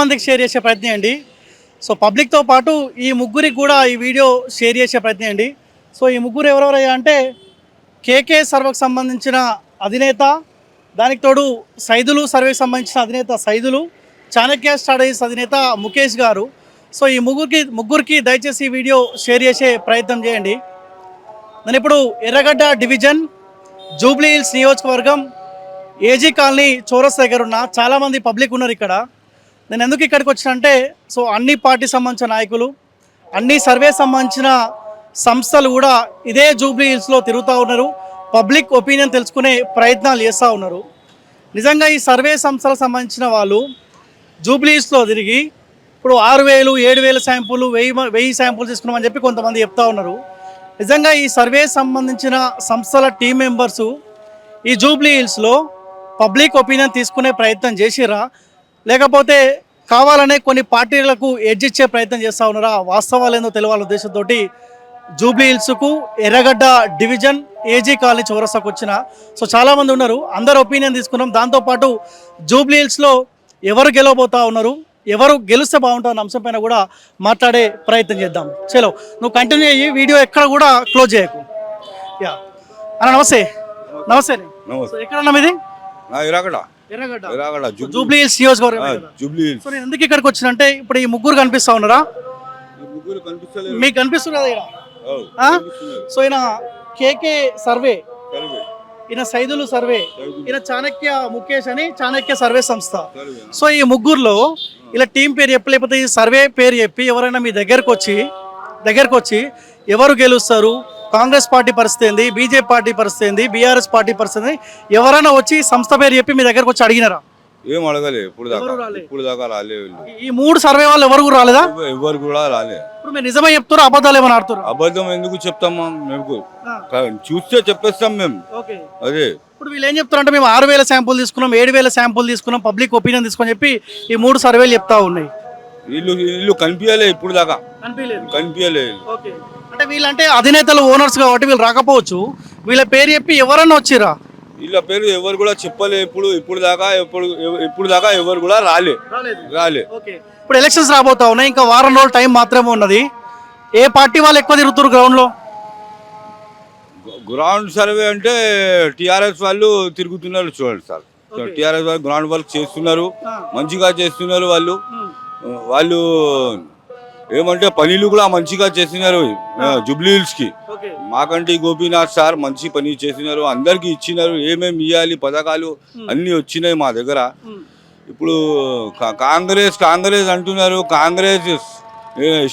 మందికి షేర్ చేసే ప్రయత్నం అండి. సో పబ్లిక్తో పాటు ఈ ముగ్గురికి కూడా ఈ వీడియో షేర్ చేసే ప్రయత్నం అండి. సో ఈ ముగ్గురు ఎవరెవరయ్యా అంటే కేకే సర్వేకి సంబంధించిన అధినేత, దానికి తోడు సైదులు సర్వేకి సంబంధించిన అధినేత సైదులు, చాణక్య స్ట్రాటజీస్ అధినేత ముఖేష్ గారు. సో ఈ ముగ్గురికి దయచేసి ఈ వీడియో షేర్ చేసే ప్రయత్నం చేయండి. నేను ఇప్పుడు ఎర్రగడ్డ డివిజన్ జూబ్లీ హిల్స్ నియోజకవర్గం ఏజీ కాలనీ చౌరస్ దగ్గర ఉన్న చాలామంది పబ్లిక్ ఉన్నారు ఇక్కడ. నేను ఎందుకు ఇక్కడికి వచ్చినంటే, సో అన్ని పార్టీ సంబంధించిన నాయకులు, అన్ని సర్వే సంబంధించిన సంస్థలు కూడా ఇదే జూబ్లీ హిల్స్లో తిరుగుతూ ఉన్నారు. పబ్లిక్ ఒపీనియన్ తెలుసుకునే ప్రయత్నాలు చేస్తూ ఉన్నారు. నిజంగా ఈ సర్వే సంస్థలకు సంబంధించిన వాళ్ళు జూబ్లీ హిల్స్లో తిరిగి ఇప్పుడు 6,000, 7,000 శాంపుల్, 1000 శాంపుల్ తీసుకున్నామని చెప్పి కొంతమంది చెప్తా ఉన్నారు. నిజంగా ఈ సర్వే సంబంధించిన సంస్థల టీం మెంబర్సు ఈ జూబ్లీ హిల్స్లో పబ్లిక్ ఒపీనియన్ తీసుకునే ప్రయత్నం చేసిరా, లేకపోతే కావాలనే కొన్ని పార్టీలకు ఎడ్జ్ ఇచ్చే ప్రయత్నం చేస్తూ ఉన్నారా? వాస్తవాలు ఏందో తెలియాల ఉద్దేశంతో జూబ్లీ హిల్స్కు ఎర్రగడ్డ డివిజన్ ఏజీ కాలనీ చౌరస్తాకు వచ్చిన సో చాలామంది ఉన్నారు. అందరు ఒపీనియన్ తీసుకున్నాం. దాంతోపాటు జూబ్లీ హిల్స్లో ఎవరు గెలవబోతా ఉన్నారు, ఎవరు గెలిస్తే బాగుంటుంది అంశం పైన కూడా మాట్లాడే ప్రయత్నం చేద్దాం. చలో, నువ్వు కంటిన్యూ అయ్యి వీడియో ఎక్కడ కూడా క్లోజ్ చేయకు. యా అన్న, నమస్తే. నమస్తే. ఎక్కడన్నా మీది? ఎర్రగడ్డ జూబ్లీ హిల్స్ నియోజకవర్గం. సో నేను ఎందుకు ఇక్కడికి వచ్చినంటే, ఇప్పుడు ఈ ముగ్గురు కనిపిస్తా ఉన్నారా? మీకు కనిపిస్తుంది కదా ఇక్కడ. సో ఈయన కేకే సర్వే, ఈయన సైదులు సర్వే, ఈయన చాణక్య ముఖేష్ అని చాణక్య సర్వే సంస్థ. సో ఈ ముగ్గురులో ఇలా టీం పేరు చెప్పి, లేకపోతే ఈ సర్వే పేరు చెప్పి ఎవరైనా మీ దగ్గరకు వచ్చి ఎవరు గెలుస్తారు, కాంగ్రెస్ పార్టీ పరిస్థితి ఏంది, బీజేపీ పార్టీ పరిస్థితి ఏంది, బీఆర్ఎస్ పార్టీ పరిస్థితి, ఎవరైనా వచ్చి సంస్థ పేరు చెప్పి మీ దగ్గరకు వచ్చి అడిగినారా? ఏం అడగలే ఇప్పుడు దాకా రాలేదు. ఈ 3 సర్వే వాళ్ళు ఎవరు కూడా రాలేదా? ఎవరు కూడా రాలే. ఇప్పుడు మీరు నిజమే చెప్తారు, అబద్ధాలు ఏమైనా ఆడుతారు? అబద్ధం ఎందుకు చెప్తామా? మేము చూస్తే చెప్పేస్తాం మేము. అదే ఇప్పుడు వీళ్ళు ఏం చెప్తారంటే, మేము 6,000 శాంపుల్ తీసుకున్నాం, 7,000 శాంపుల్ తీసుకున్నాం, పబ్లిక్ ఒపీనియన్ తీసుకొని చెప్పి ఈ 3 సర్వేలు చెప్తా ఉన్నాయి. వీళ్ళు కనిపించలే ఇప్పుడు దాకా, కనిపించలేదు. అంటే వీళ్ళంటే అధినేతలు, ఓనర్స్ కాబట్టి వీళ్ళు రాకపోవచ్చు. వీళ్ళ పేరు చెప్పి ఎవరన్నా వచ్చిరా? వీళ్ళ పేరు ఎవరు కూడా చెప్పలే. ఇప్పుడు దాకా ఎవరు కూడా రాలే. ఇప్పుడు ఎలక్షన్స్ రాబోతా ఉన్నాయి, ఇంకా వారం రోజులు టైం మాత్రమే ఉన్నది. ఏ పార్టీ వాళ్ళు ఎక్కువ తిరుగుతారు గ్రౌండ్ లో? గ్రౌండ్ సర్వే అంటే టిఆర్ఎస్ వాళ్ళు తిరుగుతున్నారు. చూడండి సార్, టిఆర్ఎస్ వాళ్ళు గ్రౌండ్ వర్క్ చేస్తున్నారు, మంచిగా చేస్తున్నారు. వాళ్ళు ఏమంటే పనులు కూడా మంచిగా చేసినారు జూబ్లీ హిల్స్ కి. మాకంటే గోపీనాథ్ సార్ మంచి పని చేసినారు, అందరికి ఇచ్చినారు. ఏమేమి ఇవ్వాలి పథకాలు అన్ని వచ్చినాయి మా దగ్గర. ఇప్పుడు కాంగ్రెస్ అంటున్నారు, కాంగ్రెస్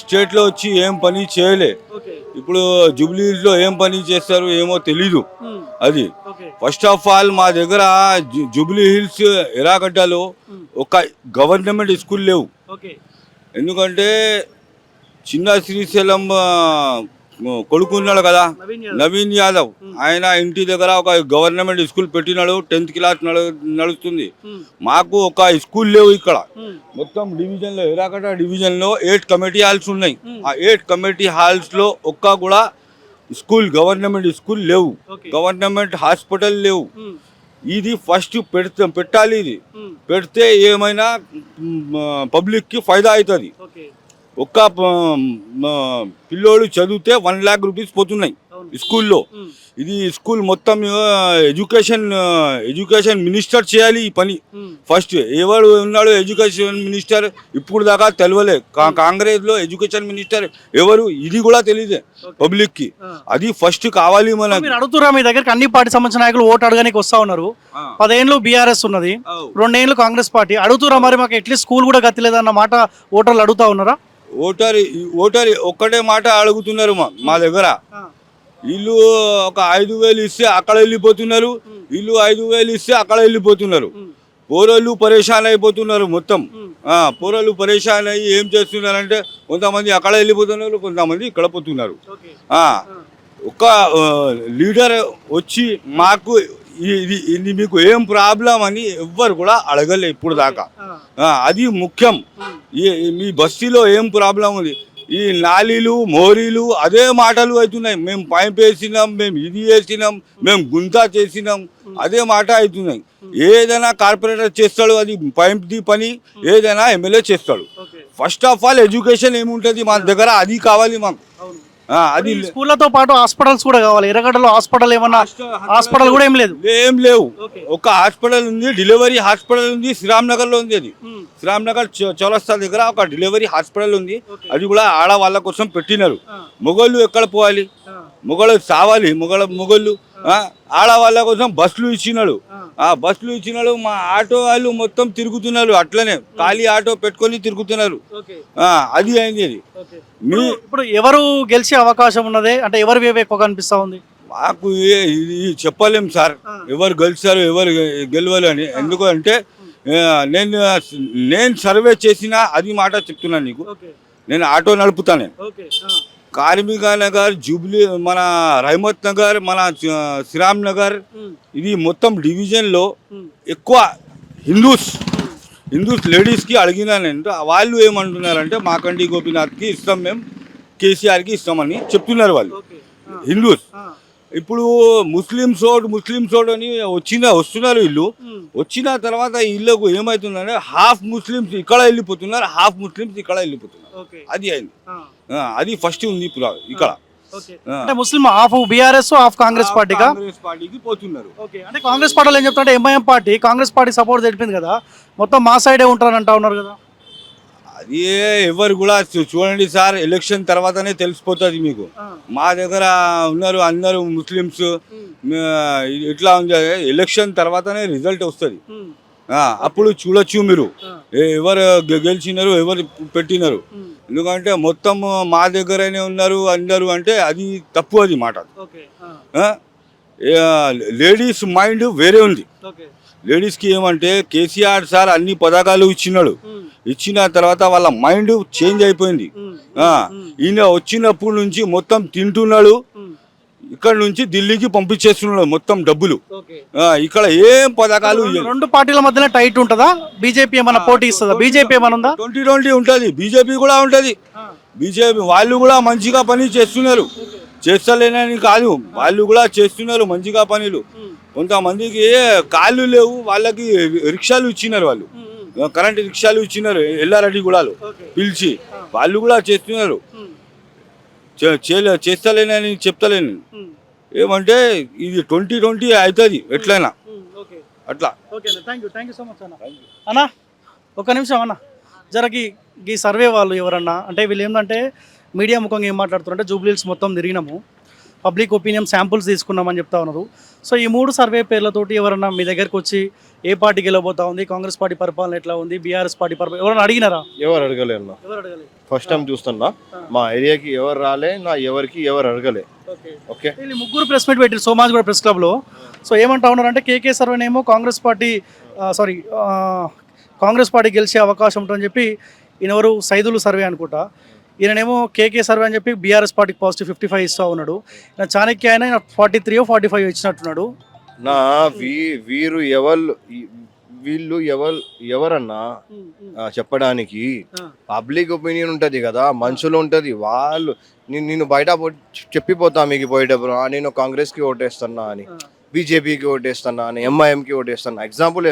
స్టేట్ లో వచ్చి ఏం పని చేయలే. ఇప్పుడు జూబ్లీ హిల్స్ లో ఏం పని చేస్తారు ఏమో తెలీదు. అది ఫస్ట్ ఆఫ్ ఆల్ మా దగ్గర జూబ్లీ హిల్స్ ఎర్రగడ్డలో ఒక గవర్నమెంట్ స్కూల్ లేవు. ఎందుకంటే చిన్న శ్రీశైలం కొడుకున్నాడు కదా నవీన్ యాదవ్, ఆయన ఇంటి దగ్గర ఒక గవర్నమెంట్ స్కూల్ పెట్టినాడు. 10th క్లాస్ నడుస్తుంది. మాకు ఒక స్కూల్ లేవు ఇక్కడ. మొత్తం డివిజన్ లో, ఎర్రగడ్డ డివిజన్ లో 8 కమిటీ హాల్స్ ఉన్నాయి. ఆ 8 కమిటీ హాల్స్ లో ఒక్క కూడా స్కూల్, గవర్నమెంట్ స్కూల్ లేవు, గవర్నమెంట్ హాస్పిటల్ లేవు. ఇది ఫస్ట్ పెట్టాలి. ఇది పెడితే ఏమైనా పబ్లిక్ కి ఫైదా అవుతుంది. ఒక్క పిల్లోడు చదివితే 1 lakh రూపీస్ పోతున్నాయి స్కూల్లో. ఇది స్కూల్ మొత్తం ఎడ్యుకేషన్ మినిస్టర్ చేయాలి ఈ పని. ఫస్ట్ ఎవరు ఉన్నాడు ఎడ్యుకేషన్ మినిస్టర్ ఇప్పుడు దాకా తెలియలే. కాంగ్రెస్ లో ఎడ్యుకేషన్ మినిస్టర్ ఎవరు ఇది కూడా తెలియదు పబ్లిక్ కి. అది ఫస్ట్ కావాలి. మనకి అడుగుతురా, మీ దగ్గరికి అన్ని పార్టీ సంబంధించిన నాయకులు ఓటు అడగడానికి వస్తా ఉన్నారు. 10 ఏళ్ళు బీఆర్ఎస్ ఉన్నది, 2 ఏళ్ళు కాంగ్రెస్ పార్టీ. అడుగుతురా మరి మాకు అట్లీస్ట్ స్కూల్ కూడా గతిలేదన్న మాట ఓటర్లు అడుగుతా ఉన్నారా? ఓటర్ ఒక్కటే మాట అడుగుతున్నారు మా దగ్గర. వీళ్ళు ఒక 5,000 ఇస్తే అక్కడ వెళ్ళిపోతున్నారు, వీళ్ళు 5,000 ఇస్తే అక్కడ వెళ్ళిపోతున్నారు. పోరళ్ళు పరేషాన్ అయిపోతున్నారు మొత్తం. పోరళ్ళు పరేషాన్ అయ్యి ఏం చేస్తున్నారంటే, కొంతమంది అక్కడ వెళ్ళిపోతున్నారు, కొంతమంది ఇక్కడ పోతున్నారు. ఒక లీడర్ వచ్చి మాకు ఇది మీకు ఏం ప్రాబ్లం అని ఎవ్వరు కూడా అడగలే ఇప్పుడు దాకా. అది ముఖ్యం. మీ బస్తీలో ఏం ప్రాబ్లం ఉంది, ఈ నాలీలు మోరీలు అదే మాటలు అవుతున్నాయి. మేము పైప్ వేసినాం, మేము ఇది వేసినాం, మేము గుంతా చేసినాం, అదే మాట అవుతున్నాయి. ఏదైనా కార్పొరేటర్ చేస్తాడు, అది పైప్ది పని. ఏదైనా ఎమ్మెల్యే చేస్తాడు. ఫస్ట్ ఆఫ్ ఆల్ ఎడ్యుకేషన్ ఏముంటుంది మన దగ్గర, అది కావాలి మాకు. అది స్కూళ్ళతో పాటు హాస్పిటల్స్ కూడా కావాలి. ఎర్రగడ్డలో హాస్పిటల్ ఏమన్నా హాస్పిటల్ కూడా ఏం లేదు. ఏం లేవు. ఒక హాస్పిటల్ ఉంది, డెలివరీ హాస్పిటల్ ఉంది, శ్రీరామ్ నగర్ లో ఉంది. అది శ్రీరామ్ నగర్ చౌరస్తా దగ్గర ఒక డెలివరీ హాస్పిటల్ ఉంది. అది కూడా ఆడవాళ్ళ కోసం పెట్టినారు. మొగోళ్ళు ఎక్కడ పోవాలి? మొగలు చావాలి. మొగళ్ళు ఆడవాళ్ళ కోసం బస్సులు ఇచ్చినాడు. ఆ బస్సులు ఇచ్చినాడు. మా ఆటో వాళ్ళు మొత్తం తిరుగుతున్నారు, అట్లనే ఖాళీ ఆటో పెట్టుకొని తిరుగుతున్నారు. అది అయింది. అది ఇప్పుడు ఎవరు గెలిచే అవకాశం ఉన్నదే, అంటే ఎవరు వేవ్ ఎక్కువ అనిపిస్తా ఉంది? మాకు ఇది చెప్పలేం సార్, ఎవరు గెలిచారు ఎవరు గెలవాలి అని. ఎందుకు అంటే నేను సర్వే చేసిన అది మాట చెప్తున్నాను నీకు. నేను ఆటో నడుపుతాను. కార్మిక నగర్, జూబ్లీ, మన రహమత్ నగర్, మన శ్రీరామ్ నగర్, ఇది మొత్తం డివిజన్లో ఎక్కువ హిందూస్ లేడీస్కి అడిగినా నేను. వాళ్ళు ఏమంటున్నారంటే మాకండి గోపీనాథ్కి ఇస్తాం, మేము కేసీఆర్కి ఇస్తామని చెప్తున్నారు వాళ్ళు హిందూస్. ఇప్పుడు ముస్లిమ్స్ ఓట్ అని వస్తున్నారు వీళ్ళు. వచ్చిన తర్వాత వీళ్ళకు ఏమవుతుందంటే హాఫ్ ముస్లిమ్స్ ఇక్కడ వెళ్ళిపోతున్నారు, హాఫ్ ముస్లిమ్స్ ఇక్కడ వెళ్ళిపోతున్నారు. అది అయింది. అది ఫస్ట్ ఉంది ఇప్పుడు ఇక్కడ. అంటే ముస్లిం హాఫ్ బీఆర్ఎస్ హాఫ్ కాంగ్రెస్ పార్టీకి పోతున్నారు. అంటే కాంగ్రెస్ పార్టీలో ఏం చెప్తారంటే MIM party Congress party support తెలిపింది కదా, మొత్తం మా సైడే ఉంటారని అంటా ఉన్నారు కదా. అది ఎవరు కూడా చూడండి సార్, ఎలక్షన్ తర్వాతనే తెలిసిపోతుంది మీకు. మా దగ్గర ఉన్నారు అందరూ ముస్లిమ్స్. ఇట్లా ఉంది, ఎలక్షన్ తర్వాతనే రిజల్ట్ వస్తుంది. అప్పుడు చూడొచ్చు మీరు ఎవరు గెలిచినారు, ఎవరు పెట్టినారు. ఎందుకంటే మొత్తం మా దగ్గరనే ఉన్నారు అందరూ అంటే అది తప్పు. అది మాట లేడీస్ మైండ్ వేరే ఉంది. లేడీస్కి ఏమంటే కేసీఆర్ సార్ అన్ని పథకాలు ఇచ్చిన తర్వాత వాళ్ళ మైండ్ చేంజ్ అయిపోయింది. ఈయన వచ్చినప్పటి నుంచి మొత్తం తింటున్నాడు, ఇక్కడ నుంచి ఢిల్లీకి పంపించేస్తున్నాడు మొత్తం డబ్బులు. ఇక్కడ ఏం పథకాలు. రెండు పార్టీల మధ్యన టైట్ ఉంటుందా? బీజేపీ ఏమైనా పోటీ ఇస్తుందా? బీజేపీ ఏమైనా ఉందా? 2020 ఉంటుంది, బీజేపీ కూడా ఉంటుంది. బీజేపీ వాళ్ళు కూడా మంచిగా పని చేస్తున్నారు, చేస్తలేనని కాదు, వాళ్ళు కూడా చేస్తున్నారు మంచిగా పనులు. కొంతమందికి కాళ్ళు లేవు, వాళ్ళకి రిక్షాలు ఇచ్చినారు, వాళ్ళు కరెంట్ రిక్షాలు ఇచ్చినారు ఎల్లారెడ్డి కూడా పిలిచి. వాళ్ళు కూడా చేస్తున్నారు, చేస్తలేనని చెప్తలేను. ఏమంటే ఇది 2020 అవుతుంది ఎట్లయినా అట్లా. అన్నా ఒక నిమిషం అన్న, జరకి ఈ సర్వే వాళ్ళు ఎవరన్నా అంటే వీళ్ళు ఏంటంటే మీడియా ముఖంగా ఏం మాట్లాడుతున్నారంటే జూబ్లీహిల్స్ మొత్తం తిరిగినాము, పబ్లిక్ ఒపీనియన్ శాంపుల్స్ తీసుకున్నామని చెప్తా ఉన్నారు. సో ఈ 3 సర్వే పేర్లతోటి ఎవరన్నా మీ దగ్గరకు వచ్చి ఏ పార్టీ గెలవబోతా ఉంది, కాంగ్రెస్ పార్టీ పరిపాలన ఎట్లా ఉంది, బీఆర్ఎస్ పార్టీ పరిపాలన ఎవరైనా అడిగినారా? ఎవరు అడగలే అన్న, ఫస్ట్ టైం చూస్తున్నా. మా ఏరియాకి ఎవరు రాలే, ఎవరికి ఎవరు అడగలే. ఓకే, వీళ్ళు 3 ప్రెస్ మీట్ పెట్టారు సోమాజ్ కూడా ప్రెస్ క్లబ్లో. సో ఏమంటా ఉన్నారంటే కేకే సర్వేనేమో కాంగ్రెస్ పార్టీ గెలిచే అవకాశం ఉంటుందని చెప్పి ఈయనెవరు సైదులు సర్వే అనుకుంటా, ఈయననేమో కేకే సర్వే అని చెప్పి బీఆర్ఎస్ పార్టీకి పాజిటివ్ 55 ఇస్తూ ఉన్నాడు. చాణక్య ఆయన 43-45 ఇచ్చినట్టున్నాడు. నా వీళ్ళు ఎవరన్నా చెప్పడానికి పబ్లిక్ ఒపీనియన్ ఉంటుంది కదా, మనుషులు ఉంటుంది. వాళ్ళు నేను బయట చెప్పిపోతా మీకు పోయేటప్పుడు, నేను కాంగ్రెస్కి ఓటేస్తున్నా అని, బీజేపీకి ఓటేస్తున్నా అని, ఎంఐఎంకి ఓటేస్తున్నా. ఎగ్జాంపుల్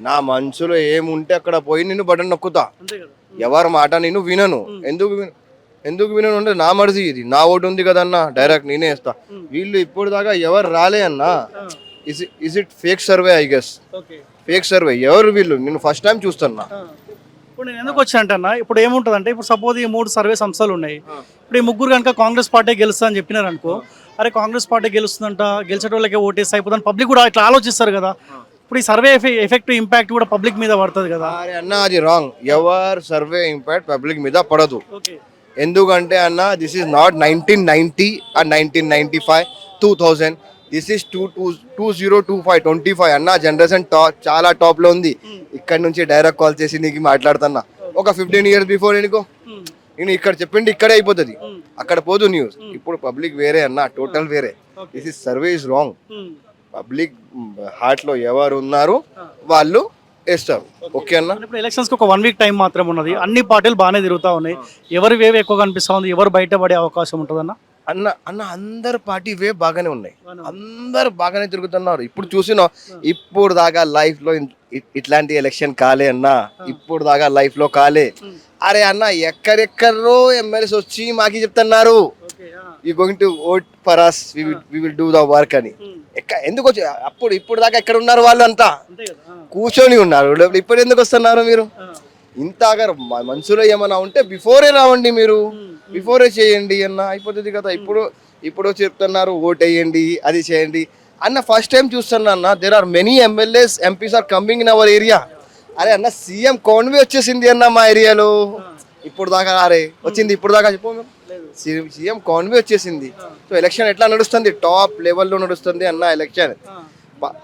నా మనసులో ఏముంటే అక్కడ పోయి నేను బటన్ నొక్కుతా. ఎవరి మాట నేను వినను. ఎందుకు వినను అంటే నా మర్జీ, ఇది నా ఓటు ఉంది కదన్నా, డైరెక్ట్ నేనే వేస్తా. వీళ్ళు ఇప్పుడు దాకా ఎవరు రాలే అన్నా. Is it fake survey? I guess fake survey. ఎవరు వీళ్ళు? నేను ఫస్ట్ టైం చూస్తున్నా. ఇప్పుడు నేను ఎందుకు వచ్చా అంటే అన్న, ఇప్పుడు ఏముంటుందంటే ఇప్పుడు సపోజ్ ఈ 3 సర్వే సంస్థలు ఉన్నాయి. ఇప్పుడు ఈ 3 కనుక కాంగ్రెస్ పార్టీ గెలుస్తా అని చెప్పినారు అనుకో, అరే కాంగ్రెస్ పార్టీ గెలుస్తుందంట, గెలిచేటోళ్ళకే ఓటేస్తే అయిపోతుంది పబ్లిక్ కూడా ఇట్లా ఆలోచిస్తారు కదా. ఇప్పుడు ఈ సర్వే ఎఫెక్ట్ ఇంపాక్ట్ కూడా పబ్లిక్ మీద పడుతుంది కదా. అరే అన్న, అది రాంగ్. ఎవరు సర్వే ఇంపాక్ట్ పబ్లిక్ మీద పడదు. ఎందుకంటే అన్న, this is not 1990 and 1995, 2000. This is 2025, 25 అన్న. జనరేషన్ చాలా టాప్ లో ఉంది. ఇక్కడ నుంచి డైరెక్ట్ కాల్ చేసి నీకు మాట్లాడుతున్నా. ఒక 15 years బిఫోర్ నేను ఇక్కడ చెప్పిండి ఇక్కడే అయిపోతుంది, అక్కడ పోదు న్యూస్. ఇప్పుడు పబ్లిక్ వేరే అన్న, టోటల్ వేరే. This is survey is wrong. Public heart లో ఎవరు ఉన్నారు వాళ్ళు వేస్తారు. ఓకే అన్న. ఇప్పుడు ఎలక్షన్స్కి ఒక 1 వీక్ టైం మాత్రం ఉన్నది, అన్ని పార్టీలు బాగానే తిరుగుతూ ఉన్నాయి, ఎవరి వేవ్ ఎక్కువ కనిపిస్తూ ఉంది, ఎవరు బయటపడే అవకాశం ఉంటుందన్న? అన్న అన్న అందరు పార్టీ వే బాగానే ఉన్నాయి, అందరు బాగానే తిరుగుతున్నారు. ఇప్పుడు చూసినా ఇప్పుడు దాకా లైఫ్ లో ఇట్లాంటి ఎలక్షన్ కాలే అన్న, ఇప్పుడు దాకా లైఫ్ లో కాలే. అరే అన్న ఎక్కడెక్కడో ఎమ్మెల్యేస్ వచ్చి మాకి చెప్తున్నారు you going to vote for us, we will do the work అని. ఎందుకు వచ్చి ఇప్పుడు దాకా ఎక్కడ ఉన్నారు వాళ్ళు? అంతా కూర్చొని ఉన్నారు. ఇప్పుడు ఎందుకు వస్తున్నారు మీరు? ఇంత అగర్ మనసులో ఏమైనా ఉంటే బిఫోరే రావండి, మీరు బిఫోరే చేయండి అన్న, అయిపోతుంది కదా. ఇప్పుడు చెప్తున్నారు ఓట్ వేయండి, అది చేయండి అన్న. ఫస్ట్ టైం చూస్తున్నా అన్న, there are many MLAs MPs are coming in our area. అరే అన్న సీఎం కాన్వే వచ్చేసింది అన్న మా ఏరియాలో. ఇప్పుడు దాకా అరే వచ్చింది, ఇప్పుడు దాకా చెప్పు, సీఎం కాన్వే వచ్చేసింది. సో ఎలక్షన్ ఎట్లా నడుస్తుంది? టాప్ లెవెల్లో నడుస్తుంది అన్న ఎలక్షన్.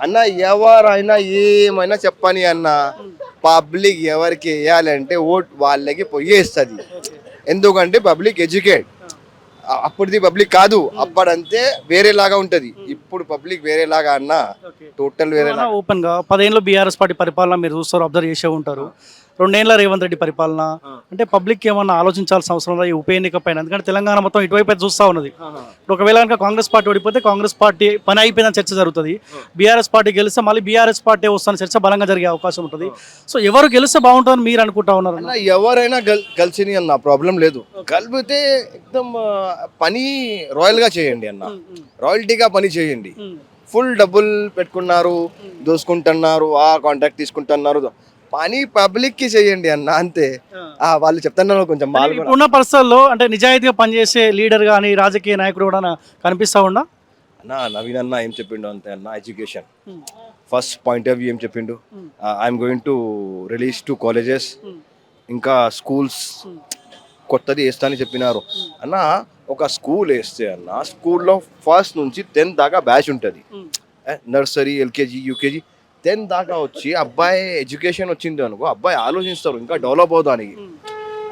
అన్న ఎవరైనా ఏమైనా చెప్పని అన్న, పబ్లిక్ ఎవరికి వేయాలంటే ఓట్ వాళ్ళకి పోయేస్తుంది. ఎందుకంటే పబ్లిక్ ఎడ్యుకేట్. అప్పుడుది పబ్లిక్ కాదు, అప్పుడంతే వేరేలాగా ఉంటది, ఇప్పుడు పబ్లిక్ వేరేలాగా అన్న, టోటల్ వేరేలాగా. ఓపెన్ గా 10 ఏళ్ళు బీఆర్ఎస్ పార్టీ పరిపాలన మీరు చూస్తారు, అబ్జర్వ్ చేసే ఉంటారు. 2 ఏళ్ళ రేవంత్ రెడ్డి పరిపాలన అంటే పబ్లిక్ ఏమన్నా ఆలోచించాల్సిన అవసరం ఉందా ఈ ఉప ఎన్నిక పైన? ఎందుకంటే తెలంగాణ మొత్తం ఇటువైపు అయితే చూస్తూ ఉన్నది. ఇప్పుడు ఒకవేళ కనుక కాంగ్రెస్ పార్టీ ఓడిపోతే కాంగ్రెస్ పార్టీ పని అయిపోయిందని చర్చ జరుగుతుంది, బీఆర్ఎస్ పార్టీ గెలిస్తే మళ్ళీ బీఆర్ఎస్ పార్టీ వస్తున్న చర్చ బలంగా జరిగే అవకాశం ఉంటుంది. సో ఎవరు గెలిస్తే బాగుంటుందని మీరు అనుకుంటా ఉన్నారు? అన్న ఎవరైనా కలిసి అన్న ప్రాబ్లం లేదు, కలిపితే ఎక్దమ్ పని రాయల్ గా చేయండి అన్న, రాయల్టీగా పని చేయండి. ఫుల్ డబ్బులు పెట్టుకున్నారు, దోసుకుంటున్నారు, ఆ కాంట్రాక్ట్ తీసుకుంటున్నారు, పని పబ్లిక్ కి చేయండి అన్న, అంతే. వాళ్ళు చెప్తున్నారు కొంచెం ఉన్న పరిస్థితుల్లో అంటే నిజాయితీగా పనిచేసే లీడర్ కానీ రాజకీయ నాయకుడు కూడా కనిపిస్తా ఉన్నా అన్న. నవీన్ అన్న ఏం చెప్పిండు అంతే అన్న, education first point of view ఏం చెప్పిండు, I'm going to release 2 colleges, ఇంకా స్కూల్స్ కొత్తది వేస్తా అని చెప్పినారు అన్న. ఒక స్కూల్ వేస్తే అన్న, స్కూల్లో ఫస్ట్ నుంచి 10th దాకా బ్యాచ్ ఉంటుంది, నర్సరీ, ఎల్కేజీ, యూకేజీ, 10th దాకా వచ్చి అబ్బాయి ఎడ్యుకేషన్ వచ్చింది అనుకో, అబ్బాయి ఆలోచిస్తారు ఇంకా డెవలప్ అవుతానికి.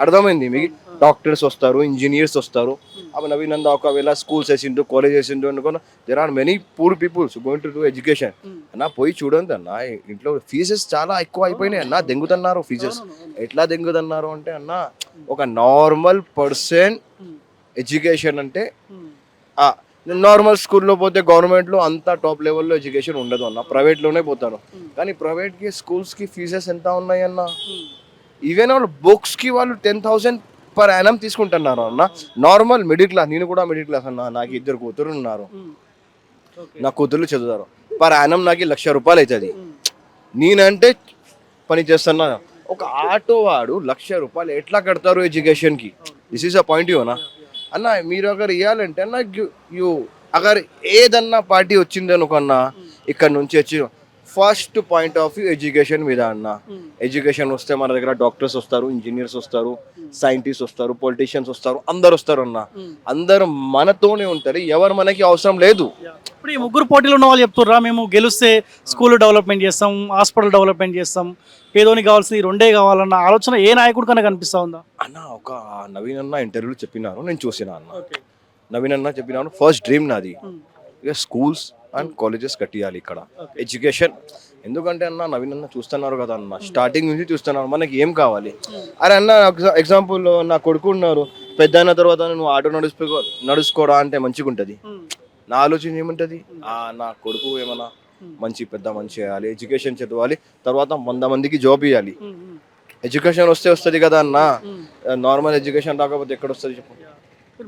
అర్థమైంది మీకు? డాక్టర్స్ వస్తారు, ఇంజనీర్స్ వస్తారు. అప్పుడు నవీనంద ఒకవేళ స్కూల్స్ వేసిండు, కాలేజ్ వేసిండు అనుకో, there are many poor peoples going to do education అన్న. పోయి చూడండి అన్న, ఇంట్లో ఫీజెస్ చాలా ఎక్కువ అయిపోయినాయి అన్న, దెంగుతున్నారు ఫీజెస్. ఎట్లా దెంగుతున్నారు అంటే అన్న, ఒక నార్మల్ పర్సన్ ఎడ్యుకేషన్ అంటే నార్మల్ స్కూల్లో పోతే గవర్నమెంట్లో అంతా టాప్ లెవెల్లో ఎడ్యుకేషన్ ఉండదు అన్న, ప్రైవేట్లోనే పోతారు. కానీ ప్రైవేట్కి స్కూల్స్కి ఫీజెస్ ఎంత ఉన్నాయన్న, ఈవెన్ వాళ్ళు బుక్స్కి వాళ్ళు 10,000 పర్ యానం తీసుకుంటున్నారు అన్న. నార్మల్ మిడిల్ క్లాస్, నేను కూడా మిడిల్ క్లాస్ అన్న, నాకు 2 కూతురు ఉన్నారు, నా కూతుర్లు చదువుతారు. పర్ యానం నాకు 1,00,000 రూపాయలు అవుతుంది. నేనంటే పని చేస్తున్నా, ఒక ఆటో వాడు 1,00,000 రూపాయలు ఎట్లా కడతారు ఎడ్యుకేషన్కి? This is a point you అన్న. అన్న మీరు అగర్ ఇవ్వాలంటే అన్న యూ అగర్ ఏదన్నా పార్టీ వచ్చింది అనుకన్నా, ఇక్కడ నుంచి వచ్చి first point of view education మీద అన్న. ఎడ్యుకేషన్ వస్తే మన దగ్గర డాక్టర్స్ వస్తారు, ఇంజనీర్స్ వస్తారు, సైంటిస్ట్ వస్తారు, పొలిటీషియన్స్ వస్తారు, అందరు వస్తారు అన్న. అందరు మనతోనే ఉంటారు, ఎవరు మనకి అవసరం లేదు. ఇప్పుడు ఈ 3 పోటీలు ఉన్న వాళ్ళు చెప్తుర్రా, మేము గెలిస్తే స్కూల్ డెవలప్మెంట్ చేస్తాం, హాస్పిటల్ డెవలప్మెంట్ చేస్తాం, పేదోనికి కావాల్సింది 2 కావాలన్న ఆలోచన ఏ నాయకుడు కన్నా కనిపిస్తా ఉందా అన్న? ఒక నవీన్ అన్న ఇంటర్వ్యూలు చెప్పినారు, నేను చూసిన అన్న. నవీన్ అన్న చెప్పినాను, ఫస్ట్ డ్రీమ్ నాది ఇక స్కూల్స్ అండ్ కాలేజెస్ కట్టియాలి ఇక్కడ, ఎడ్యుకేషన్. ఎందుకంటే అన్న నవీన్ అన్న చూస్తున్నారు కదా అన్న, స్టార్టింగ్ నుంచి చూస్తున్నారు, మనకి ఏం కావాలి. అరే అన్న ఎగ్జాంపుల్ నా కొడుకు ఉన్నారు, పెద్ద అయిన తర్వాత నువ్వు ఆటో నడుచుకోవడా అంటే మంచిగా ఉంటుంది. నా ఆలోచన ఏముంటుంది, నా కొడుకు ఏమన్నా మంచి పెద్ద మంచి చేయాలి, ఎడ్యుకేషన్ చదవాలి, తర్వాత 100 మందికి జాబ్ ఇవ్వాలి. ఎడ్యుకేషన్ వస్తుంది కదా అన్న, నార్మల్ ఎడ్యుకేషన్ రాకపోతే ఎక్కడ వస్తుంది చెప్పు?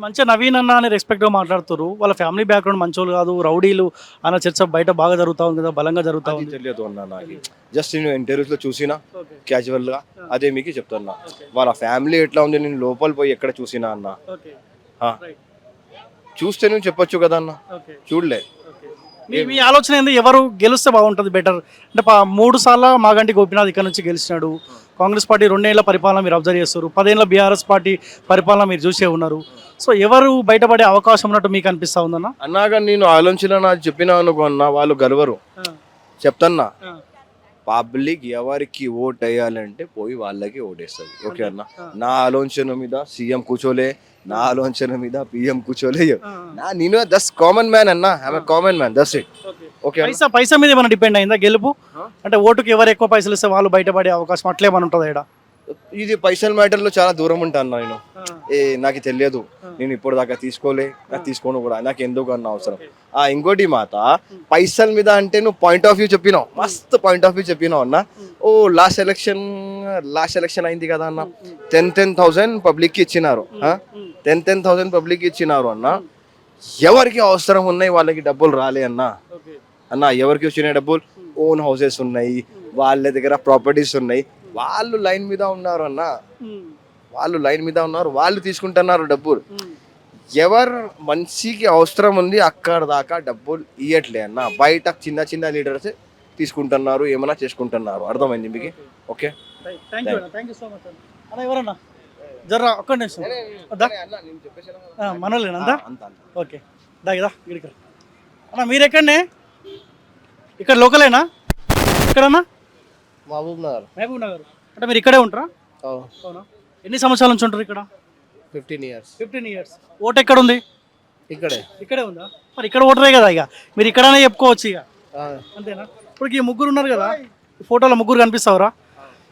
మంచిగా నవీన్ అన్న అని రెస్పెక్ట్గా మాట్లాడుతారు, వాళ్ళ ఫ్యామిలీ బ్యాక్గ్రౌండ్ మంచోళ్ళు కాదు, రౌడీలు అన్న చర్చ బయట బాగా జరుగుతూ ఉంది కదా, బలంగా జరుగుతూ ఉంది. తెలియదు అన్న నాకు, జస్ట్ నేను ఇంటర్వ్యూస్లో చూసినా క్యాజువల్గా, అదే మీకు చెప్తున్నా. వాళ్ళ ఫ్యామిలీ ఎట్లా ఉంది నేను లోపల పోయి ఎక్కడ చూసినా అన్న, చూస్తే నేను చెప్పొచ్చు కదా అన్న, చూడలే. మీ ఆలోచన ఏంది, ఎవరు గెలిస్తే బాగుంటుంది బెటర్ అంటే? 3 సార్లు మాగంటి గోపీనాథ్ ఇక్కడ నుంచి గెలిచినాడు, కాంగ్రెస్ పార్టీ 2 ఏళ్ల పరిపాలన మీరు అబ్జర్వ్ చేస్తారు, 10 ఏళ్ళ బీఆర్ఎస్ పార్టీ పరిపాలన మీరు చూసే ఉన్నారు. సో ఎవరు బయటపడే అవకాశం ఉన్నట్టు మీకు అనిపిస్తా ఉందన్న? అన్నాగా నేను ఆలోచన నాకు చెప్పినా అనుకో అన్న, వాళ్ళు గెలవరు చెప్తాన్నా. పబ్లిక్ ఎవరికి ఓట్ వేయాలంటే పోయి వాళ్ళకి ఓటేస్తుంది. ఓకే అన్న, నా ఆలోచన మీద సీఎం కూర్చోలే, నా ఆలోచన మీద పిఎం కూర్చోలే. నేను దస్ కామన్ మ్యాన్ అన్న, I'm common man, that's it. Okay, పైసా మీద ఏమైనా డిపెండ్ అయిందా గెలుపు? అంటే ఓటుకి ఎవరు ఎక్కువ పైసలు ఇస్తే వాళ్ళు బయటపడే అవకాశం అట్లేమని ఉంటుంది ఇక్కడ? ఇది పైసల మ్యాటర్లో చాలా దూరం ఉంటాను నేను. నాకు తెలియదు, నేను ఇప్పుడు దాకా తీసుకోలే, నాకు తీసుకోను కూడా, నాకు ఎందుకు అన్న అవసరం. ఇంకోటి మాట, పైసల మీద అంటే నువ్వు పాయింట్ ఆఫ్ వ్యూ చెప్పినావు, మస్తు పాయింట్ ఆఫ్ వ్యూ చెప్పినావు అన్న. ఓ లాస్ట్ ఎలక్షన్ అయింది కదా అన్న, 10,000 పబ్లిక్కి ఇచ్చినారు, 10,000 పబ్లిక్కి ఇచ్చినారు అన్న. ఎవరికి అవసరం ఉన్నాయి వాళ్ళకి డబ్బులు రాలే అన్న. ఎవరికి వచ్చినాయి డబ్బులు? ఓన్ హౌసెస్ ఉన్నాయి, వాళ్ళ దగ్గర ప్రాపర్టీస్ ఉన్నాయి, వాళ్ళు లైన్ మీద ఉన్నారు అన్న, వాళ్ళు లైన్ మీద ఉన్నారు, వాళ్ళు తీసుకుంటున్నారు డబ్బులు. ఎవరు మనిషికి అవసరం ఉంది అక్కడ దాకా డబ్బులు ఇవ్వట్లే అన్న. బయట చిన్న చిన్న లీడర్స్ తీసుకుంటున్నారు, ఏమైనా చేసుకుంటున్నారు. అర్థమైంది మీకు? ఓకే, ఎవరన్నా జర్రా ఒక్క నిమిషం మనోళ్ళేనంతా? ఓకే, దాగిదా గిడికి అన్న. మీరు ఎక్కడనే? ఇక్కడ లోకలేనా? ఇక్కడన్నా? మహబూబ్ నగర్. అంటే మీరు ఇక్కడే ఉంటారా? అవునా? ఎన్ని సంవత్సరాల నుంచి ఉంటారు ఇక్కడ? 15 years. 15 years. ఓటు ఎక్కడ ఉంది? ఇక్కడే ఉందా? మరి ఇక్కడ ఓటరే కదా, ఇక మీరు ఇక్కడనే చెప్పుకోవచ్చు ఇక, అంతేనా? ఇప్పుడు ఈ ముగ్గురు ఉన్నారు కదా, ఫోటోలో ముగ్గురు కనిపిస్తావరా?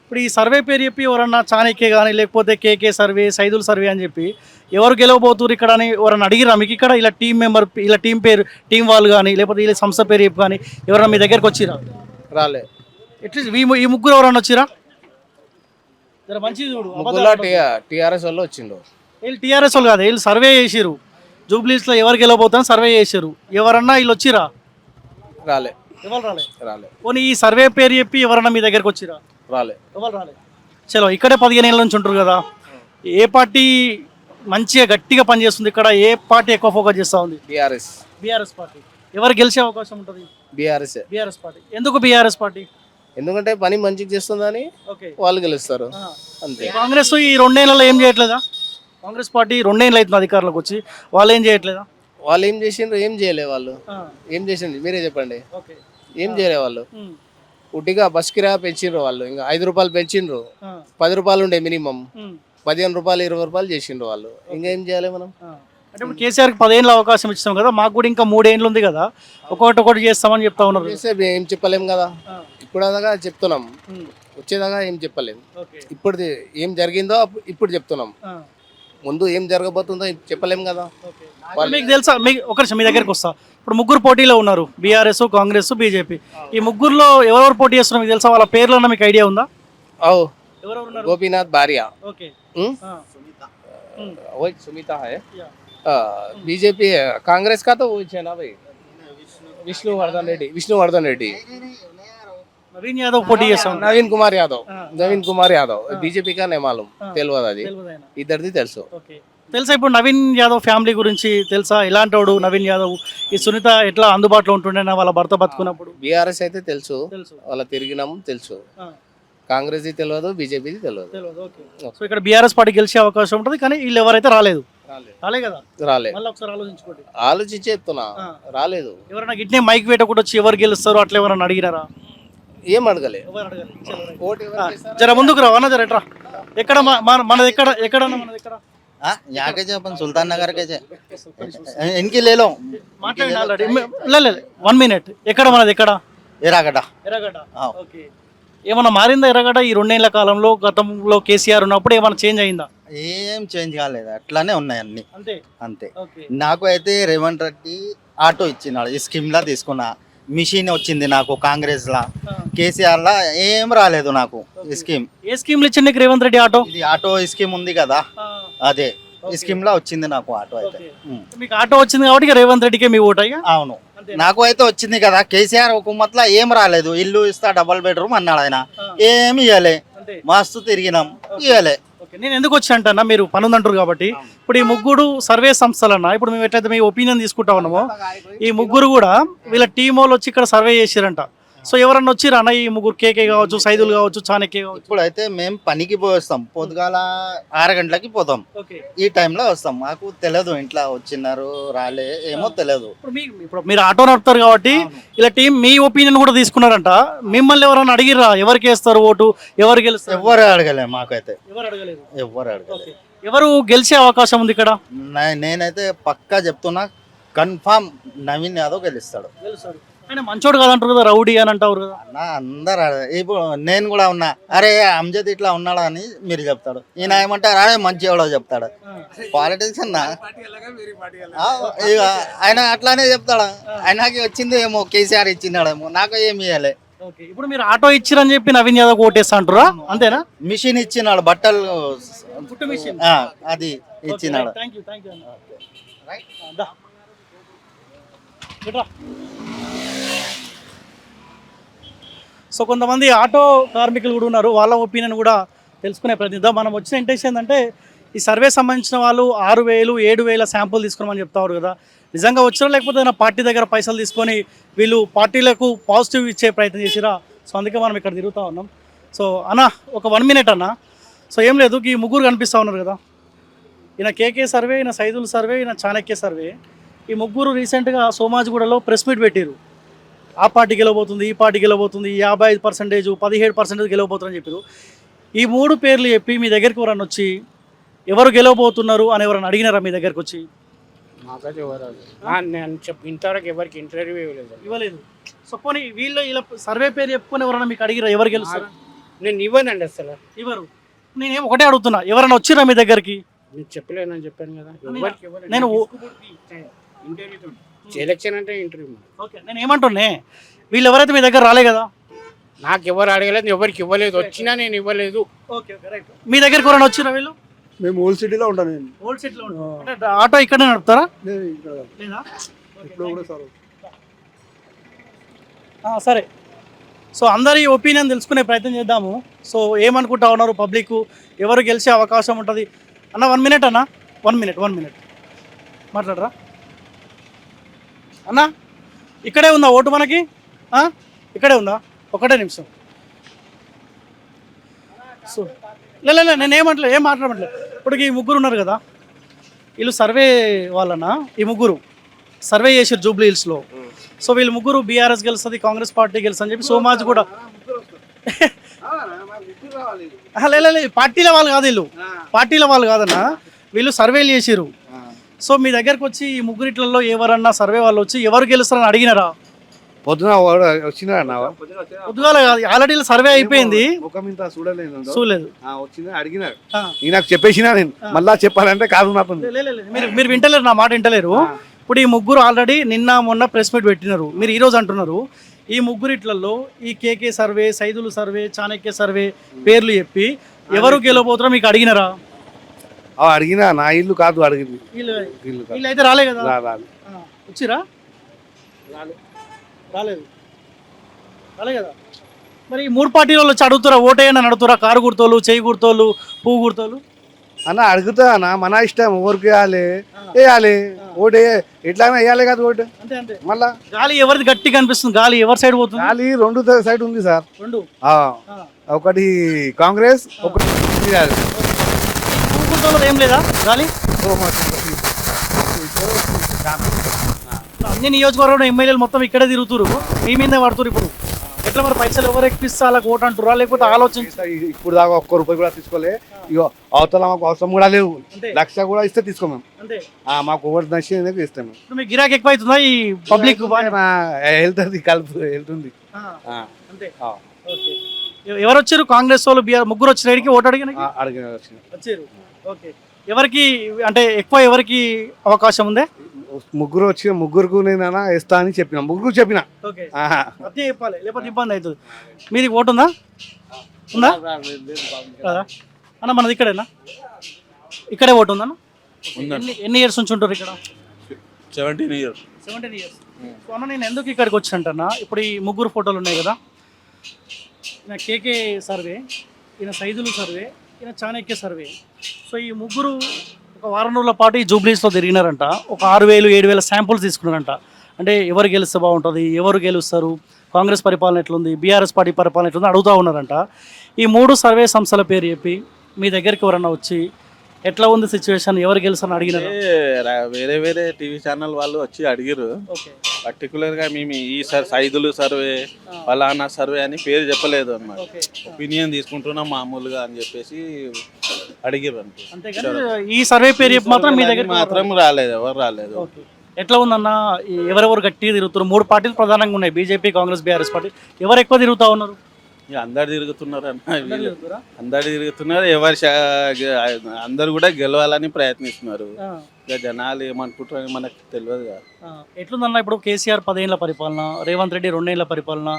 ఇప్పుడు ఈ సర్వే పేరు చెప్పి ఎవరన్నా చాణక్య కానీ లేకపోతే కేకే సర్వే, సైదుల్ సర్వే అని చెప్పి ఎవరు గెలవబోతున్నారు ఇక్కడ అని ఎవరన్నా అడిగిరా మీకు? ఇక్కడ ఇలా టీం మెంబర్, ఇలా టీం పేరు, టీం వాళ్ళు కానీ లేకపోతే ఇలా సంస్థ పేరు చెప్పి కానీ ఎవరన్నా మీ దగ్గరకు వచ్చిరా? రాలే. ఎట్లీస్ట్ ఈ ముగ్గురు ఎవరన్నా వచ్చిరా? జర మంచిది చూడు. టీఆర్ఎస్ వాళ్ళు వచ్చిండు. వీళ్ళు టీఆర్ఎస్ వాళ్ళు కాదు, వీళ్ళు సర్వే చేసిరు, జూబ్లీస్లో ఎవరు గెలవబోతారని సర్వే చేసిరు. ఎవరన్నా వీళ్ళు వచ్చిరా? రాలే. ఎవరు రాలే. పోనీ ఈ సర్వే పేరు చెప్పి ఎవరన్నా మీ దగ్గరకు వచ్చిరా? రాలే. ఎవరు రాలే. చలో, ఇక్కడే 15 ఏళ్ళ నుంచి ఉంటారు కదా, ఏ పార్టీ మంచిగా గట్టిగా పనిచేస్తుంది ఇక్కడ? ఏ పార్టీ ఎక్కువ ఫోకస్ చేస్తూ ఉంది? BRS party. ఎవరు గెలిచే అవకాశం ఉంటుంది? BRS party. ఎందుకు బీఆర్ఎస్ పార్టీ? ఎందుకంటే పని మంచిగా చేస్తుందని వాళ్ళు గెలుస్తారు అంతే. కాంగ్రెస్ ఈ 2 ఏళ్లలో ఏం చేయట్లేదా? కాంగ్రెస్ పార్టీ 2 ఏళ్ళు అవుతుంది అధికారంలోకి వచ్చి, వాళ్ళు ఏం చేయట్లేదా? వాళ్ళు ఏం చేసిండ్రు? ఏం చేయలే. వాళ్ళు ఏం చేసిండ్రు మీరే చెప్పండి. ఏం చేయలే వాళ్ళు. ఉట్టిగా బస్ కిరాయి పెంచిండ్రు వాళ్ళు, ఇంకా 5 రూపాయలు పెంచిండ్రు. 10 రూపాయలు ఉండే మినిమం, 15 రూపాయలు 20 రూపాయలు చేసిండ్రు వాళ్ళు. ఇంకా ఏం చేయాలి మనం? అంటే ఇప్పుడు కేసీఆర్కి 10 ఏళ్ళు అవకాశం ఇచ్చాం కదా, మాకు కూడా ఇంకా 3 ఏళ్ళు ఉంది కదా, ఒక్కొక్కటి చేస్తామని చెప్తా ఉన్నారు. ఏం చెప్పలేం కదా, ఇప్పుడు దాకా చెప్తున్నాం, వచ్చేదాకా ఏం చెప్పలేం. ఇప్పుడు ఏం జరిగిందో ఇప్పుడు చెప్తున్నాం, ముందు ఏం జరగబోతుందో చెప్పలేం కదా. మీకు తెలుసా? ఒక నిమిషం మీ దగ్గరికి వస్తా. ఇప్పుడు ముగ్గురు పోటీలో ఉన్నారు, బీఆర్ఎస్, కాంగ్రెస్, బీజేపీ. ఈ ముగ్గురులో ఎవరెవరు పోటీ చేస్తున్నారు మీకు తెలుసా? వాళ్ళ పేర్లన్నా మీకు ఐడియా ఉందా? గోపీనాథ్ బారియా, ఓకే, सुमिता है, बीजेपी है, कांग्रेस का तो वही है ना भाई, विष्णुवर्धन रेड्डी, नवीन यादव పోటీ చేస్తాం. नवीन कुमार यादव बीजेपी का नहीं मालूम, తెలియదు అది, ఇద్దరిది తెలుసు. తెలుసా? ఇప్పుడు నవీన్ యాదవ్ ఫ్యామిలీ గురించి తెలుసా? ఎలాంటి వాడు నవీన్ యాదవ్? ఈ సునీత ఎట్లా అందుబాటులో ఉంటుండే వాళ్ళ భర్త బతుకున్నప్పుడు? బీఆర్ఎస్ అయితే తెలుసు, వాళ్ళ తిరిగినాము తెలుసు. కాంగ్రెస్ తెలియదు, బీజేపీ తెలియదు. సో ఇక్కడ బీఆర్ఎస్ పార్టీ గెలిచే అవకాశం ఉంటుంది, కానీ వీళ్ళు ఎవరైతే రాలే కదా, మళ్ళీ ఒకసారి ఆలోచించుకోండి. ఆలోచించి చెప్తున్నా, రాలేదు. ఎవరైనా గిట్నే మైక్ పెట్టకుండా వచ్చి ఎవరు గెలుస్తారు అట్లా ఎవరైనా అడిగినారా? ఏం అడగలే. జర ముందుకు రావన్నా, జర ఎట్రా. ఎక్కడ మనది? ఎక్కడన్నా మనది ఎక్కడ? यहाँ के जो अपन सुल्तान नगर के जो इनकी ले लो, మాట్లాడండి ఆల్రెడీ. లేదు 1 minute. ఎక్కడ మనది? ఎక్కడ? ఎర్రగడ్డ. ఓకే. ఏమన్నా మారిందా ఎర్రగడ్డ ఈ 2 ఏళ్ల కాలంలో? గతంలో కేసీఆర్ ఉన్నప్పుడు ఏమైనా చేంజ్ అయిందా? ఏం చేంజ్ కాలేదు, అట్లానే ఉన్నాయి అన్ని అంతే. ఓకే. నాకు అయితే రేవంత్ రెడ్డి ఆటో ఇచ్చినాడు, ఈ స్కీమ్ లా తీసుకున్నా. మిషన్ వచ్చింది నాకు కాంగ్రెస్ లా, కేసీఆర్ లా ఏం రాలేదు నాకు ఈ స్కీమ్. ఏ స్కీమ్ ఇచ్చింది రేవంత్ రెడ్డి? ఆటో. ఇది ఆటో స్కీమ్ ఉంది కదా, అదే ఈ స్కీమ్ లా వచ్చింది నాకు ఆటో అయితే. మీకు ఆటో వచ్చింది కాబట్టి రేవంత్ రెడ్డికే మీ ఓటు? అవును, నాకు అయితే వచ్చింది కదా. కేసీఆర్ హుకుమత్లా ఏం రాలేదు. ఇల్లు ఇస్తా, డబల్ బెడ్రూమ్ అన్నాడు ఆయన, ఏమి ఇవ్వలే. మస్తు తిరిగినాం, ఇవ్వలే. నేను ఎందుకు వచ్చి అంటా, మీరు పనుందంటారు కాబట్టి. ఇప్పుడు ఈ ముగ్గురు సర్వే సంస్థలన్నా, ఇప్పుడు మేము ఎట్లయితే మీ ఒపీనియన్ తీసుకుంటా ఉన్నామో, ఈ ముగ్గురు కూడా వీళ్ళ టీం వాళ్ళు వచ్చి ఇక్కడ సర్వే చేసిరంట. సో ఎవరన్నా వచ్చిరా అన్న ఈ ముగ్గురు కేకే కావచ్చు, సైదులు కావచ్చు, చాణక్య కావచ్చు? ఇప్పుడైతే మేము పనికి పోయి వస్తాం, పొద్దుగాల 6 గంటలకి పోతాం, ఓకే. ఈ టైంలో వస్తాం. మాకు తెలియదు ఇంట్లో వచ్చినారు రాలే ఏమో తెలియదు. ఇప్పుడు మీరు ఆటో నడుపుతారు కాబట్టి ఇలా టీం మీ ఒపీనియన్ కూడా తీసుకున్నారంట. మిమ్మల్ని ఎవరైనా అడిగిరా ఎవరికి వేస్తారు ఓటు, ఎవరు గెలుస్తారు? ఎవరు అడగలే, మాకైతే ఎవరు అడగలేదు. ఎవరు అడగలే. ఎవరు గెలిచే అవకాశం ఉంది ఇక్కడ? నేనైతే పక్కా చెప్తున్నా, కన్ఫామ్ నవీన్ యాదవ్ గెలుస్తాడు. ఆయన మంచోడు కాదంటారు కదా, రౌడీ అని అంటారు కదా. అన్న అందరు ఇప్పుడు నేను కూడా ఉన్నా, అరే అంజద్ ఇట్లా ఉన్నాడా అని మీరు చెప్తాడు, ఈయన ఏమంటారు అరే మంచి ఎవడో చెప్తాడు. పాలిటిక్స్ అన్న ఇక ఆయన అట్లానే చెప్తాడు. ఆయనకి వచ్చింది ఏమో కేసీఆర్ ఇచ్చినాడేమో, నాకు ఏమి ఇవ్వలే. ఇప్పుడు మీరు ఆటో ఇచ్చిరని చెప్పి నవీన్ యాదవ్ ఓటేస్తా అంటారా, అంతేనా? మిషన్ ఇచ్చినాడు, బట్టలు మిషన్ అది ఇచ్చినాడు. సో కొంతమంది ఆటో కార్మికులు కూడా ఉన్నారు, వాళ్ళ ఒపీనియన్ కూడా తెలుసుకునే ప్రయత్నిద్దాం. మనం వచ్చిన ఇంటెన్షన్ ఏంటంటే ఈ సర్వే సంబంధించిన వాళ్ళు 6,000 7,000 శాంపుల్ తీసుకోమని చెప్తారు కదా, నిజంగా వచ్చారో లేకపోతే నా పార్టీ దగ్గర పైసలు తీసుకొని వీళ్ళు పార్టీలకు పాజిటివ్ ఇచ్చే ప్రయత్నం చేసిరా? సో అందుకే మనం ఇక్కడ తిరుగుతూ ఉన్నాం. సో అన్న ఒక 1 మినిట్ అన్న. సో ఏం లేదు, ఈ ముగ్గురు కనిపిస్తూ ఉన్నారు కదా, ఈయన కేకే సర్వే, ఈయన సైదుల్ సర్వే, ఈయన చాణక్య సర్వే. ఈ ముగ్గురు రీసెంట్గా సోమాజిగూడలో ప్రెస్ మీట్ పెట్టారు. ఆ పార్టీ గెలవబోతుంది, ఈ పార్టీ గెలవబోతుంది, 55%, 17% గెలవబోతుందని చెప్పారు. ఈ 3 పేర్లు చెప్పి మీ దగ్గరికి ఎవరన్నా వచ్చి ఎవరు గెలవబోతున్నారు అని ఎవరైనా అడిగినారా మీ దగ్గరకు వచ్చి? మాకైతే నేను ఇంతవరకు ఎవరికి ఇంటర్వ్యూ ఇవ్వలేదు. సో పోనీ వీళ్ళు ఇలా సర్వే పేరు చెప్పుకొని ఎవరైనా మీకు అడిగిరా ఎవరు గెలుస్తారు? నేను ఇవ్వనండి అసలు. ఇవ్వరు. నేనేం ఒకటే అడుగుతున్నా, ఎవరైనా వచ్చిరా మీ దగ్గరికి? నేను చెప్పలేనని చెప్పాను కదా, నేను ఎలక్షన్ అంటే ఇంటర్వ్యూ. ఓకే, నేను ఏమంటున్నా, వీళ్ళు ఎవరైతే మీ దగ్గర రాలే కదా, నాకు ఎవరు అడగలేదు, ఎవరికి ఇవ్వలేదు, వచ్చినా నేను ఇవ్వలేదు. Okay okay right. మీ దగ్గరికి ఎవరైనా వచ్చిరా వీళ్ళు? మేము ఓల్డ్ సిటీలో ఉంటాను నేను. ఓల్డ్ సిటీలో అంటే ఆటో ఇక్కడే నడుపుతారా? లేదా? ఇప్పుడు కూడా సార్ సరే. సో అందరి ఒపీనియన్ తెలుసుకునే ప్రయత్నం చేద్దాము. సో ఏమనుకుంటా ఉన్నారు పబ్లిక్, ఎవరు గెలిచే అవకాశం ఉంటుంది అన్న? 1 మినిట్ అన్న, 1 మినిట్ మాట్లాడరా అన్న. ఇక్కడే ఉందా ఓటు మనకి? ఇక్కడే ఉందా? ఒకటే నిమిషం. సో లే నేను ఏం మాట్లాడట్లేదు. ఇప్పుడు ఈ ముగ్గురు ఉన్నారు కదా, వీళ్ళు సర్వే వాళ్ళనా? ఈ ముగ్గురు సర్వే చేసారు జూబ్లీ హిల్స్లో. సో వీళ్ళు ముగ్గురు బీఆర్ఎస్ గెలుస్తుంది, కాంగ్రెస్ పార్టీ గెలుస్తుంది అని చెప్పి సోమాజ్ కూడా లే పార్టీల వాళ్ళు కాదు, వీళ్ళు పార్టీల వాళ్ళు కాదన్న, వీళ్ళు సర్వేలు చేసారు. సో మీ దగ్గరకు వచ్చి ఈ ముగ్గురిట్లలో ఎవరన్నా సర్వే వాళ్ళు వచ్చి ఎవరు గెలుస్తారని అడిగినారా? పొద్దున వచ్చినా పొద్దుగాల కాదు, ఆల్రెడీ సర్వే అయిపోయింది. చూడలేదు. వచ్చింది అడిగినారు, నాకు చెప్పేసినా నేను మళ్ళా చెప్పాలంటే కాదు నాకు. మీరు వింటలేరు, నా మాట వింటలేరు. ఇప్పుడు ఈ ముగ్గురు ఆల్రెడీ నిన్న మొన్న ప్రెస్ మీట్ పెట్టినారు, మీరు ఈరోజు అంటున్నారు. ఈ ముగ్గురిట్లలో ఈ కేకే survey, Saidulu survey, Chanakya survey పేర్లు చెప్పి ఎవరు గెలవబోతారో మీకు అడిగినారా? అడిగినా, నా ఇల్లు కాదు అడిగింది. వీళ్ళు అయితే రాలే కదా, వచ్చిరా? రాలేదు కదా. మరి ఈ 3 పార్టీల వాళ్ళు వచ్చి అడుగుతారా ఓటేయని అడుగుతారా? కారు గుర్తోళ్ళు, చేయి గుర్తోళ్ళు, పువ్వు గుర్తోళ్ళు అన్న అడుగుతా అన్న, మన ఇష్టం, ఎవరికి వేయాలి ఓటు, ఎట్లయినా వేయాలి కదా ఓటు. అంతే. మళ్ళా గాలి ఎవరిది గట్టిగా అనిపిస్తుంది? గాలి ఎవరి సైడ్ పోతుంది? గాలి 2 సైడ్ ఉంది సార్. ఒకటి కాంగ్రెస్, ఒకటి పువ్వు గుర్తోళ్ళు ఏం లేదా గాలి? అన్ని నియోజకవర్గంలో ఎమ్మెల్యేలు మొత్తం ఇక్కడే తిరుగుతురు, మీ మీదే పడుతురు. ఇప్పుడు ఎట్లా మరి పైసలు ఎవరు ఎక్కిస్తా అలా ఓటు అంటురా, లేకపోతే ఆలోచన? ఇప్పుడు దాకా ₹1 కూడా తీసుకోలే. ఇగో అవతల మాకు అవసరం కూడా లేవు, 1,00,000 కూడా ఇస్తే తీసుకో మేము. మాకు ఓటు నచ్చింది ఇస్తాం. మీకు గిరాకీ ఎక్కువ అవుతుందా ఈ పబ్లిక్? వెళ్తుంది, కలుపు వెళ్తుంది. ఎవరు వచ్చారు? కాంగ్రెస్ వాళ్ళు, బీఆర్ ముగ్గురు వచ్చిన ఓటు అడిగిన వచ్చారు. ఓకే, ఎవరికి అంటే ఎక్కువ ఎవరికి అవకాశం ఉంది? ముగ్గురు వచ్చి ముగ్గురుకు నేను వేస్తా అని చెప్పిన, ముగ్గురు చెప్పిన. అదే చెప్పాలి, లేకపోతే ఇబ్బంది అవుతుంది. మీది ఓటు ఉందా? అన్న మనది ఇక్కడేనా? ఇక్కడే ఓటు ఉందన్న? ఎన్ని ఇయర్స్ నుంచి ఉంటారు ఇక్కడ? 17 years. సో అన్న నేను ఎందుకు ఇక్కడికి వచ్చానంటన్నా, ఇప్పుడు ఈ ముగ్గురు ఫోటోలు ఉన్నాయి కదా, ఈయన కేకే సర్వే, ఈయన సైదులు సర్వే, ఈయన చాణక్య సర్వే. సో ఈ ముగ్గురు ఒక వారం రోజుల పాటు ఈ జూబ్లీస్లో తిరిగినారంట, ఒక 6,000 7,000 శాంపుల్స్ తీసుకున్నారంట. అంటే ఎవరు గెలిస్తే బాగుంటుంది, ఎవరు గెలుస్తారు, కాంగ్రెస్ పరిపాలన ఎట్లుంది, బీఆర్ఎస్ పార్టీ పరిపాలన ఎట్లుంది అడుగుతూ ఉన్నారంట. ఈ 3 సర్వే సంస్థల పేరు చెప్పి మీ దగ్గరికి ఎవరన్నా వచ్చి ఎట్లా ఉంది సిచ్యువేషన్, ఎవరు గెలుస్తారని అడిగినారు? వేరే వేరే టీవీ ఛానల్ వాళ్ళు వచ్చి అడిగారు. ఓకే. పర్టికులర్గా మేము ఈ సైదులు సర్వే ఫలానా సర్వే అని పేరు చెప్పలేదు అన్నమాట. ఓకే. ఒపీనియన్ తీసుకుంటున్నాం మామూలుగా అని చెప్పేసి అడిగారు అంతే. అంతేగాని ఈ సర్వే పేరు చెప్పి మాత్రం మీ దగ్గర మాత్రం రాలేదు, ఎవరు రాలేదు. ఓకే. ఎట్లా ఉందన్న, ఎవరెవరు గట్టిగా తిరుగుతారు? 3 పార్టీలు ప్రధానంగా ఉన్నాయి, బీజేపీ, కాంగ్రెస్, బీఆర్ఎస్ పార్టీ. ఎవరు ఎక్కువ తిరుగుతూ ఉన్నారు? ఇక అందరు తిరుగుతున్నారు అన్న, అందరు తిరుగుతున్నారు. అందరు కూడా గెలవాలని ప్రయత్నిస్తున్నారు. ఇక జనాలు ఏమనుకుంటారని మనకు తెలియదు కదా. ఎట్లుందన్న ఇప్పుడు కేసీఆర్ 10 ఏళ్ల పరిపాలన, రేవంత్ రెడ్డి 2 ఏళ్ల పరిపాలన,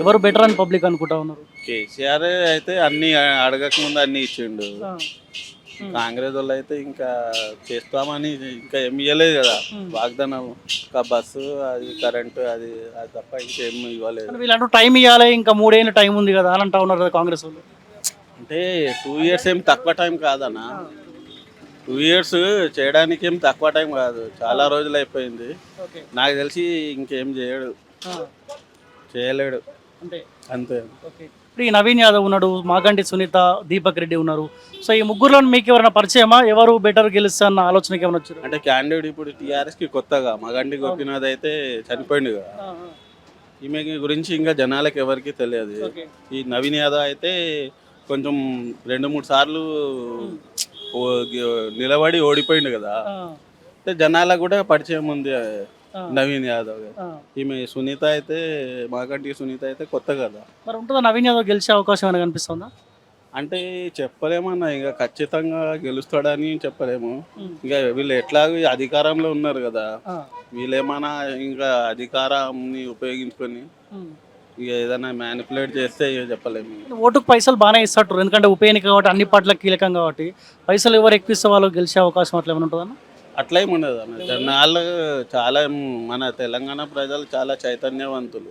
ఎవరు బెటర్ అని పబ్లిక్ అనుకుంటా ఉన్నారు? కేసీఆర్ అయితే అన్ని అడగక ముందు అన్ని ఇచ్చిండు. కాంగ్రెస్ వాళ్ళు అయితే ఇంకా చేస్తామని ఇంకా ఏమి ఇవ్వలేదు కదా వాగ్దానం. ఇంకా బస్సు, అది కరెంటు, అది తప్ప ఇంకేం ఇవ్వలేదు. వీళ్ళంటూ టైం ఇవ్వాలి, ఇంకా 3 ఏళ్ళు టైం ఉంది కదా అని అంటా ఉన్నారు కదా కాంగ్రెస్ వాళ్ళు. అంటే 2 years ఏం తక్కువ టైం కాదన్న. 2 years చేయడానికి ఏం తక్కువ టైం కాదు, చాలా రోజులు అయిపోయింది. నాకు తెలిసి ఇంకేం చేయలేడు అంతే. ఇప్పుడు ఈ నవీన్ యాదవ్ ఉన్నాడు, మాగంటి సునీత, దీపక్ రెడ్డి ఉన్నారు. సో ఈ ముగ్గురులో మీకు ఎవరైనా పరిచయమా? ఎవరు బెటర్ గెలుస్తా అన్న ఆలోచనకి ఏమైనా వచ్చారు? అంటే క్యాండిడేట్ ఇప్పుడు టీఆర్ఎస్కి కొత్తగా మగంటి గోపీనాథ్ అయితే చనిపోయింది కదా, ఈమె గురించి ఇంకా జనాలకు ఎవరికి తెలియదు. ఈ నవీన్ యాదవ్ అయితే కొంచెం 2-3 సార్లు నిలబడి ఓడిపోయింది కదా, అంటే జనాలకు కూడా పరిచయం ఉంది నవీన్ యాదవ్. ఈమె సునీత అయితే, మాగంటి సునీత అయితే కొత్త కదా. మరి ఉంటుందా నవీన్ యాదవ్ గెలిచే అవకాశం ఏమైనా కనిపిస్తుందా? అంటే చెప్పలేమన్నా, ఇక ఖచ్చితంగా గెలుస్తాడని చెప్పలేము. ఇంకా వీళ్ళు ఎట్లాగో అధికారంలో ఉన్నారు కదా, వీళ్ళేమన్నా ఇంకా అధికారాన్ని ఉపయోగించుకొని ఇక ఏదైనా మ్యానిపులేట్ చేస్తే ఇక చెప్పలేము. ఓటుకు పైసలు బాగానే ఇస్తారు, ఎందుకంటే ఉప ఎన్నిక కాబట్టి అన్ని పార్టీలకు కీలకం కాబట్టి పైసలు ఎవరు ఎక్కువ ఇస్తే వాళ్ళు గెలిచే అవకాశం అట్లా ఏమైనా ఉంటుందన్నా? అట్లా ఏమి ఉండదు అన్న. జనాలు చాలా, మన తెలంగాణ ప్రజలు చాలా చైతన్యవంతులు.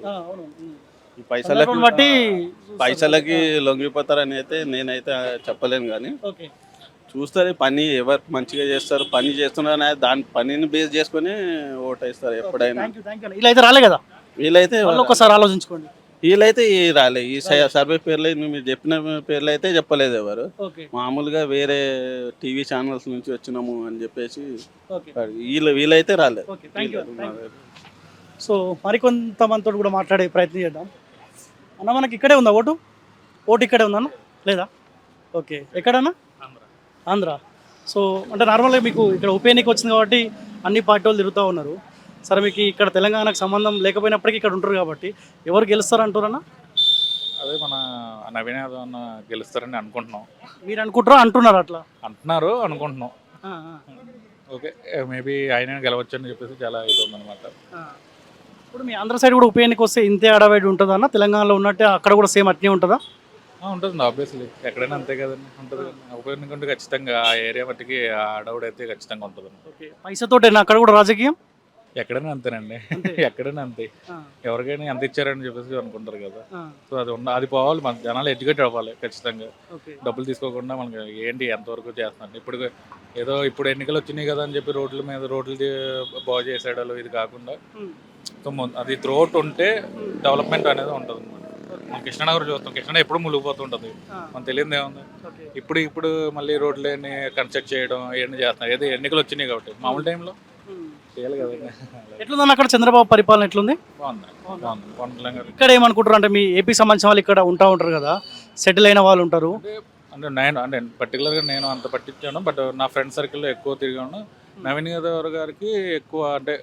ఈ పైసలకి లొంగిపోతారని అయితే నేనైతే చెప్పలేను, కానీ చూస్తారు పని ఎవరు మంచిగా చేస్తారు, పని చేస్తున్నారు అనే దాని పనిని బేస్ చేసుకుని ఓటేస్తారు ఎప్పుడైనా. వీళ్ళైతే రాలే కదా, వీళ్ళైతే ఒకసారి ఆలోచించుకోండి. వీళ్ళైతే రాలే. ఈ సర్వే పేర్లు మీరు చెప్పిన పేర్లు అయితే చెప్పలేదు ఎవరు. మామూలుగా వేరే టీవీ ఛానల్స్ నుంచి వచ్చినాము అని చెప్పేసి వీళ్ళైతే రాలేదు. సో మరికొంతమందితో కూడా మాట్లాడే ప్రయత్నం చేద్దాం. అన్న మనకి ఇక్కడే ఉందా ఓటు ఇక్కడే ఉందన్న లేదా? ఓకే. ఎక్కడన్నా? ఆంధ్ర. సో అంటే నార్మల్గా మీకు ఇక్కడ ఉప ఎన్నిక వచ్చింది కాబట్టి అన్ని పార్టీ వాళ్ళు తిరుగుతూ ఉన్నారు. సరే, మీకు ఇక్కడ తెలంగాణకు సంబంధం లేకపోయినప్పటికీ ఇక్కడ ఉంటారు కాబట్టి ఎవరు గెలుస్తారంటారన్నా? అదే మన నవీన్ యాదవ్ అన్న గెలుస్తారని అనుకుంటున్నాం. మీరు అనుకుంటారా అంటున్నారు? అట్లా అంటున్నారు, అనుకుంటున్నాం. ఓకే, మేబీ ఆయన గెలవచ్చు అని చెప్పేసి చాలా ఇది ఉందన్నమాట. ఇప్పుడు మీ ఆంధ్ర సైడ్ కూడా ఉప ఎన్నిక వస్తే ఇంతే అడవైడ్ ఉంటుందా అన్న? తెలంగాణలో ఉన్నట్టే అక్కడ కూడా సేమ్ అట్నే ఉంటుందా? ఉంటుంది, ఆబ్వియస్లీ ఎక్కడైనా అంతే కదండి, ఉంటుంది. ఉప ఎన్నిక ఉంటే ఖచ్చితంగా ఆ ఏరియా మట్టికి ఆ అడవుడు అయితే ఖచ్చితంగా ఉంటుంది. పైసతోటేనా అక్కడ కూడా రాజకీయం? ఎక్కడైనా అంతేనండి, ఎక్కడైనా అంతే. ఎవరికైనా ఎంత ఇచ్చారని చెప్పేసి అనుకుంటారు కదా. సో అది పోవాలి, మన జనాలు ఎడ్యుకేట్ అవ్వాలి ఖచ్చితంగా. డబ్బులు తీసుకోకుండా మనకి ఏంటి ఎంతవరకు చేస్తున్నాను. ఇప్పుడు ఎన్నికలు వచ్చినాయి కదా అని చెప్పి రోడ్లు బాగు చేసేయడాలు ఇది కాకుండా, సో అది త్రోట్ ఉంటే డెవలప్మెంట్ అనేది ఉంటుంది అనమాట. మనం కృష్ణానగర్ చూస్తాం, కృష్ణ ఎప్పుడు మునిగిపోతుంటుంది, మనకు తెలియదు ఏముంది. ఇప్పుడు మళ్ళీ రోడ్లని కన్స్ట్రక్ట్ చేయడం ఇవన్నీ చేస్తున్నారు, ఏదో ఎన్నికలు వచ్చినాయి కాబట్టి. మామూలు టైంలో చేయాలి కదండి. ఎట్లుందన్న అక్కడ చంద్రబాబు పరిపాలన ఎట్లుంది? బాగుంది. ఇక్కడ ఏమనుకుంటారు అంటే మీ ఏపీ సంబంధించిన వాళ్ళు ఇక్కడ ఉంటారు కదా, సెటిల్ అయిన వాళ్ళు ఉంటారు. అంటే పర్టికులర్గా నేను అంత పట్టించాను, బట్ నా ఫ్రెండ్ సర్కిల్లో ఎక్కువ తిరిగాను. నవీన్ యాదవ్ గారికి ఎక్కువ అంటే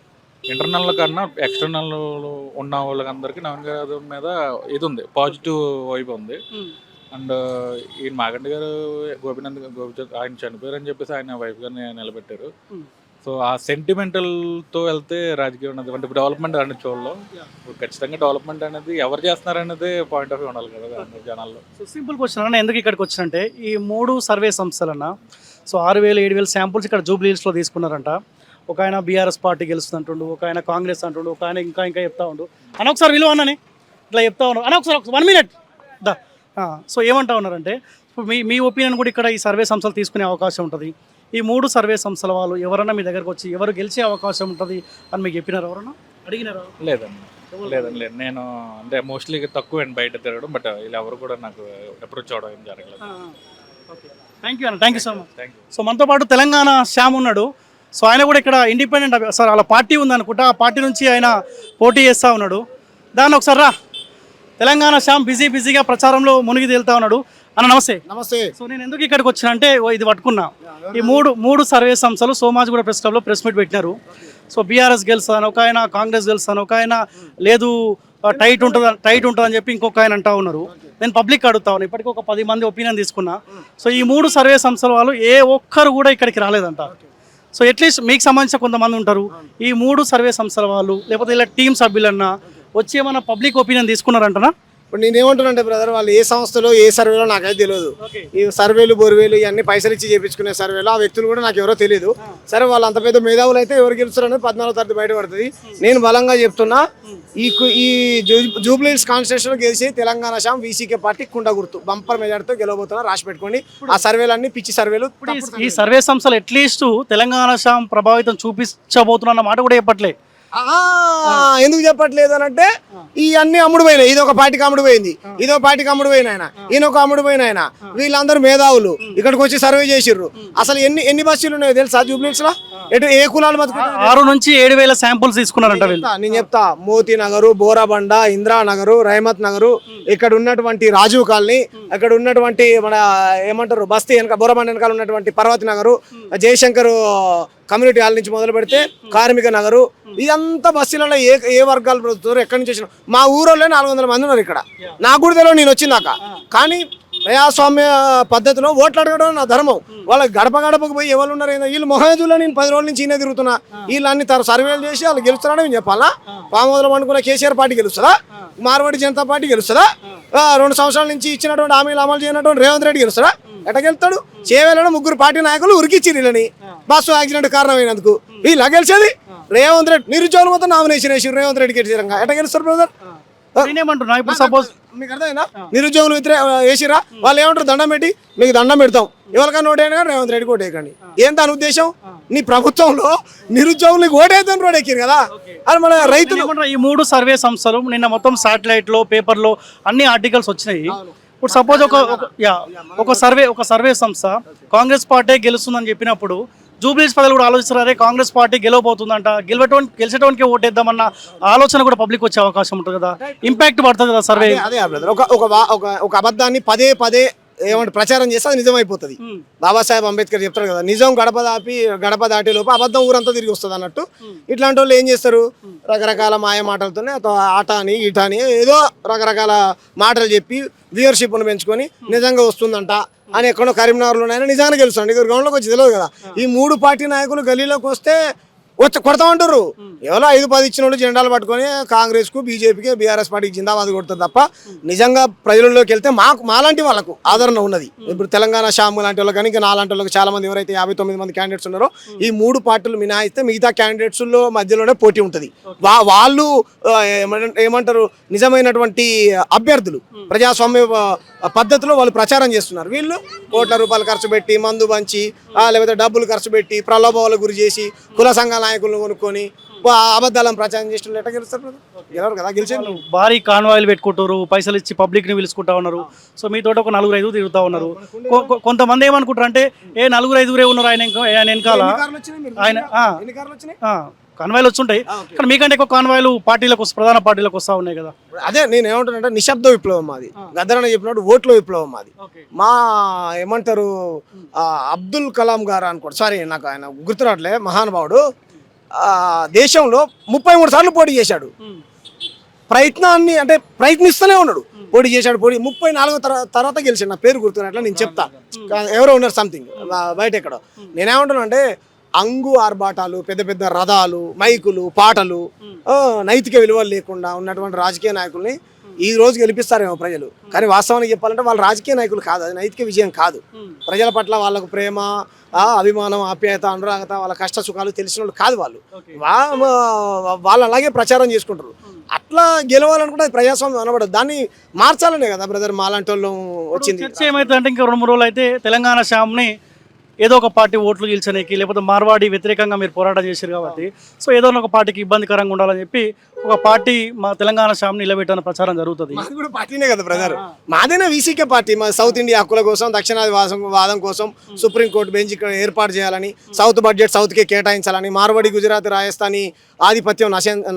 ఇంటర్నల్ కన్నా ఎక్స్టర్నల్ ఉన్న వాళ్ళకందరికీ నవీన్ యాదవ్ మీద ఇది ఉంది, పాజిటివ్ వైబ్ ఉంది. అండ్ ఈ మాగంటి గారు గోపిచంద్ ఆయన చనిపోయారని చెప్పేసి ఆయన వైఫ్ గారిని నిలబెట్టారు. సో ఆ సెంటిమెంటల్తో వెళ్తే రాజకీయం ఉన్నది అంటే డెవలప్మెంట్ అనేది చూడలో ఖచ్చితంగా డెవలప్మెంట్ అనేది ఎవరు చేస్తున్నారనేది పాయింట్ ఆఫ్ వ్యూ ఉండాలి కదా జనాల్లో. సో సింపుల్ క్వశ్చన్ అన్న, ఎందుకు ఇక్కడికి వచ్చినంటే ఈ 3 సర్వే సంస్థలన్న, సో 6,000-7,000 శాంపుల్స్ ఇక్కడ జూబ్లీ హిల్స్లో తీసుకున్నారంట. ఒక ఆయన బీఆర్ఎస్ పార్టీ గెలుస్తుంది అంటుండు, ఒక ఆయన కాంగ్రెస్ అంటుండు, ఒక ఆయన ఇంకా చెప్తా ఉండు. అన్న ఒకసారి విలువ అన్నని ఇట్లా చెప్తా ఉన్నారు అన్న, ఒకసారి 1 minute దా. సో ఏమంటా ఉన్నారంటే ఇప్పుడు మీ ఒపీనియన్ కూడా ఇక్కడ ఈ సర్వే సంస్థలు తీసుకునే అవకాశం ఉంటుంది. ఈ 3 సర్వే సంస్థల వాళ్ళు ఎవరన్నా మీ దగ్గరకు వచ్చి ఎవరు గెలిచే అవకాశం ఉంటుంది అని మీకు చెప్పినారు ఎవరన్నా? అడిగినారా? లేదండి లేదండి లేదు. నేను అంటే మోస్ట్లీ తక్కువ అండి బయట తిరగడం, బట్ ఇలా ఎవరు కూడా నాకు అప్రోచ్ అవడం ఏం జరగలేదు. ఓకే, థ్యాంక్ యూ అన్న, thank you so much. Thank you. So మనతో పాటు తెలంగాణ శ్యామ్ ఉన్నాడు. సో ఆయన కూడా ఇక్కడ ఇండిపెండెంట్ సార్ వాళ్ళ పార్టీ ఉందనుకుంటా, ఆ పార్టీ నుంచి ఆయన పోటీ చేస్తూ ఉన్నాడు. దాన్ని ఒకసారి రా. తెలంగాణ శ్యామ్ బిజీగా ప్రచారంలో మునిగి తేలుతా ఉన్నాడు. అన్న నమస్తే. నమస్తే. సో నేను ఎందుకు ఇక్కడికి వచ్చిన అంటే ఇది పట్టుకున్నా. ఈ మూడు సర్వే సంస్థలు సోమాజిగూడ ప్రెస్ క్లబ్లో ప్రెస్ మీట్ పెట్టినారు. సో బీఆర్ఎస్ గెలుస్తాను ఒక ఆయన, కాంగ్రెస్ గెలుస్తాను ఒక ఆయన, లేదు టైట్ ఉంటుందని చెప్పి ఇంకొక ఆయన అంటా ఉన్నారు. నేను పబ్లిక్ అడుగుతా ఉన్నాను. ఇప్పటికీ ఒక 10 మంది ఒపీనియన్ తీసుకున్నా. సో ఈ 3 సర్వే సంస్థల వాళ్ళు ఏ ఒక్కరు కూడా ఇక్కడికి రాలేదంట. సో అట్లీస్ట్ మీకు సంబంధించిన కొంతమంది ఉంటారు. ఈ 3 సర్వే సంస్థల వాళ్ళు లేకపోతే ఇలా టీం సభ్యులన్నా వచ్చి ఏమన్నా పబ్లిక్ ఒపీనియన్ తీసుకున్నారంటనా? ఇప్పుడు నేనేమంటున్నానంటే బ్రదర్, వాళ్ళు ఏ సంస్థలో ఏ సర్వేలో నాకైతే తెలియదు. ఈ సర్వేలు బొరువేలు ఇవన్నీ పైసలు ఇచ్చి చేయించుకునే సర్వేలు ఆ వ్యక్తులు కూడా నాకు ఎవరో తెలియదు. సరే, వాళ్ళు అంత పెద్ద మేధావులు అయితే ఎవరు గెలుస్తారు అనేది 14వ తారీఖు బయటపడుతుంది. నేను బలంగా చెప్తున్నా, ఈ జూబ్లీహిల్స్ కాన్స్టిట్యూషన్ గెలిచి తెలంగాణ శ్యామ్ వీసీకే పార్టీ కుండ గుర్తు బంపర్ మెజార్టీతో గెలవబోతున్నా. రాసి పెట్టుకోండి. ఆ సర్వేలన్నీ పిచ్చి సర్వేలు. ఈ సర్వే సంస్థలు అట్లీస్ట్ తెలంగాణ శ్యామ్ ప్రభావితం చూపించబోతున్న మాట కూడా చెప్పట్లే. ఎందుకు చెప్పట్లేదు అని అంటే, ఈ అన్ని అమ్ముడు పోయినాయి. ఇదొక పార్టీకి అమ్ముడు పోయింది, ఇదో పార్టీకి అమ్ముడు పోయిన ఆయన, ఈయనొక అమ్ముడు పోయిన ఆయన. వీళ్ళందరూ మేధావులు ఇక్కడికి వచ్చి సర్వే చేసిర్రు. అసలు ఎన్ని బస్సులు ఉన్నాయో తెలుసా జూబ్లీహిల్స్ లో? ఎటు ఏ కులాలు బతుకుతారు? 6 నుంచి 7,000 శాంపుల్స్ తీసుకున్నారంట వీళ్ళు. నేను చెప్తా, మోతీ నగరు, బోరాబండ, ఇంద్రానగరు, రహమత్ నగరు, ఇక్కడ ఉన్నటువంటి రాజీవ్ కాలనీ, అక్కడ ఉన్నటువంటి మన ఏమంటారు బస్తీ వెనక బోరాబండ వెనకాల ఉన్నటువంటి పర్వతి నగరు, జయశంకర్ కమ్యూనిటీ హాల్ నుంచి మొదలు పెడితే కార్మిక నగరు, ఇదంతా బస్సులలో ఏ వర్గాలు బ్రతుకుతారు, ఎక్కడి నుంచి వచ్చిన మా ఊరోళ్ళే 400 మంది ఉన్నారు ఇక్కడ. నాకు కూడా తెలియదు నేను వచ్చిందాక. కానీ ప్రజాస్వామ్య పద్ధతిలో ఓట్లు అడగడం నా ధర్మం. వాళ్ళ గడపకు పోయి ఎవరు ఉన్నారు, వీళ్ళు మొహేజుల్లో నేను 10 రోజుల నుంచి ఈయన తిరుగుతున్నా. వీళ్ళు అన్ని సర్వేలు చేసి వాళ్ళు గెలుస్తున్నారని నేను చెప్పాలా? పామోదలు అనుకున్న కేసీఆర్ పార్టీ గెలుస్తుందా? మార్వాడి జనతా పార్టీ గెలుస్తుందా? 2 సంవత్సరాల నుంచి ఇచ్చినటువంటి హామీలు అమలు చేయనటువంటి రేవంత్ రెడ్డి గెలుస్తాడా? ఎట్లా గెలుస్తాడు? చేవేళ్ళలో 3 పార్టీ నాయకులు ఉరికిచ్చిరు వీళ్ళని బస్సు యాక్సిడెంట్ కారణమైనందుకు. వీళ్ళ గెలిచేది రేవంత్ రెడ్డి. నిరుద్యోగులు మొత్తం నామినేషన్ వేసి రేవంత్ రెడ్డికి ఎట్లా గెలుస్తారు బ్రదర్? నేనేమంటున్నా, ఇప్పుడు సపోజ్ మీకు అర్థమైందా? నిరుద్యోగులు వేసిరా, వాళ్ళు ఏమంటారు? దండం పెట్టి మీకు దండం పెడతాం, ఎవరికైనా ఓటేయగా రేవంత్ రెడ్డికి ఓటేయకండి. ఏం దాని ఉద్దేశం? నీ ప్రభుత్వంలో నిరుద్యోగులకు ఓటేద్దాం రోడ్ ఎక్కిరు కదా. అది మన రైతులు. ఈ 3 సర్వే సంస్థలు నిన్న మొత్తం శాటిలైట్లో, పేపర్లో అన్ని ఆర్టికల్స్ వచ్చినాయి. ఇప్పుడు సపోజ్ ఒక సర్వే సంస్థ కాంగ్రెస్ పార్టీ గెలుస్తుందని చెప్పినప్పుడు జూబ్లీహిల్స్ ప్రజలు కూడా ఆలోచిస్తారు, అరే కాంగ్రెస్ పార్టీ గెలవబోతుందంట, గెలిచేటోనికి ఓటేద్దామన్న ఆలోచన కూడా పబ్లిక్ వచ్చే అవకాశం ఉంటుంది కదా, ఇంపాక్ట్ పడుతుంది కదా సర్వే. అదే బ్రదర్, ఒక అబద్ధాన్ని పదే ఏమంటే ప్రచారం చేస్తే అది నిజమైపోతుంది. బాబాసాహెబ్ అంబేద్కర్ చెప్తారు కదా, నిజం గడప దాటే లోపు అబద్ధం ఊరంతా తిరిగి వస్తుంది అన్నట్టు. ఇట్లాంటి వాళ్ళు ఏం చేస్తారు? రకరకాల మాయ మాటలతోనే ఆట అని ఈట అని ఏదో రకరకాల మాటలు చెప్పి వ్యూవర్షిప్ను పెంచుకొని నిజంగా వస్తుందంట అని ఎక్కడో కరీంనగర్లోనైనా నిజంగా గెలుస్తుంది. ఇక్కడ గ్రౌండ్లోకి వచ్చి తెలియదు కదా. ఈ 3 పార్టీ నాయకులు గల్లీలోకి వస్తే కొడతామంటారు. ఎవరో 5-10 ఇచ్చిన వాళ్ళు జెండాలు పట్టుకొని కాంగ్రెస్కు, బీజేపీకి, బీఆర్ఎస్ పార్టీకి జిందాబాద్ కొడుతుంది తప్ప నిజంగా ప్రజల్లోకి వెళ్తే మాలాంటి వాళ్ళకు ఆదరణ ఉన్నది. ఇప్పుడు తెలంగాణ శ్యామ్ లాంటి వాళ్ళకి కానీ ఇంకా నాలాంటి వాళ్ళకి చాలా మంది ఎవరైతే 59 మంది క్యాండిడేట్స్ ఉన్నారో ఈ 3 పార్టీలు మినహాయిస్తే మిగతా క్యాండిడేట్స్లో మధ్యలోనే పోటీ ఉంటుంది. వాళ్ళు ఏమంటారు? నిజమైనటువంటి అభ్యర్థులు ప్రజాస్వామ్య పద్ధతిలో వాళ్ళు ప్రచారం చేస్తున్నారు. వీళ్ళు కోట్ల రూపాయలు ఖర్చు పెట్టి, మందు పంచి, లేకపోతే డబ్బులు ఖర్చు పెట్టి, ప్రలోభాలకు గురి చేసి, కుల సంఘాల నాయకులను కొనుక్కొని అబద్ధాలను ప్రచారం చేసిన ఎట్లా గెలుస్తారు? గెలవరు కదా. గెలిచేది భారీ కాన్వాయిలు పెట్టుకుంటారు, పైసలు ఇచ్చి పబ్లిక్ని పిలుచుకుంటా ఉన్నారు. సో మీతో ఒక 4-5 తిరుగుతూ ఉన్నారు. కొంతమంది ఏమనుకుంటారు అంటే 4-5 ఉన్నారు ఆయన వెనకాల, ఆయన కాన్వాయిలు వచ్చుంటాయి. కానీ మీకంటే ఎక్కువ కాన్వాయిలు ప్రధాన పార్టీలకు వస్తూ ఉన్నాయి కదా. అదే నేను ఏమంటానంటే నిశ్శబ్ద విప్లవం మాది. గద్దరన్న చెప్పినట్టు ఓట్ల విప్లవం మాది. మా ఏమంటారు అబ్దుల్ కలాం గారు అనుకోండి, సారీ నాకు ఆయన గుర్తురాట్లే, మహానుభావుడు దేశంలో 33 సార్లు పోటీ చేశాడు. ప్రయత్నాన్ని అంటే ప్రయత్నిస్తూనే ఉన్నాడు. పోటీ 34 తర్వాత గెలిచాడు. నా పేరు గుర్తున్నట్ల నేను చెప్తా, ఎవరో ఉన్నారు సంథింగ్ బయట ఎక్కడో. నేనేమంటున్నా అంటే అంగు ఆర్భాటాలు, పెద్ద రథాలు, మైకులు, పాటలు, నైతిక విలువలు లేకుండా ఉన్నటువంటి రాజకీయ నాయకుల్ని ఈ రోజు గెలిపిస్తారేమో ప్రజలు. కానీ వాస్తవానికి చెప్పాలంటే వాళ్ళు రాజకీయ నాయకులు కాదు, అది నైతిక విజయం కాదు. ప్రజల పట్ల వాళ్ళకు ప్రేమ, అభిమానం, ఆప్యాయత, అనురాగత, వాళ్ళ కష్ట సుఖాలు తెలిసిన వాళ్ళు కాదు వాళ్ళు. వాళ్ళు అలాగే ప్రచారం చేసుకుంటారు. అట్లా గెలవాలనుకుంటే ప్రజాస్వామ్యం అనబడదు, దాన్ని మార్చాలనే కదా బ్రదర్ మాలాంటి వాళ్ళు వచ్చింది. చర్చ ఏమైతే అంటే ఇంకా 2-3 రోజులు అయితే తెలంగాణ శ్యామ్ని ఏదో ఒక పార్టీ ఓట్లు గెలిచడానికి లేకపోతే మార్వాడి వ్యతిరేకంగా మీరు పోరాటం చేశారు కాబట్టి సో ఏదో ఒక పార్టీకి ఇబ్బందికరంగా ఉండాలని చెప్పి ఒక పార్టీ మా తెలంగాణ శ్యామ్ నిలబెట్టాలని ప్రచారం జరుగుతుంది. మాది కూడా పార్టీనే కదా బ్రదర్, మాదేనా వీసీకే పార్టీ. మా సౌత్ ఇండియా హక్కుల కోసం, దక్షిణాది వాదం కోసం సుప్రీంకోర్టు బెంచ్ ఇక్కడ ఏర్పాటు చేయాలని, సౌత్ బడ్జెట్ సౌత్కే కేటాయించాలని, మార్వాడి గుజరాత్ రాజస్థానీ ఆధిపత్యం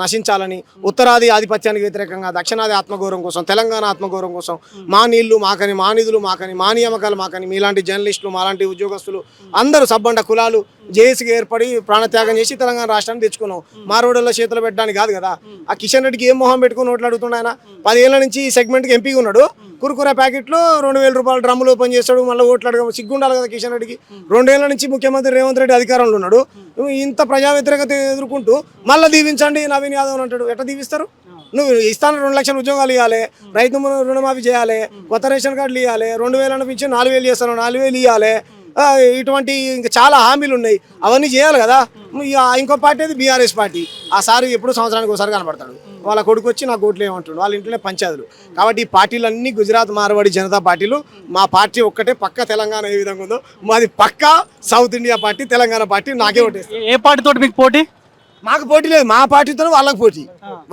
నశించాలని, ఉత్తరాది ఆధిపత్యానికి వ్యతిరేకంగా దక్షిణాది ఆత్మగౌరవం కోసం, తెలంగాణ ఆత్మగౌరవం కోసం మా నీళ్లు మాకని, మా నిధులు మాకని, మా నియామకాలు మాకని మీలాంటి జర్నలిస్టులు, మాలాంటి ఉద్యోగస్తులు అందరూ సబ్బండ కులాలు జేఏసీగా ఏర్పడి ప్రాణత్యాగం చేసి తెలంగాణ రాష్ట్రాన్ని తెచ్చుకున్నాం. మార్వాడల్లో చేతులు పెట్టడానికి కాదు కదా. ఆ కిషన్ రెడ్డికి ఏం మొహం పెట్టుకుని ఓట్లు అడుగుతుండ ఆయన? 10 ఏళ్ల నుంచి ఈ సెగ్మెంట్కి ఎంపీగా ఉన్నాడు. కురుకుర ప్యాకెట్లో 2000 రూపాయలు డ్రమ్ములు ఓపెన్ చేస్తాడు, మళ్ళీ ఓట్లు అడగ సిగ్గుండాలి కదా కిషన్ రెడ్డికి. 2 ఏళ్ల నుంచి ముఖ్యమంత్రి రేవంత్ రెడ్డి అధికారంలో ఉన్నాడు. ఇంత ప్రజా వ్యతిరేకత ఎదుర్కొంటూ మళ్ళీ దీవించండి నవీన్ యాదవ్ అని అంటాడు. ఎట్లా దీవిస్తారు? నువ్వు ఇస్తాను 2 లక్షల ఉద్యోగాలు ఇవ్వాలి, రైతు రుణమాఫీ చేయాలి, కొత్త రేషన్ కార్డులు ఇవ్వాలి, 2000 అనిపించి 4000 చేస్తాను, 4000 ఇవ్వాలి, ఇటువంటి ఇంకా చాలా హామీలు ఉన్నాయి, అవన్నీ చేయాలి కదా. ఇంకో పార్టీ అది బీఆర్ఎస్ పార్టీ. ఆ సార్ ఎప్పుడు సంవత్సరానికి ఒకసారి కనపడతాడు. వాళ్ళ కొడుకు వచ్చి నాకు ఓట్లు ఏమంటాడు, వాళ్ళ ఇంట్లోనే పంచాయతీలు. కాబట్టి ఈ పార్టీలన్నీ గుజరాత్ మార్వాడి జనతా పార్టీలు. మా పార్టీ ఒక్కటే పక్క తెలంగాణ ఏ విధంగా ఉందో మాది పక్క south India party, Telangana party. నాకే ఓటేస్తాను. ఏ పార్టీతో మీకు పోటీ? మాకు పోటీ లేదు, మా పార్టీతో వాళ్ళకి పోటీ,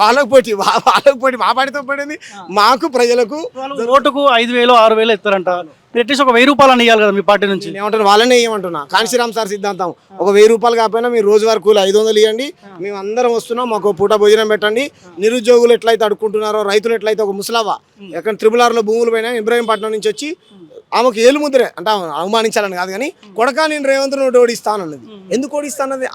వాళ్ళకి పోటీ, వాళ్ళకి పోటీ. మా పార్టీతో పడింది మాకు ప్రజలకు. ఓటుకు 5000 6000 ఇస్తారంట. అట్లీస్ట్ ఒక 1000 రూపాయలు అని ఇవ్వాలి కదా మీ పార్టీ నుంచి. ఏమంటారు? వాళ్ళనే ఏమంటున్నా, కాంశీరామ్ సార్ సిద్ధాంతం. ఒక 1000 రూపాయలు కాకపోయినా మీరు రోజువారీ కూలి 500 ఇవ్వండి, మేము అందరం వస్తున్నాం, మాకు పూట భోజనం పెట్టండి. నిరుద్యోగులు ఎట్లయితే అడుక్కుంటున్నారో, రైతులు ఎట్లయితే, ఒక ముసలావ ఎక్కడ త్రిపులార్లో భూములు పోయినా ఇబ్రాహీంపట్నం నుంచి వచ్చి ఆమెకు ఏలు ముద్రే అంటే అవమానించాలని కాదు కానీ, కొడక నేను రేవంత్ రెడ్డి ఓడిస్తానన్నది. ఎందుకు ఓడిస్తానన్నది?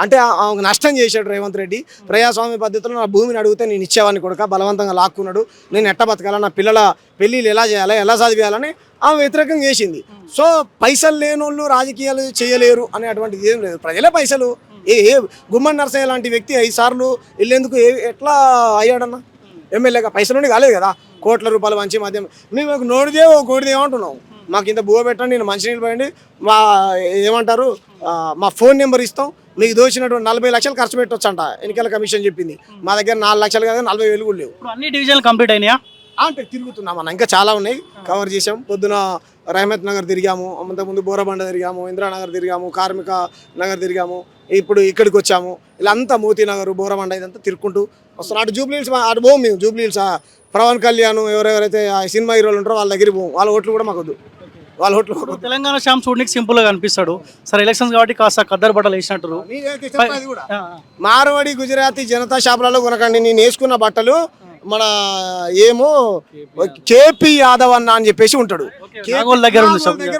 అంటే ఆమెకు నష్టం చేశాడు రేవంత్ రెడ్డి. ప్రజాస్వామ్య పద్ధతిలో నా భూమిని అడిగితే నేను ఇచ్చేవాడిని, కొడక బలవంతంగా లాక్కున్నాడు, నేను ఎట్ట బతకాలా, నా పిల్లల పెళ్ళిళ్ళు ఎలా చేయాలి, ఎలా చదివేయాలని ఆమె వ్యతిరేకం చేసింది. సో పైసలు లేని వాళ్ళు రాజకీయాలు చేయలేరు అనేటువంటిది ఏం లేదు. ప్రజలే పైసలు. గుమ్మడి నరసయ్య లాంటి వ్యక్తి 5 సార్లు వెళ్ళేందుకు ఎట్లా అయ్యాడన్నా? ఎమ్మెల్యేగా పైసలు కాలేదు కదా. కోట్ల రూపాయలు మంచి మధ్యం మేము నోడిదే ఓ కోడిదే ఏమంటున్నాం. మాకు ఇంత బువ్వ పెట్టండి, నేను మంచినీళ్ళు పోయండి, మా ఏమంటారు మా ఫోన్ నెంబర్ ఇస్తాం, మీకు దోచినటువంటి 40 లక్షలు ఖర్చు పెట్టొచ్చు అంట ఎన్నికల కమిషన్ చెప్పింది. మా దగ్గర 4 లక్షలు కాదు, 40,000 కూడా లేవు. అన్ని డివిజన్లు కంప్లీట్ అయినాయా? అంటే తిరుగుతున్నాం అన్న, ఇంకా చాలా ఉన్నాయి, కవర్ చేసాం. పొద్దున రహమత్ నగర్ తిరిగాము, అంతకుముందు బోరబండ తిరిగాము, ఇంద్రానగర్ తిరిగాము, కార్మిక నగర్ తిరిగాము, ఇప్పుడు ఇక్కడికి వచ్చాము. ఇలా అంతా మోతీనగర్, బోరబండ ఇదంతా తిరుక్కుంటూ వస్తున్నాం. అటు జూబ్లీహిల్స్ అటు పోము మేము. జూబ్లీహిల్స్ పవన్ కళ్యాణ్ ఎవరెవరైతే సినిమా హీరోలు ఉంటారో వాళ్ళ దగ్గరికి పోము. వాళ్ళ ఓట్లు కూడా మాకు వద్దు, వాళ్ళ ఓట్లు. తెలంగాణ శ్యామ్ చూడడానికి సింపుల్ గా కనిపిస్తాడు సరే, ఎలక్షన్స్ కాబట్టి కాస్త కద్దరు బట్టలు వేసినట్టు. మార్వాడి గుజరాతీ జనతా షాపులలో కొనకండి. నేను వేసుకున్న బట్టలు మన ఏమో కేపీ యాదవ్ అన్న అని చెప్పేసి ఉంటాడు, దగ్గర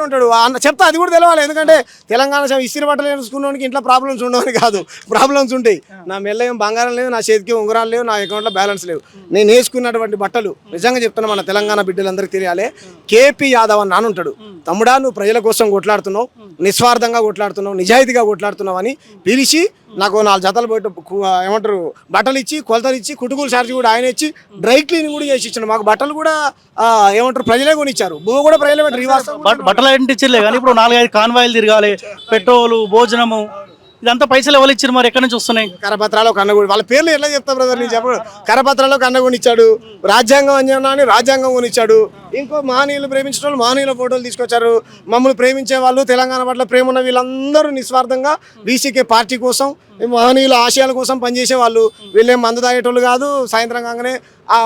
ఉంటాడు. చెప్తా, అది కూడా తెలవాలి. ఎందుకంటే తెలంగాణ ఇస్త్రీ బట్టలు వేసుకున్నానికి ఇంట్లో ప్రాబ్లమ్స్ ఉండవని కాదు, ప్రాబ్లమ్స్ ఉంటాయి. నా మెల్ల ఏం బంగారం లేవు, నా చేతికి ఉంగరాలు లేవు, నా అకౌంట్లో బ్యాలెన్స్ లేవు. నేను వేసుకున్నటువంటి బట్టలు నిజంగా చెప్తున్నా, మన తెలంగాణ బిడ్డలందరికీ తెలియాలి. కేపీ యాదవ్ అన్న అని ఉంటాడు. తమ్ముడా, నువ్వు ప్రజల కోసం కొట్లాడుతున్నావు, నిస్వార్థంగా కొట్లాడుతున్నావు, నిజాయితీగా కొట్లాడుతున్నావు అని పిలిచి నాకు 4 జతలు బయట ఏమంటారు బట్టలు ఇచ్చి, కొలతలు ఇచ్చి, కుటుకులు ఛార్జ్ కూడా ఆయన ఇచ్చి, డ్రై క్లీన్ కూడా చేసి ఇచ్చాడు. మాకు బట్టలు కూడా ఏమంటారు ప్రజలే కొనిచ్చారు, భూ కూడా ప్రజలే పెట్టారు. బట్టలు ఏంటిచ్చలే కానీ ఇప్పుడు 4-5 కాన్వాయిలు తిరగాలి, పెట్రోలు, భోజనము, ఇదంతా పైసలు ఎవరు ఇచ్చారు మరి? ఎక్కడి నుంచి వస్తున్నాయి? కరపత్రాలు కన్నగూడి, వాళ్ళ పేర్లు ఎట్లా చెప్తా బ్రదర్ నేను చెప్పడు. కరపత్రాలు కన్నగూడి ఇచ్చాడు, రాజ్యాంగం అని రాజ్యాంగం కొనిచ్చాడు. ఇంకో మహనీయులు ప్రేమించిన వాళ్ళు మహనీయుల ఫోటోలు తీసుకొచ్చారు. మమ్మల్ని ప్రేమించే వాళ్ళు, తెలంగాణ పట్ల ప్రేమ ఉన్న వీళ్ళందరూ నిస్వార్థంగా వీసీకే పార్టీ కోసం, మహనీయుల ఆశయాల కోసం పనిచేసే వాళ్ళు. వీళ్ళేం మందు తాగేటోళ్ళు కాదు, సాయంత్రం కాగానే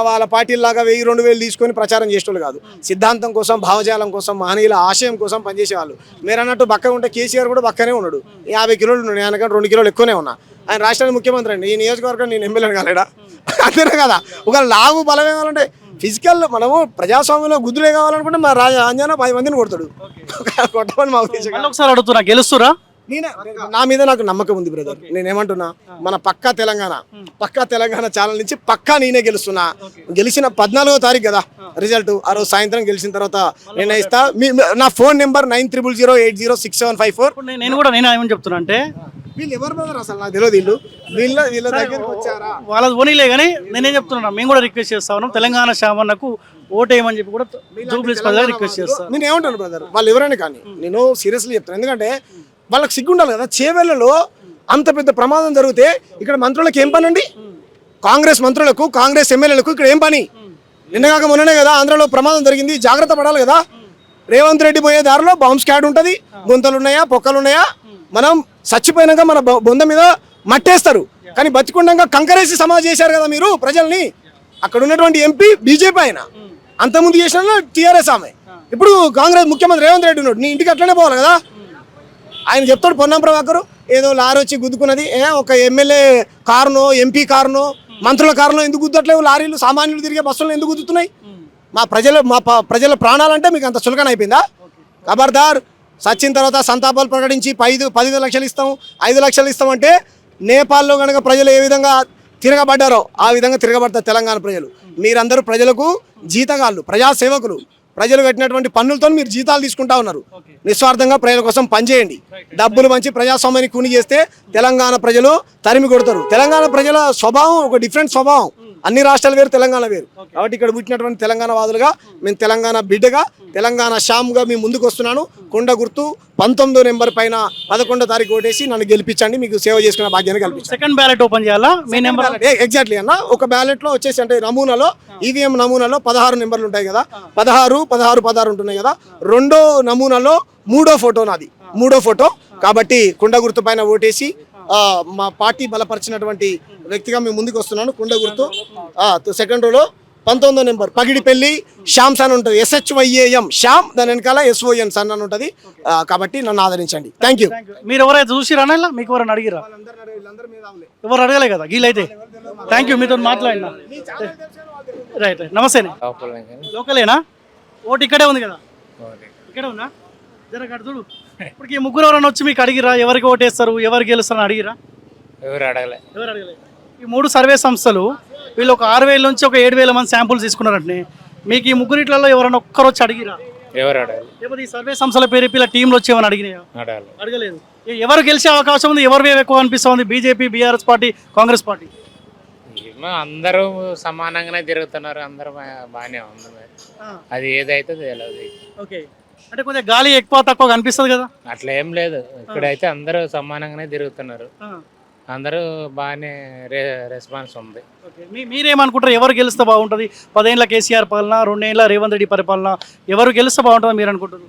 వాళ్ళ పార్టీలాగా 1000-2000 తీసుకొని ప్రచారం చేసేటోళ్ళు కాదు. సిద్ధాంతం కోసం, భావజాలం కోసం, మహనీయుల ఆశయం కోసం పనిచేసేవాళ్ళు. మీరు అన్నట్టు బక్క ఉంటే కేసీఆర్ కూడా బక్కనే ఉన్నాడు, 50 కిలోలు ఉన్నాడు, ఆయన 2 కిలోలు ఎక్కువనే ఉన్నా. ఆయన రాష్ట్రానికి ముఖ్యమంత్రి అండి, ఈ నియోజకవర్గం నేను ఎమ్మెల్యేని కాలేడా? అంతేనే కదా. ఒక లాగు బలమే కావాలంటే ఫిజికల్, మనము ప్రజాస్వామ్యంలో గుద్దులే కావాలనుకుంటే మా అంజనా 10 మందిని కొడతాడు. కొట్టమని మా ఉద్దేశం. ఒకసారి అడుగుతున్నా, గెలుస్తురా? నా మీద నాకు నమ్మకం ఉంది బ్రదర్. నేనేమంటున్నా, మన పక్కా తెలంగాణ ఛానల్ నుంచి పక్కా నేనే గెలుస్తున్నా. గెలిచిన 14వ తారీఖు కదా రిజల్ట్. ఆ రోజు సాయంత్రం గెలిచిన తర్వాత నిర్ణయిస్తా. నా ఫోన్ నెంబర్ 9308067554. నేను ఏమని చెప్తున్నా అంటే, వీళ్ళు ఎవరు బ్రదర్ అసలు నాకు తెలియదు. వీళ్ళ దగ్గరికి వచ్చారా? వాళ్ళది ఓనీలే కానీ నేనేం చెప్తున్నా, మేము కూడా రిక్వెస్ట్ చేస్తా ఉన్నాం, తెలంగాణ శ్యామన్నకు ఓటేయమని చెప్పి కూడా జూబ్లీస్ రిక్వెస్ట్ చేస్తాను. నేను ఏమంటాను బ్రదర్, వాళ్ళు ఎవరైనా కానీ నేను సీరియస్లీ చెప్తాను. ఎందుకంటే వాళ్ళకి సిగ్గుండాలి కదా. చేవెళ్లలో అంత పెద్ద ప్రమాదం జరిగితే ఇక్కడ మంత్రులకు ఏం పని అండి? కాంగ్రెస్ మంత్రులకు, కాంగ్రెస్ ఎమ్మెల్యేలకు ఇక్కడ ఏం పని? నిన్నగాక మొన్ననే కదా ఆంధ్రలో ప్రమాదం జరిగింది, జాగ్రత్త పడాలి కదా. రేవంత్ రెడ్డి పోయే దారిలో బాంబ్ స్క్వాడ్ ఉంటుంది, గుంతలు ఉన్నాయా, పొక్కలు ఉన్నాయా, మనం చచ్చిపోయినాక మన బొంద మీద మట్టేస్తారు. కానీ బతికుండగా కంకరేసి సమాజ్ చేశారు కదా మీరు ప్రజల్ని. అక్కడ ఉన్నటువంటి ఎంపీ బీజేపీ ఆయన, అంతకుముందు చేసిన టీఆర్ఎస్ ఆమె. ఇప్పుడు కాంగ్రెస్ ముఖ్యమంత్రి రేవంత్ రెడ్డి ఉన్నాడు, నీ ఇంటికి అట్లనే పోవాలి కదా. ఆయన చెప్తాడు పొన్నం ప్రభాకర్ ఏదో లారీ వచ్చి గుద్దుకున్నది, ఒక ఎమ్మెల్యే కారునో ఎంపీ కారునో మంత్రుల కారులో ఎందుకు గుద్దట్లేవు, లారీలు సామాన్యులు తిరిగే బస్సులను ఎందుకు గుద్దుతున్నాయి? మా ప్రజల ప్రాణాలంటే మీకు అంత చులకన అయిపోయిందా? ఖబర్దార్, సచ్చిన తర్వాత సంతాపాలు ప్రకటించి 10 లక్షలు ఇస్తాం 5 లక్షలు ఇస్తామంటే నేపాల్లో కనుక ప్రజలు ఏ విధంగా తిరగబడ్డారో ఆ విధంగా తిరగబడతారు తెలంగాణ ప్రజలు. మీరందరూ ప్రజలకు జీతగాళ్ళు, ప్రజాసేవకులు. ప్రజలు కట్టినటువంటి పన్నులతో మీరు జీతాలు తీసుకుంటా ఉన్నారు. నిస్వార్థంగా ప్రజల కోసం పనిచేయండి. డబ్బులు మంచి ప్రజాస్వామ్యాన్ని కూని చేస్తే తెలంగాణ ప్రజలు తరిమి కొడతారు. తెలంగాణ ప్రజల స్వభావం ఒక డిఫరెంట్ స్వభావం. అన్ని రాష్ట్రాలు వేరు, తెలంగాణ వేరు. కాబట్టి ఇక్కడ పుట్టినటువంటి తెలంగాణ వాదులుగా మేము తెలంగాణ బిడ్డగా, తెలంగాణ శ్యామ్గా మీ ముందుకు వస్తున్నాను. కొండ గుర్తు 19వ నెంబర్ పైన 11వ తారీఖు ఓటేసి నన్ను గెలిపించండి, మీకు సేవ చేసుకునే భాగ్యాన్ని కల్పించండి. సెకండ్ బ్యాలెట్ ఓపెన్ చేయాలా మీ నెంబర్? ఎగ్జాక్ట్లీ అన్న. ఒక బ్యాలెట్ లో వచ్చేసి అంటే నమూనాలో ఈవీఎం నమూనాలో 16 నెంబర్లు ఉంటాయి కదా, 16 ఉంటున్నాయి కదా. రెండో నమూనాలో 3వ ఫోటో నాది, 3వ ఫోటో. కాబట్టి కొండ గుర్తు పైన ఓటేసి మా పార్టీ బలపరిచినటువంటి వ్యక్తిగా మేము ముందుకు వస్తున్నాను. కొండ గుర్తు సెకండ్ రోలో 19వ నెంబర్ పగిడిపల్లి శ్యామ్ సన్ ఉంటుంది, SHYAM శ్యామ్, దాని వెనకాల SON సన్ అని ఉంటుంది. కాబట్టి నన్ను ఆదరించండి. Thank you. మీరు ఎవరైతే చూసిరా మీకు ఎవరైనా అడిగిరా? ఎవరు అడగలే కదా గీలైతే. థ్యాంక్ యూ, మీతో మాట్లాడినా. రైట్, నమస్తే. లోకలేనా? ఓటు ఇక్కడే ఉంది కదా? ఇక్కడే ఉందా? జర చూడు. ఇప్పటికి ఈ ముగ్గురు ఎవరైనా వచ్చి మీకు అడిగిరా ఎవరికి ఓటేస్తారు, ఎవరు గెలుస్తారని అడిగిరా? ఎవరు అడగలే. ఈ 3 సర్వే సంస్థలు వీళ్ళు ఒక 6,000 నుంచి ఒక 7,000 మంది శాంపుల్స్ తీసుకున్నారంటే మీకు ఈ ముగ్గురిట్లలో ఎవరైనా ఒక్కరు వచ్చి అడిగిరా? ఎవరు అడగలే. లేకపోతే ఈ సర్వే సంస్థల పేరు ఇలా టీంలు వచ్చి ఏమైనా అడిగినాయా? అడగలేదు. ఎవరు గెలిచే అవకాశం ఉంది, ఎవరు ఎక్కువ అనిపిస్తుంది? BJP, BRS party, Congress party? అందరూ సమానంగానే తిరుగుతున్నారు, అందరూ బాగానే ఉంది. అది ఏదైతే తెలియదు. ఓకే, అంటే కొంచెం గాలి ఎక్కువ తక్కువ కనిపిస్తుంది కదా? అట్లా ఏం లేదు, ఇక్కడైతే అందరూ సమానంగానే తిరుగుతున్నారు, అందరూ బాగానే రెస్పాన్స్ ఉంది. మీరేమనుకుంటారు, ఎవరు గెలిస్తే బాగుంటుంది? 10 ఏళ్ళ కేసీఆర్ పాలన, 2 ఏళ్ళ రేవంత్ రెడ్డి పరిపాలన, ఎవరు గెలిస్తే బాగుంటుంది మీరు అనుకుంటారు?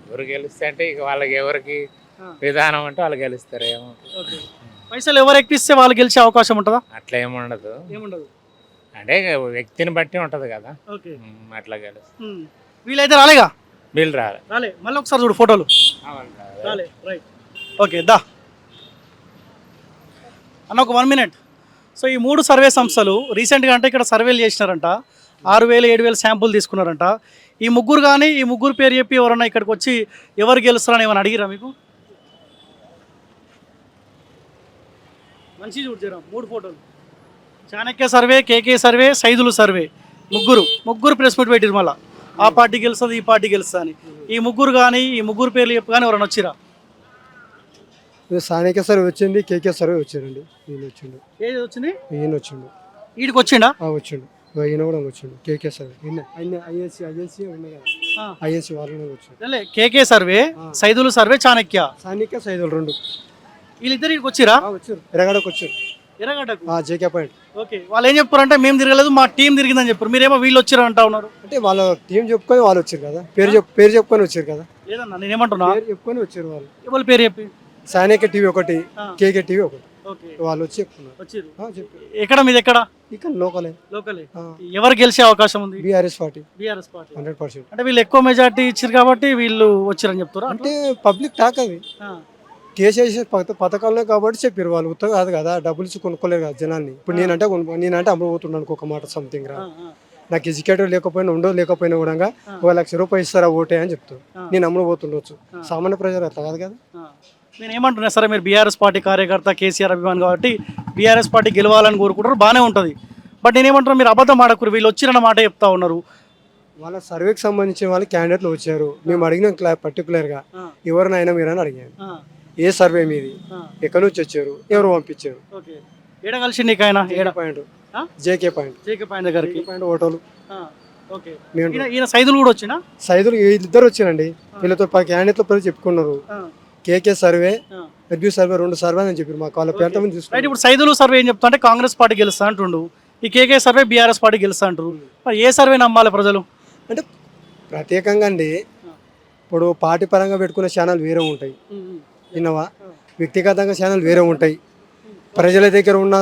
ఎవరు గెలిస్తే అంటే ఇక వాళ్ళకి ఎవరికి విధానం అంటే వాళ్ళు గెలుస్తారు. ఏమో పైసలు ఎవరు ఎక్కిస్తే వాళ్ళు గెలిచే అవకాశం ఉంటుందా? అట్లా ఏముండదు, ఏముండదు. అంటే వ్యక్తిని బట్టి ఉంటది కదా. అట్లా గెలుస్తారు. వీళ్ళైతే రాలేగా? వీళ్ళు రాలే. మళ్ళీ ఒకసారి చూడు ఫోటోలు. రాలే. Right, okay. దా అన్న ఒక 1 మినిట్. సో ఈ 3 సర్వే సంస్థలు రీసెంట్గా అంటే ఇక్కడ సర్వేలు చేసినారంట, 6,000 7,000 శాంపుల్ తీసుకున్నారంట. ఈ ముగ్గురు కానీ ఈ ముగ్గురు పేరు చెప్పి ఎవరన్నా ఇక్కడికి వచ్చి ఎవరు గెలుస్తారని ఏమైనా అడిగిరా మీకు? మంచి చూడరా 3 ఫోటోలు. చాణక్య సర్వే, కేకే సర్వే, సైదులు సర్వే, ముగ్గురు ప్రెస్ మీట్ పెట్టిరు. మళ్ళీ ఆ పార్టీ గెలుస్తుంది, ఈ పార్టీ గెలుస్తుంది అని. ఈ ముగ్గురు కానీ ఈ ముగ్గురు పేర్లు చెప్పు కానీ ఎవరైనా వచ్చిరా? స్థానిక సర్వే వచ్చింది, కేకే సర్వే వచ్చారండి. ఈయన వచ్చిండు. ఏది వచ్చింది? ఈయన వచ్చిండు. వీడికి వచ్చిండా? వచ్చిండు. ఈయన కూడా వచ్చిండు. కేకే సర్వే ఐఎన్సీ ఉన్నాయి కదా, ఐఎన్సీ వాళ్ళు వచ్చిండు. కేకే సర్వే, సైదులు సర్వే, చాణక్య సైదులు 2 వీళ్ళిద్దరు ఇక్కడికి వచ్చిరా? వచ్చారు. ఎర్రగడ్డకు వచ్చారు. ఎర్రగడ్డకు జేకే పాయింట్. ఓకే, వాళ్ళు ఏం చెప్పారంటే మేము తిరగలేదు, మా టీం తిరిగిందని చెప్పారు. మీరేమో వీళ్ళు వచ్చారు అంటా ఉన్నారు. అంటే వాళ్ళ టీం చెప్పుకొని వాళ్ళు వచ్చారు కదా, పేరు చెప్పుకొని వచ్చారు కదా. లేదన్నా, నేనేమంటున్నా, చెప్పుకొని వచ్చారు వాళ్ళు. ఎవరి పేరు చెప్పి? సానిక టీవీ 1, కేకే టీవీ 1. వాళ్ళు వచ్చి చెప్తున్నారు. ఎక్కడ మీది? ఎక్కడ? ఇక్కడ లోకలే. ఎవరు గెలిచే అవకాశం ఉంది? BRS party 100%. అంటే వీళ్ళు ఎక్కువ మెజార్టీ ఇచ్చారు కాబట్టి వీళ్ళు వచ్చారని చెప్తారు. అంటే పబ్లిక్ టాక్ అది. కేసీఆర్ పథకాలనే కాబట్టి చెప్పారు వాళ్ళు. ఉత్తగా కాదు కదా, డబ్బులు ఇచ్చి కొనుక్కోలేరు కదా జనాన్ని. ఇప్పుడు నేనంటే అమ్మబోతున్నాను ఒక మాట సంథింగ్ రా. నాకు ఎడ్యుకేటర్ లేకపోయినా కూడా 1 లక్ష రూపాయలు ఇస్తారా ఓటే అని చెప్తారు. నేను అమ్మబోతుండొచ్చు. సామాన్య ప్రజలు అట్లా కాదు కదా. నేను ఏమంటున్నా సరే, మీరు బీఆర్ఎస్ పార్టీ కార్యకర్త, కేసీఆర్ అభిమాని కాబట్టి బీఆర్ఎస్ పార్టీ గెలవాలని కోరుకుంటారు, బాగానే ఉంటుంది. బట్ నేనేమంటున్నా, మీరు అబద్ధం ఆడకూరు, వీళ్ళు వచ్చిరన్న మాట చెప్తా ఉన్నారు. వాళ్ళ సర్వేకి సంబంధించిన వాళ్ళు క్యాండిడేట్లు వచ్చారు. మేము అడిగిన పర్టికులర్గా ఎవరినైనా మీరని అడిగాను. ఏ సర్వే మీది, ఎక్కడి నుంచి వచ్చారు, ఎవరు పంపించారు, ఏడ కలిసి నీకైనా జేకే పాయింట్ దగ్గరికి ఓటోలు. ఈయన సైదులు కూడా వచ్చినా? సైదులు వీళ్ళిద్దరు వచ్చారండి. వీళ్ళతో క్యాండిడేట్ల పేరు చెప్పుకున్నారు. KK survey, edu survey 2 survey అని చెప్పారు. మాకు వాళ్ళ పేరు తీసుకుంటారు. ఇప్పుడు సైదులు సర్వే ఏం చెప్తా అంటే కాంగ్రెస్ పార్టీ గెలుస్తా అంటుండు, ఈ కేకే సర్వే బీఆర్ఎస్ పార్టీ గెలుస్తా అంటారు. ఏ సర్వే నమ్మాలి ప్రజలు? అంటే ప్రత్యేకంగా అండి ఇప్పుడు పార్టీ పరంగా పెట్టుకునే ఛానల్ వేరే ఉంటాయి, విన్నావా? వ్యక్తిగతంగా ఛానల్ వేరే ఉంటాయి, ప్రజల దగ్గర ఉన్న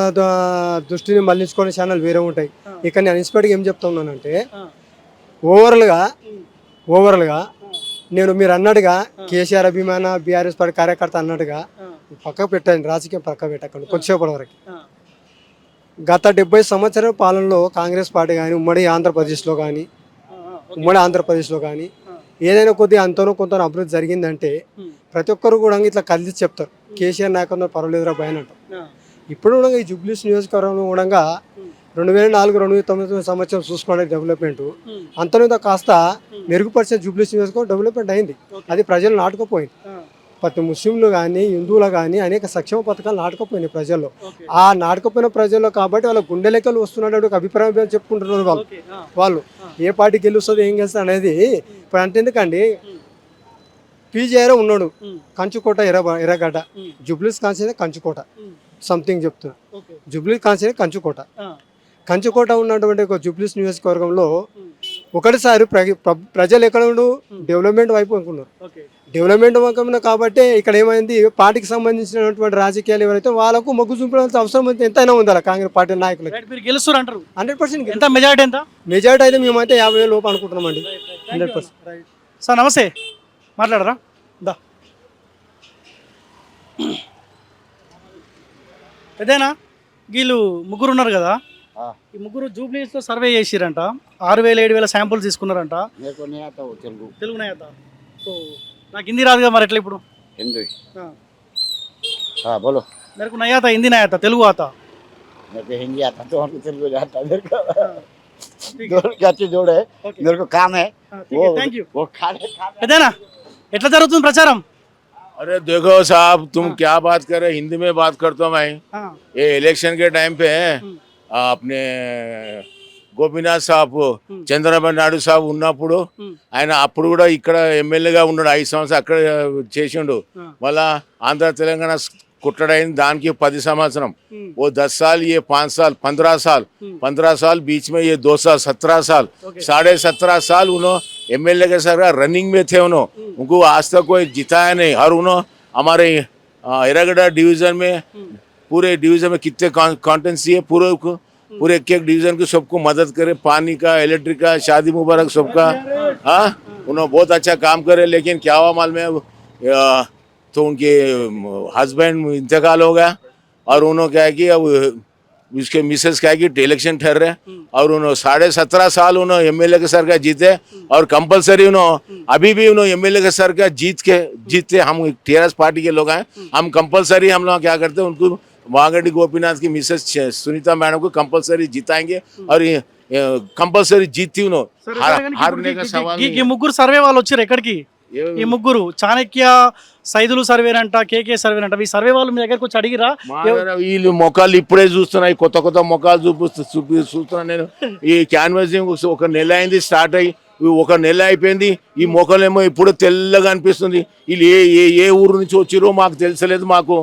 దృష్టిని మళ్లించుకునే ఛానల్ వేరే ఉంటాయి. ఇక్కడ నేను ఇన్స్పెక్ట్గా ఏం చెప్తా ఉన్నానంటే ఓవరాల్గా నేను మీరు అన్నట్టుగా కేసీఆర్ అభిమాన బీఆర్ఎస్ పార్టీ కార్యకర్త అన్నట్టుగా పక్కకు పెట్టండి, రాజకీయం పక్కకు పెట్టకండి కొద్దిసేపటి వరకు. గత 70 సంవత్సరాల పాలనలో కాంగ్రెస్ పార్టీ కానీ ఉమ్మడి ఆంధ్రప్రదేశ్లో కానీ ఏదైనా కొద్దిగా అంతనో కొంత అభివృద్ధి జరిగిందంటే ప్రతి ఒక్కరు కూడా ఇట్లా కలిసి చెప్తారు, కేసీఆర్ నాయకులు పర్వాలేదురా భయం అంటారు. ఇప్పుడు కూడా ఈ జూబ్లీస్ నియోజకవర్గంలో కూడా 2004-2009 సంవత్సరం చూసుకోవడానికి డెవలప్మెంట్ అంతలో కాస్త మెరుగుపరిచిన జూబ్లీస్ నియోజకవర్గం డెవలప్మెంట్ అయింది. అది ప్రజలు నాటుకుపోయింది. ప్రతి ముస్లింలు కానీ హిందువులు కానీ అనేక సంక్షేమ పథకాలు నాటుకుపోయినాయి ప్రజల్లో. ఆ నాటుకుపోయిన ప్రజల్లో కాబట్టి వాళ్ళ గుండె లెక్కలు వస్తున్నట్టు ఒక అభిప్రాయం చెప్పుకుంటున్నారు వాళ్ళు ఏ పార్టీ గెలుస్తుంది ఏం గెలుస్తుంది అనేది. ఇప్పుడు అంటే ఎందుకండి పీజీఆర్ ఉన్నాడు కంచుకోట ఎర్రగడ్డ, జూబ్లీస్ కాన్స్టిట్యూన్సీ కంచుకోట సంథింగ్ చెప్తున్నా, జూబ్లీస్ కాన్స్టిట్యూన్సీ కంచుకోట ఉన్నటువంటి ఒక జూబ్లీస్ నియోజకవర్గంలో ఒకటిసారి ప్రజలు ఎక్కడ ఉండు డెవలప్మెంట్ వైపు అనుకున్నారు. డెవలప్మెంట్ వైపు కాబట్టి ఇక్కడ ఏమైంది, పార్టీకి సంబంధించినటువంటి రాజకీయాలు ఎవరైతే వాళ్ళకు మొగ్గు చూపించాల్సిన అవసరం ఎంతైనా ఉంది అలా కాంగ్రెస్ పార్టీ నాయకులకు. 100% ఎంత మెజారిటీ ఎంత? మెజారిటీ అయితే మేమైతే 50,000 లోపు అనుకుంటున్నామండి. 100%. సార్ నమస్తే, మాట్లాడరా దా పెద్దనా. వీళ్ళు ముగ్గురు ఉన్నారు కదా, ఈ ముగ్గురు జూబ్లీస్లో సర్వే చేసిరంట, 6,000-7,000 శాంపుల్స్ తీసుకున్నారంట. తెలుగు నేత. సో నాకు హిందీ రాదుగా, మరి ఎట్లా ఇప్పుడు? हिंदी हाँ बोलो। मेरे को नहीं आता हिंदी, नहीं आता तेलुगु आता। मेरे को हिंदी आता तो हमको तेलुगु आता। मेरे को दोनों क्या चीज जोड़े, मेरे को काम है वो। Thank you. वो खाने పెద్దనా ఎట్లా జరుగుతుంది ప్రచారం? अरे देखो साहब, तुम क्या बात कर रहे, हिंदी में बात करता हूँ मैं। ये इलेक्शन के टाइम पे अपने గోపీనాథ్ సాబ్ చంద్రబాబు నాయుడు సాబ్ ఉన్నప్పుడు ఆయన అప్పుడు కూడా ఇక్కడ ఎమ్మెల్యేగా ఉన్నాడు, 5 సంవత్సరాలు అక్కడ చేసిండు. మళ్ళా ఆంధ్ర తెలంగాణ కుట్టడైంది దానికి 10 సంవత్సరం. वो 10 साल, ये 5 साल, 15 साल बीच में ये 2 साल, 17 साल, 17.5 साल उन्होंने एमएलए के साथ रनिंग में थे। उनको आज तक कोई जिताया नहीं। और उन्होंने हमारे एरागढ़ डिवीजन में, पूरे डिवीजन में कितने कॉन्टेंसी है, पूरे एक डिवीजन को सबको मदद करे, पानी का, इलेक्ट्रिक का, शादी मुबारक सबका। हाँ, उन्होंने बहुत अच्छा काम करे। लेकिन क्या हुआ मालूम है, तो उनके हस्बैंड इंतकाल हो गया और उन्होंने क्या है कि अब उसके मिसेस क्या है कि इलेक्शन ठहर रहे और उन्होंने 17.5 साल उन्होंने एमएलए के सर का जीते और कंपलसरी उन्होंने अभी भी उन्होंने एमएलए के सर का जीतते हम टीआरएस पार्टी के लोग हैं, हम कंपलसरी हम लोग क्या करते हैं, उनको वागड़ी गोपीनाथ की मिसेस सुनीता मैडम को कंपलसरी जिताएंगे और कंपलसरी जीतती उन्होंने हारने का सवाल नहीं। ఈ ముగ్గురు సర్వే వాళ్ళు వచ్చారు ఎక్కడికి? ఈ ముగ్గురు చాణక్య సైదులు సర్వే అంట, కేకే సర్వే అంట, ఈ సర్వే వాళ్ళు మీ దగ్గరకు వచ్చి అడిగిరా? వీళ్ళు మొక్కలు ఇప్పుడే చూస్తున్నాయి, కొత్త కొత్త మొక్కలు చూస్తున్నా నేను. ఈ క్యాన్వాసింగ్ ఒక నెల అయింది స్టార్ట్ అయ్యి, 1 నెల అయిపోయింది. ఈ మొక్కలేమో ఇప్పుడు తెల్లగా అనిపిస్తుంది. వీళ్ళు ఏ ఊరు నుంచి వచ్చిరో మాకు తెలుసలేదు. మాకు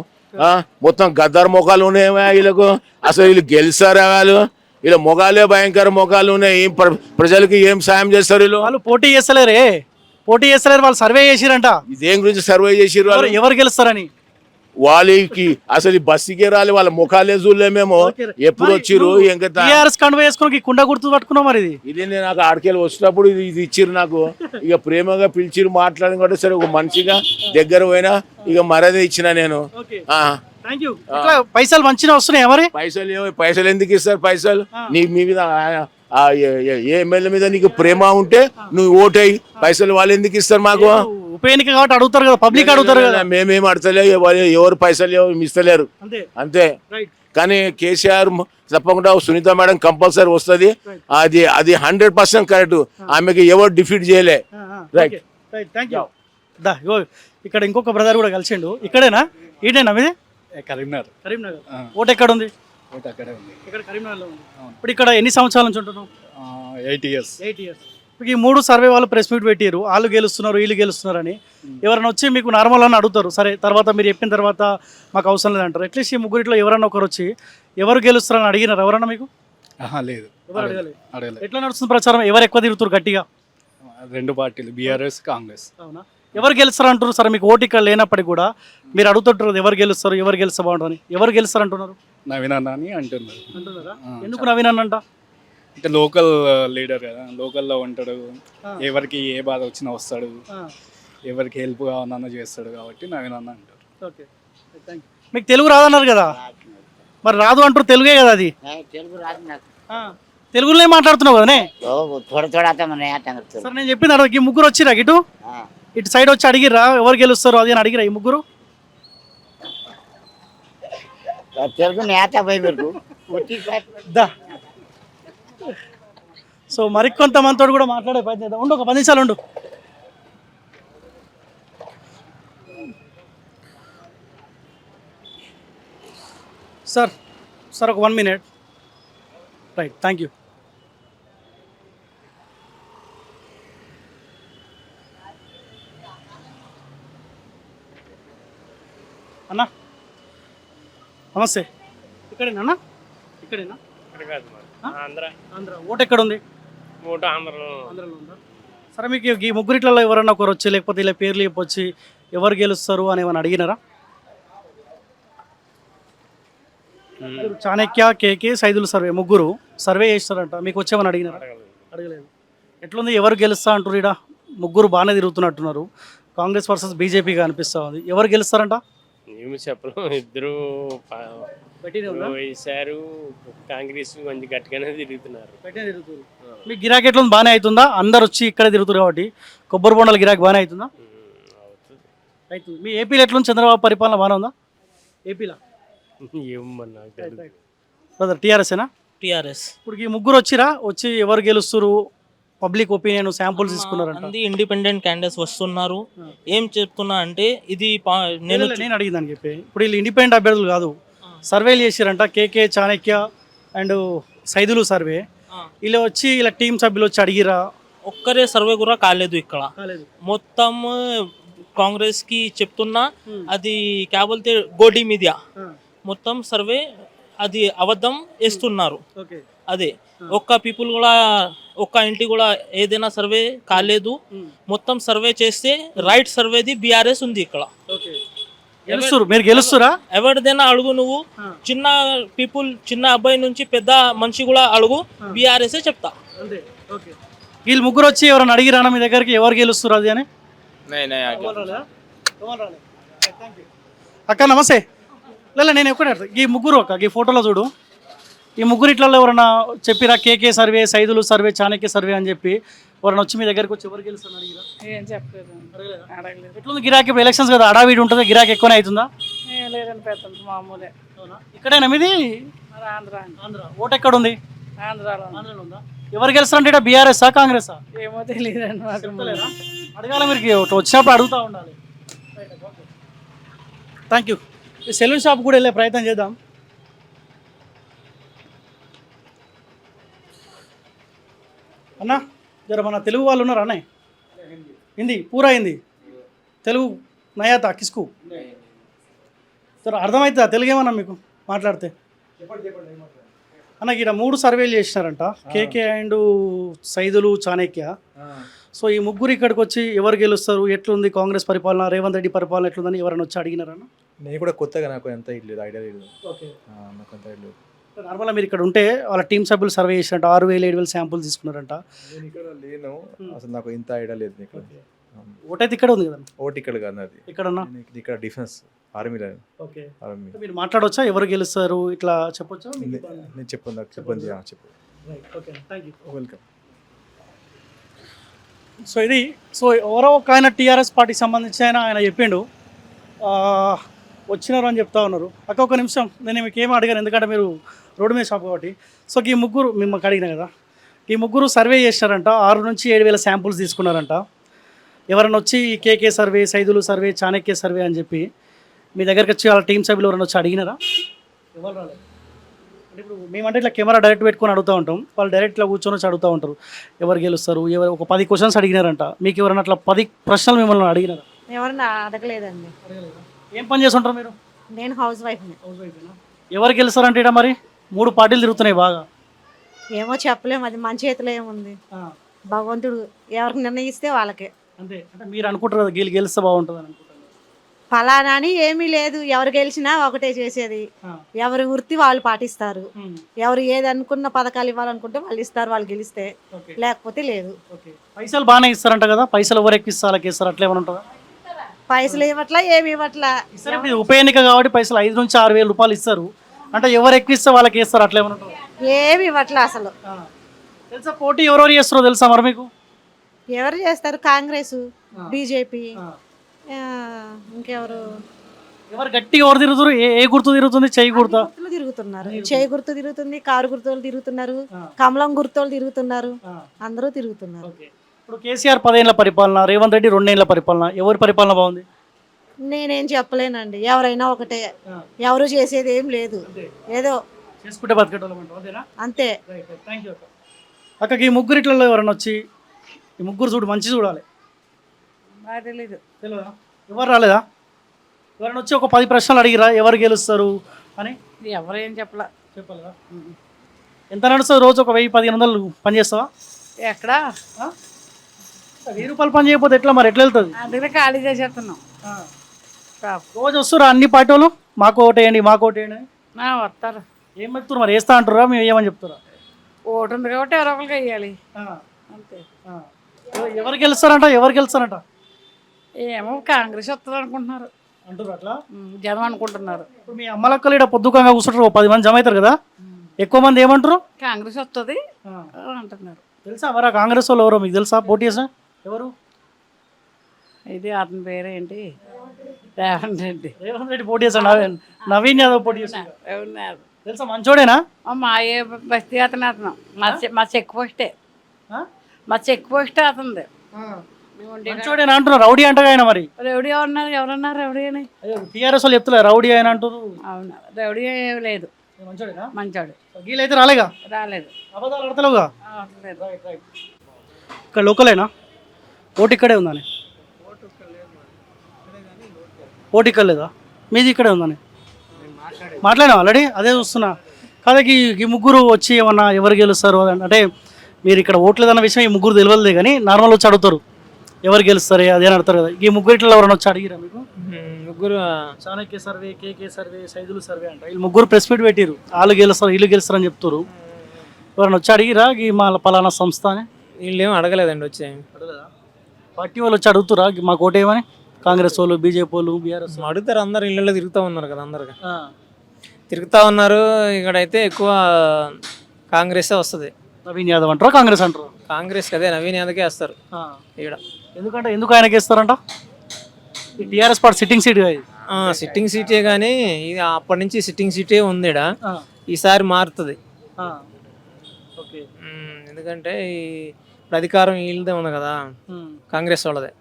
మొత్తం గద్దర్ మొక్కలు ఉన్నాయి వీళ్ళకు. అసలు వీళ్ళు గెలిచారా? వీళ్ళ మొగాలే భయంకర మొగాలు ఉన్నాయి. ప్రజలకి ఏం సాయం చేస్తారు వీళ్ళు? వాళ్ళు పోటీ చేస్తలేరే, వాళ్ళు సర్వే చేసిరంట. ఇదేం గురించి సర్వే చేసిరు? ఎవరు గెలుస్తారని వాళ్ళకి అసలు బస్సుకే రాలే, వాళ్ళ ముఖాలే చూడలే మేము. ఎప్పుడు వచ్చిరు? కుండ గుర్తు పట్టుకున్నాం. మరి ఇది నేను నాకు ఆడికెళ్ళి వచ్చినప్పుడు ఇది ఇచ్చిరు నాకు. ఇక ప్రేమగా పిలిచిరు, మాట్లాడిన కూడా సరే ఒక మనిషిగా దగ్గర పోయినా ఇక మర్యాద ఇచ్చిన నేను. పైసలు మంచిగా వస్తున్నాయి. మరి పైసలు ఎందుకు ఇస్తారు? పైసలు నీ మీ మీద ఏ ఎమ్మెల్యే మీద నీకు ప్రేమ ఉంటే నువ్వు ఓటేయి, పైసలు వాళ్ళు ఎందుకు ఇస్తారు మాకు? ఉప ఎన్నిక కాబట్టి అడుగుతారు కదా, పబ్లిక్ అడుగుతారు కదా. మేమేం అడతలే, ఎవరు పైసలు ఇస్తలేరు అంతే. కానీ కేసీఆర్ తప్పకుండా సునీత మేడం కంపల్సరీ వస్తుంది. అది 100% కరెక్ట్. ఆమెకి ఎవరు డిఫీట్ చేయలే. రైట్, ఇక్కడ ఇంకొక బ్రదర్ కూడా కలిసిండు. ఇక్కడేనా? ఈడేనా మీది? కరీంనగర్. ఓటు ఎక్కడ ఉంది? ఇక్కడ కరీంనగర్లో ఉంది. ఇప్పుడు ఇక్కడ ఎన్ని సంవత్సరాల నుంచి ఉంటున్నావు? 8 years. ఈ 3 సర్వే వాళ్ళు ప్రెస్ మీట్ పెట్టారు, వాళ్ళు గెలుస్తున్నారు వీళ్ళు గెలుస్తున్నారని. ఎవరైనా వచ్చి మీకు నార్మల్ అని అడుగుతారు, సరే తర్వాత మీరు చెప్పిన తర్వాత మాకు అవసరం లేదంటారు. అట్లీస్ట్ ఈ ముగ్గురిట్లో ఎవరన్నా ఒకరు వచ్చి ఎవరు గెలుస్తారని అడిగినారు ఎవరన్నా మీకు? లేదు, ఎట్లా నడుస్తుంది ప్రచారం? ఎవరు ఎక్కువ తిరుగుతారు గట్టిగా? 2 పార్టీలు, బీఆర్ఎస్ కాంగ్రెస్. అవునా? ఎవరు గెలుస్తారు అంటున్నారు సరే, మీకు ఓటు ఇక్కడ లేనప్పటికీ కూడా మీరు అడుగుతుంటారు ఎవరు గెలుస్తారు, ఎవరు గెలిస్తే బాగుంటుంది, ఎవరు గెలుస్తారు అంటున్నారు? నవీన్ అన్న అని అంటున్నారు. అంటున్నారా? ఎందుకు నవీన్ అన్నంట? అంటే లోకల్ లీడర్ కదా, లోకల్లో ఉంటాడు, ఎవరికి ఏ బాధ వచ్చినా వస్తాడు, ఎవరికి హెల్ప్ కావాలన్నా చేస్తాడు కాబట్టి నవీన్ అన్న అంటారు. Okay, thank you. మీకు తెలుగు రాదన్నారు కదా, మరి రాదు అంటారు, తెలుగే కదా అది. తెలుగు రాదు నాకు. తెలుగులోనే మాట్లాడుతున్నావు కదనే. थोड़ा थोड़ा आता मैंने आता है సరే నేను చెప్పిన అడుగు, ఈ ముగ్గురు వచ్చిరా ఇటు సైడ్ వచ్చి అడిగిర్రా ఎవరు గెలుస్తారు అది అని అడిగిరా ఈ ముగ్గురు? तेलुगु नहीं आता भाई मेरे को. దా. సో మరికొంతమందితో కూడా మాట్లాడే ప్రయత్నం చేద్దాం. ఉండు, ఒక 10 నిమిషాలు ఉండు. సార్ సార్ ఒక 1 మినిట్. Right, thank you. అన్నా నమస్తే. ఇక్కడేనా అన్న? ఇక్కడేనా? ఆంధ్ర. ఓటు ఎక్కడ ఉంది? ఓటు ఆంధ్రలో ఉందా? సరే, మీకు ఈ ముగ్గురిట్లలో ఎవరన్నా ఒకరు వచ్చి లేకపోతే ఇలా పేర్లు చెప్పొచ్చి ఎవరు గెలుస్తారు అని ఏమైనా అడిగినారా? చాణక్య, కేకే, సైదులు సర్వే ముగ్గురు సర్వే చేస్తారంట, మీకు వచ్చేమని అడిగినారా? అడగలేదు. ఎట్లుంది, ఎవరు గెలుస్తా అంటారు? ఇక్కడ ముగ్గురు బాగానే తిరుగుతున్నట్టున్నారు. కాంగ్రెస్ వర్సెస్ బీజేపీగా అనిపిస్తూ ఉంది. ఎవరు గెలుస్తారంట? ఏమి చెప్పరు, ఇద్దరు వేసారు. కాంగ్రెస్ కొంచెం గట్టిగానే తిరుగుతున్నారు. మీ గిరాకీ ఎట్లా ఉంది? బాగానే అవుతుందా? అందరు వచ్చి ఇక్కడే తిరుగుతారు కాబట్టి కొబ్బరి బొండాల గిరాకీ బాగానే అవుతుందా? అవుతుంది. మీ ఏపీలో ఎట్లుంది? చంద్రబాబు పరిపాలన బాగానే ఉందా ఏపీలో? బ్రదర్ టీఆర్ఎస్ఏనా? టిఆర్ఎస్. ఇప్పుడు ఈ ముగ్గురు వచ్చి ఎవరు గెలుస్తారు, పబ్లిక్ ఒపీనియన్ శాంపుల్స్ తీసుకున్నారంట. మంది ఇండిపెండెంట్ క్యాండిడేట్స్ వస్తున్నారు. ఏం చెప్తున్నా అంటే ఇది నేను అడిగిందని చెప్పి, ఇప్పుడు వీళ్ళు ఇండిపెండెంట్ అభ్యర్థులు కాదు, సర్వేలు చేసారంట. కేకే, చాణక్య అండ్ సైదులు సర్వే. వీళ్ళు వచ్చి ఇలా టీం సభ్యులు వచ్చి అడిగిరా? ఒక్కరే సర్వే కూడా కాలేదు ఇక్కడ. మొత్తం కాంగ్రెస్ కి చెప్తున్నా అది క్యాబల్తే గోడి మీడియా మొత్తం సర్వే అది అబద్ధం వేస్తున్నారు. అదే ఒక్క పీపుల్ కూడా ఒక్క ఇంటి కూడా ఏదైనా సర్వే కాలేదు. మొత్తం సర్వే చేస్తే రైట్ సర్వేది బీఆర్ఎస్ ఉంది ఇక్కడ. మీరు గెలుస్తురా? ఎవరిదైనా అడుగు, నువ్వు చిన్న పీపుల్, చిన్న అబ్బాయి నుంచి పెద్ద మనిషి కూడా అడుగు, బీఆర్ఎస్ చెప్తా. వీళ్ళు ముగ్గురు వచ్చి ఎవరైనా అడిగిరా మీ దగ్గరికి ఎవరు గెలుస్తారు అది అని? అక్క నమస్తే. లేదా నేను ఎక్కడ ఈ ముగ్గురు అక్క ఈ ఫోటోలో చూడు, ఈ ముగ్గురు ఇట్లలో ఎవరన్నా చెప్పిరా? KK survey, Saidulu survey, Chanakya survey అని చెప్పి ఎవరైనా వచ్చి మీ దగ్గరికి వచ్చి ఎవరు గెలుస్తారు అడిగిరా? ఏం చెప్పలేదు, అడగలేదు. ఎట్లుంది గిరాకీ? ఇప్పుడు ఎలక్షన్స్ కదా, అడావిడి ఉంటుంది, గిరాకీ ఎక్కువనే అవుతుందా? లేదని పెద్ద మామూలే. ఇక్కడేనా మీది? ఆంధ్ర. ఓటు ఎక్కడ ఉంది? ఆంధ్రాలో ఉందా? ఎవరు గెలుస్తారంటే ఇక్కడ బీఆర్ఎస్ కాంగ్రెస్? ఏమో తెలియదండి నాకు. అడగాల, మీరు వచ్చినప్పుడు అడుగుతూ ఉండాలి. Thank you. ఈ సెలూన్ షాప్ కూడా వెళ్ళే ప్రయత్నం చేద్దాం. అన్నా జర మన తెలుగు వాళ్ళు ఉన్నారా అన్నయ్య? హిందీ పూరా హిందీ, తెలుగు నయాతా కిస్కు జర అర్థమవుతుందా తెలుగు ఏమన్నా మీకు మాట్లాడితే? అన్న ఇక్కడ 3 సర్వేలు చేసినారంట, KK and Saidulu, Chanakya. So ఈ ముగ్గురు ఇక్కడికి వచ్చి ఎవరు గెలుస్తారు, ఎట్లుంది కాంగ్రెస్ పరిపాలన, రేవంత్ రెడ్డి పరిపాలన ఎట్లుందని ఎవరైనా వచ్చి అడిగినారన్న? నేను కూడా కొత్తగా, నాకు ఎంత ఇట్లేదు, ఐడియా లేదు. నాకు అంత లేదు. నార్మల్గా మీరు ఇక్కడ ఉంటే వాళ్ళ టీం సభ్యులు సర్వే చేసినట్టు 6,000-7,000 శాంపుల్స్ తీసుకున్నారంట. నేను ఇక్కడ లేను, అసలు నాకు ఇంత ఐడియా లేదు. ఇక్కడ ఓటైతే ఇక్కడ ఉంది కదా? ఓటు ఇక్కడ కాదు, అది ఎక్కడన్నా ఇక్కడ డిఫెన్స్ ఆర్మీలో. Okay, army. మీరు మాట్లాడవచ్చా ఎవరు గెలుస్తారు ఇట్లా చెప్పొచ్చా? నేను చెప్పండి చెప్పు. Okay, thank you, welcome. So ఇది ఎవరో ఒక ఆయన టీఆర్ఎస్ పార్టీకి సంబంధించి ఆయన చెప్పిండు, వచ్చినారు అని చెప్తా ఉన్నారు. అక్క ఒక నిమిషం, నేను మీకు ఏమీ అడిగాను ఎందుకంటే మీరు రోడ్డు మీద షాప్ కాబట్టి. సో ఈ ముగ్గురు మిమ్మల్ని అడిగినా కదా, ఈ ముగ్గురు సర్వే చేసినారంట, 6 నుంచి 7,000 శాంపుల్స్ తీసుకున్నారంట. ఎవరైనా వచ్చి కేకే survey, Saidulu survey, Chanakya survey అని చెప్పి మీ దగ్గరికి వచ్చి వాళ్ళ టీం సభ్యులు ఎవరైనా వచ్చి అడిగినారా? ఎవరు రాలేదు. అంటే ఇప్పుడు మేమంటే ఇట్లా కెమెరా డైరెక్ట్ పెట్టుకొని అడుగుతూ ఉంటాం, వాళ్ళు డైరెక్ట్ ఇట్లా కూర్చొని వచ్చి అడుగుతూ ఉంటారు ఎవరు గెలుస్తారు, ఎవరు ఒక 10 క్వశ్చన్స్ అడిగినారంట. మీకు ఎవరైనా అట్లా 10 ప్రశ్నలు మిమ్మల్ని అడిగినారా? ఎవరన్నా అడగలేదండి. ఏం పని చేస్తుంటారు మీరు? నేను హౌస్ వైఫ్. ఎవరు గెలుస్తారంటే ఇక్కడ మరి 3 పార్టీలు తిరుగుతున్నాయి బాగా. ఏమో చెప్పలేము, అది మన చేతిలో ఏముంది. భగవంతుడు ఎవరికి నిర్ణయిస్తే వాళ్ళకే. అంతే అంటే మీరు అనుకుంటారు కదా గెలిస్తే బాగుంటుంది అని అనుకుంటారు. ఫలానా అని ఏమీ లేదు, ఎవరు గెలిచినా ఒకటే చేసేది. ఎవరి వృత్తి వాళ్ళు పాటిస్తారు. ఎవరు ఏది అనుకున్న పథకాలు ఇవ్వాలనుకుంటే వాళ్ళు ఇస్తారు, వాళ్ళు గెలిస్తే, లేకపోతే లేదు. పైసలు బాగానే ఇస్తారంట కదా, పైసలు ఎవరు ఎక్కిస్తారు వాళ్ళకి ఇస్తారు అట్లా ఏమైనా ఉంటుందా? పైసలు ఇవ్వట్లా, ఏమి ఇవ్వట్లా. సరే ఇప్పుడు ఉప ఎన్నిక కాబట్టి పైసలు 5 నుంచి 6 వేల రూపాయలు ఇస్తారు అంటే ఎవరు ఎక్కిస్తే వాళ్ళకి ఇస్తారు అట్లా ఏమైనా ఉంటుందా? ఏమి ఇవ్వట్లా అసలు. తెలుసా పోటీ ఎవరెవరు చేస్తారో తెలుసా మరి మీకు? ఎవరు చేస్తారు? కాంగ్రెస్, బీజేపీ, ఇంకెవరు? ఎవరు గట్టిగా ఎవరు తిరుగుతారు? ఏ గుర్తు తిరుగుతుంది? చెయ్యి గుర్తా? గుర్తులు తిరుగుతున్నారు. చేయి గుర్తు తిరుగుతుంది, కారు గుర్తులు తిరుగుతున్నారు, కమలం గుర్తులు తిరుగుతున్నారు, అందరూ తిరుగుతున్నారు. ఇప్పుడు కేసీఆర్ 10 ఏళ్ల పరిపాలన, రేవంత్ రెడ్డి 2 ఏళ్ల పరిపాలన, ఎవరి పరిపాలన బాగుంది? నేనేం చెప్పలేనండి, ఎవరైనా ఒకటే. ఎవరు చేసేది ఏం లేదు, ఏదో చేసుకుంటే బతికేటోళ్ళం అంతే. అక్కకి ఈ ముగ్గురిట్లలో ఎవరైనా వచ్చి ఈ ముగ్గురు చూడు మంచి చూడాలి తెలీదు. తెలియదా? ఎవరు రాలేదా? ఎవరైనా వచ్చి ఒక 10 ప్రశ్నలు అడిగిరా ఎవరు గెలుస్తారు అని? ఎవరేం చెప్పలా. చెప్పలేదా? ఎంత నడుస్తుంది రోజు? ఒక 1000-1500 పని చేస్తావా? ఎక్కడా 1000 రూపాయలు పని చేయకపోతే ఎట్లా మరి? ఎట్లా వెళ్తుంది? అందుకే ఖాళీ చేసేస్తున్నాం. రోజు వస్తురా అన్ని పార్టీ వాళ్ళు మాకు ఓటేయండి మాకు ఓటేయండి వస్తారు. ఏం చెప్తున్నారు మరి? వేస్తా అంటారా మేము ఏమని చెప్తారా? ఓటు ఉంది కాబట్టి ఎవరో ఒకరికి వేయాలి అంతే. ఎవరు గెలుస్తారంట? ఎవరు గెలుస్తారంట? ఏమో కాంగ్రెస్ వస్తుంది అనుకుంటున్నారు అంటారు అట్లా జనం అనుకుంటున్నారు. ఇప్పుడు మీ అమ్మలక్కలు ఇక్కడ పొద్దుకంగా కూర్చుంటారు, 10 మంది జమ అవుతారు కదా, ఎక్కువ మంది ఏమంటారు? కాంగ్రెస్ వస్తుంది అంటున్నారు. తెలుసా మరి ఆ కాంగ్రెస్ వాళ్ళు ఎవరో మీకు తెలుసా? పోటీ చేసా ఎవరు? ఇది అతని పేరేంటి? రేవంత్ రెడ్డి. రేవంత్ రెడ్డి పోటీ చేశాడు, నవీన్ యాదవ్ పోటీ చేశాడు. తెలుసా మంచోడేనా? మా ఏ బస్తీ అతను అతను మా చెక్ పోస్టే, మా చెక్ పోస్టే అతనిది. మంచోడేనా అంటున్నారు? రౌడీ అంటగా ఆయన మరి? రౌడీ ఎవరన్నారు రౌడీ అని? టీఆర్ఎస్ వాళ్ళు చెప్తలే రౌడీ ఆయన అంటారు. అవును, రౌడీ లేదు, మంచోడేనా? మంచోడు. గీలైతే రాలేగా? రాలేదు. అబద్ధాలు ఆడతలేవుగా? ఇక్కడ లోకలేనా? ఓటు ఇక్కడే ఉందని? ఓటు ఇక్కడ లేదా? మీది ఇక్కడే ఉందని మాట్లాడినా ఆల్రెడీ, అదే చూస్తున్నా. కాదా ఈ ముగ్గురు వచ్చి ఏమన్నా ఎవరు గెలుస్తారు అంటే మీరు ఇక్కడ ఓట్లేదన్న విషయం ఈ ముగ్గురు తెలియదే కానీ నార్మల్ వచ్చి అడుగుతారు ఎవరు గెలుస్తారు అదే అని అడతారు కదా. ఈ ముగ్గురిట్లో ఎవరైనా వచ్చి అడిగిరా మీకు? ముగ్గురు చాణక్య సర్వే, కేకే సర్వే, సైదులు సర్వే అంట, వీళ్ళు ముగ్గురు ప్రెస్ మీట్ పెట్టిరు, వాళ్ళు గెలుస్తారు వీళ్ళు గెలుస్తారు అని చెప్తారు. ఎవరైనా వచ్చి అడిగిరా ఈ మా పలానా సంస్థ అని? వీళ్ళు ఏమో అడగలేదండి. వచ్చి అడగలేదా? పార్టీ వాళ్ళు వచ్చి అడుగుతురా మాకు ఓటేయమని? కాంగ్రెస్ వాళ్ళు, బీజేపీ వాళ్ళు, బీఆర్ఎస్ అడుగుతారు. అందరు ఇళ్ళలో తిరుగుతూ ఉన్నారు కదా, అందరికి తిరుగుతూ ఉన్నారు. ఇక్కడైతే ఎక్కువ కాంగ్రెస్ వస్తుంది. నవీన్ యాదవ్ అంటారా కాంగ్రెస్ అంటారు? కాంగ్రెస్ అదే నవీన్ యాదవ్కే వేస్తారు ఇక్కడ. ఎందుకంటే ఎందుకు ఆయనకి వేస్తారంట? TRS party sitting seat sitting సీటే కానీ ఇది అప్పటి నుంచి సిట్టింగ్ సీటే ఉంది ఇక్కడ. ఈసారి మారుతుంది. ఎందుకంటే ఈ అధికారం వీళ్ళదే ఉంది కదా, కాంగ్రెస్ వాళ్ళదే.